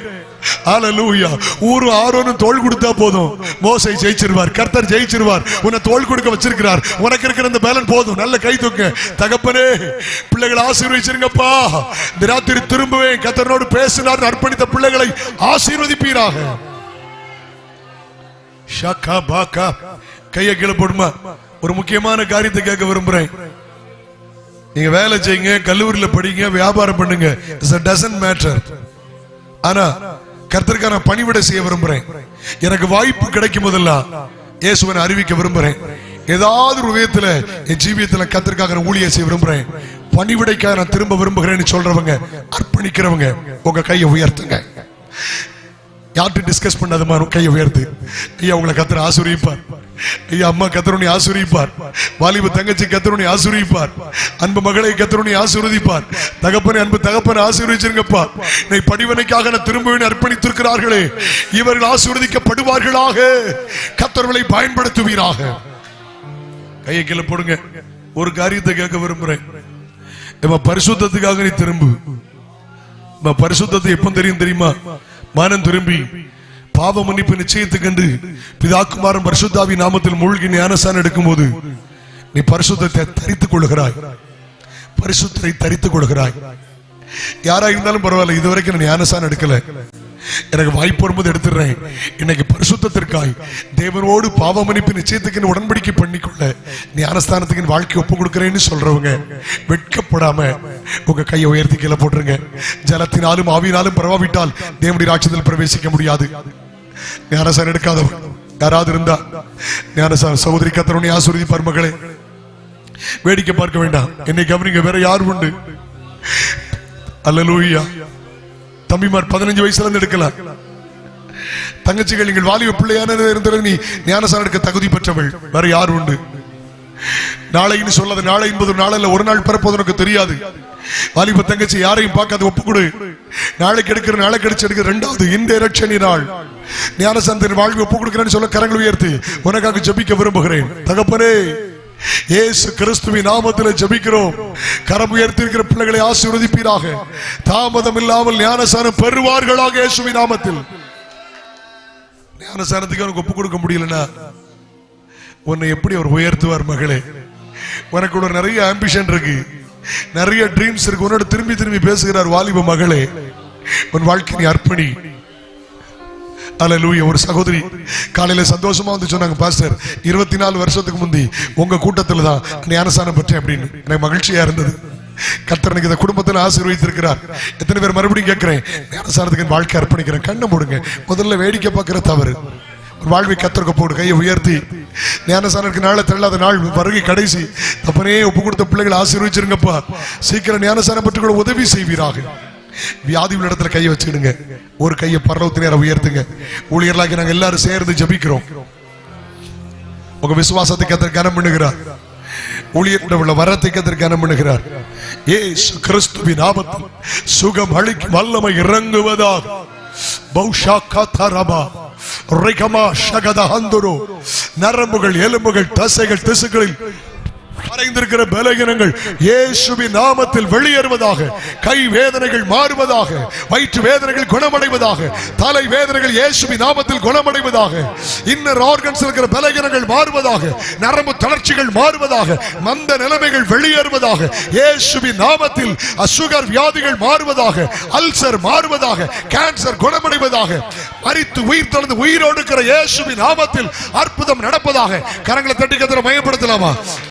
ஹல்லேலூயா. ஊரு ஆரோனும் தோள் கொடுத்தா போதும், மோசே ஜெயிச்சிருவார், கர்த்தர் ஜெயிச்சிருவார். உன்னை தோள் கொடுக்க வச்சிருக்கிறார். உனக்கு இருக்கிற அந்த பேலன் போதும். நல்ல கை தூக்க. தகப்பனே, பிள்ளைகளை ஆசீர்வதிச்சிருங்கப்பா. இந்த ராத்திரி திரும்புவேன், கர்த்தரோடு பேசினார் அர்ப்பணித்த பிள்ளைகளை ஆசீர்வதிப்பீராக. ஷாக்கா பாக்கா. கையை கீழே போடுமா. ஒரு முக்கியமான காரியத்தை கேட்க விரும்புறேன். நீங்க வேலை செய்யுங்க, கல்லூரியில படிங்க, வியாபாரம் பண்ணுங்க, இட்ஸ் டசன்ட் மேட்டர். ஆனா கர்த்தருக்கான பணிவிடை செய்ய விரும்புறேன். எனக்கு வாய்ப்பு கிடைக்கும் போதெல்லாம் இயேசுவை அறிவிக்க விரும்புறேன். ஏதாவது ஒரு விதத்துல என் ஜீவியத்துல கர்த்தருக்காக ஊழியம் செய்ய விரும்புறேன். பணிவிடைக்காக நான் திரும்ப விரும்புகிறேன்னு சொல்றவங்க, அர்ப்பணிக்கிறவங்க, உங்க கையை உயர்த்துங்க. யார்கிட்ட டிஸ்கஸ் பண்ணாதமா கையை உயர்த்து. ஐயா, உங்களை கர்த்தர் ஆசீர்வதிப்பார். ஐயா, அம்மா கர்த்தருனை ஆசீர்வதிப்பார். வாலிப தங்கச்சி கர்த்தருனை ஆசீர்வதிப்பார். அன்பு மகளை கர்த்தருனை ஆசீர்வதிப்பார். தகப்பனை, அன்பு தகப்பனை ஆசீர்வதிச்சிருங்கப்பா. இன்னைக்கு படிவனைக்காக நான் திரும்பவும் அர்ப்பணித்திருக்கிறார்களே, இவர்கள் ஆசீர்வதிக்கப்படுவார்களாக. கர்த்தர்களை பயன்படுத்துவீராக. கையை கீழே போடுங்க. ஒரு காரியத்தை கேட்க விரும்புறேன். பரிசுத்தத்துக்காக நீ திரும்பு. பரிசுத்தத்தை எப்ப தெரியும் தெரியுமா? மனம் திரும்பி பாவ மன்னிப்பு நிச்சயத்தை கண்டு பிதாக்குமாரன் பரிசுத்தாவி நாமத்தில் மூழ்கி ஞானஸ்நானம் எடுக்கும் போது நீ பரிசுத்தத்தை தரித்துக் கொள்கிறாய். பரிசுத்தத்தை தரித்துக் கொள்கிறாய். யாரா இருந்தாலும் பரவாயில்ல, இதுவரைக்கும் நான் ஞானஸ்நானம் எடுக்கல, எனக்கு வாய்ப்பு வரும்போது எடுத்துடுறேன். இன்னைக்கு பரிசுத்தத்திற்காய் தேவனோடு பாவ மன்னிப்பு நிச்சயத்துக்கு உடன்படிக்கை பண்ணிக்கொள்ள ஞானஸ்தானத்துக்கு வாழ்க்கை ஒப்பு கொடுக்கிறேன்னு சொல்றவங்க வெட்கப்படாம உங்க கையை உயர்த்தி கீழே போட்டுருங்க. ஜலத்தினாலும் ஆவியினாலும் பரவாவிட்டால் தேவனுடைய ராஜ்யத்தில் பிரவேசிக்க முடியாது. ஞானஸ்தானம் எடுக்காதவங்க யாராவது இருந்தா ஞானஸ்தானம் சகோதரி கர்த்தருனை ஆசீர்வதிப்பார். மகளே, வேடிக்கை பார்க்க வேண்டாம், என்னை கவனிங்க. வேற யார் உண்டு? அல்லேலூயா. தம்பிமார் 15 வயசுல இருந்து எடுக்கலாம். தங்கச்சிகள், நீங்கள் வாலிப பிள்ளையான இருந்தது நீ ஞானஸ்நானம் எடுக்க தகுதி பெற்றவள். வேற யார் உண்டு? நாளைன்னு சொல்லாத. நாளை என்பது நாளல்ல, ஒரு நாள் பிறப்பது உனக்கு தெரியாது. வாலிப தங்கச்சி, யாரையும் பார்க்காத, ஒப்புக்கொடு. நாளைக்கு எடுக்கிற, நாளைக்கு அடிச்சு எடுக்கிற. இரண்டாவது, இந்த இரட்சணினால் ஞானஸ்நானத்தின் வாழ்வு ஒப்பு கொடுக்கிறேன்னு சொல்ல கரங்கள் உயர்த்தி உனக்காக ஜெபிக்க விரும்புகிறேன். தகப்பனே, இயேசு கிறிஸ்துவின் நாமத்தில் ஜெபிக்கிறோம். கரம் உயர்த்தி இருக்கிற பிள்ளைகளை ஆசீர்வதிப்பீராக. தாமதம் இல்லாமல் ஞானஸ்நானம் பெறுவார்களாக இயேசுவின் நாமத்தில். ஞானஸ்நானத்துக்கு உனக்கு ஒப்பு கொடுக்க முடியலன்னா உன்னை எப்படி அவர் உயர்த்துவார்? மகளே, உனக்கு ஒரு நிறைய ஆம்பிஷன் இருக்கு, நிறைய ட்ரீம்ஸ் இருக்கு. உன்னோட திரும்பி திரும்பி பேசுகிறார். வாலிப மகளே, உன் வாழ்க்கை நீ அர்ப்பணி. அல்லேலூயா. ஒரு சகோதரி காலையில சந்தோஷமா வந்து சொன்னாங்க, பாஸ்டர் 24 வருஷத்துக்கு முந்தி உங்க கூட்டத்துல தான் ஞானஸ்நானம் பெற்றேன் அப்படின்னு. எனக்கு மகிழ்ச்சியா இருந்தது. கர்த்தர் இந்த குடும்பத்தில் ஆசீர்வதித்திருக்கிறார். எத்தனை பேர் மறுபடியும் கேட்கிறேன், ஞானஸ்நானத்துக்கு வாழ்க்கை அர்ப்பணிக்கிறேன். கண்ணை மூடுங்க. முதல்ல வேடிக்கை பார்க்கிற தவறு. வாழ்வை கர்த்தருக்கு போடு. கையை உயர்த்தி ஞானஸ்நானத்துக்கு நாளை தள்ளாத நாள் வருகை கடைசி. தப்பனே ஒப்பு கொடுத்த பிள்ளைகளை ஆசீர்வதிச்சிருங்கப்பா. சீக்கிரம் ஞானஸ்நானம் பெற்றுக்கொள்ள உதவி செய்வீராக. வியாதி உள்ள இடத்துல கையை வச்சுக்கிடுங்க. ஒரு கையை பரலோகத்து நேரம் உயர்த்துங்க. ஊழியர்களாகி நாங்க எல்லாரும் சேர்ந்து ஜெபிக்கிறோம். உங்க விசுவாசத்தை கர்த்தர் கனம் பண்ணுகிறார். ஊழியருடைய உள்ள வரத்தை கர்த்தர் கனம் பண்ணுகிறார். இயேசு கிறிஸ்துவின் நாமத்தில் சுகம் அளிக்கும் வல்லமை இறங்குவதாக. பௌஷா கதரபா ரிகமா ஷகத ஹந்துரு. நரம்புகள், எலும்புகள், தசைகள், திசுக்களில் மறைந்திருக்கிற பலகீனங்கள் இயேசுவின் நாமத்தில் வெளியேறுவதாக. கை வேதனைகள் மாறுவதாக. வயிற்று வேதனைகள் குணமடைவதாக. தலை வேதனைகள் இயேசுவின் நாமத்தில் குணமடைவதாக. இன்னர் ஆர்கன்ஸ் இருக்கிற பலகீனங்கள் மாறுவதாக. நரம்பு தளர்ச்சிகள் மாறுவதாக. மந்த நிலைமைகள் வெளியேறுவதாக. இயேசுவின் நாமத்தில் சுகர் வியாதிகள் மாறுவதாக. அல்சர் மாறுவதாக. கேன்சர் குணமடைவதாக. மரித்து உயிர் தழுந்து உயிரோடு இருக்கிற இயேசுவின் நாமத்தில் அற்புதம் நடப்பதாக. கரங்களை தட்டி கர்த்தரை மகிமைப்படுத்தலாமா?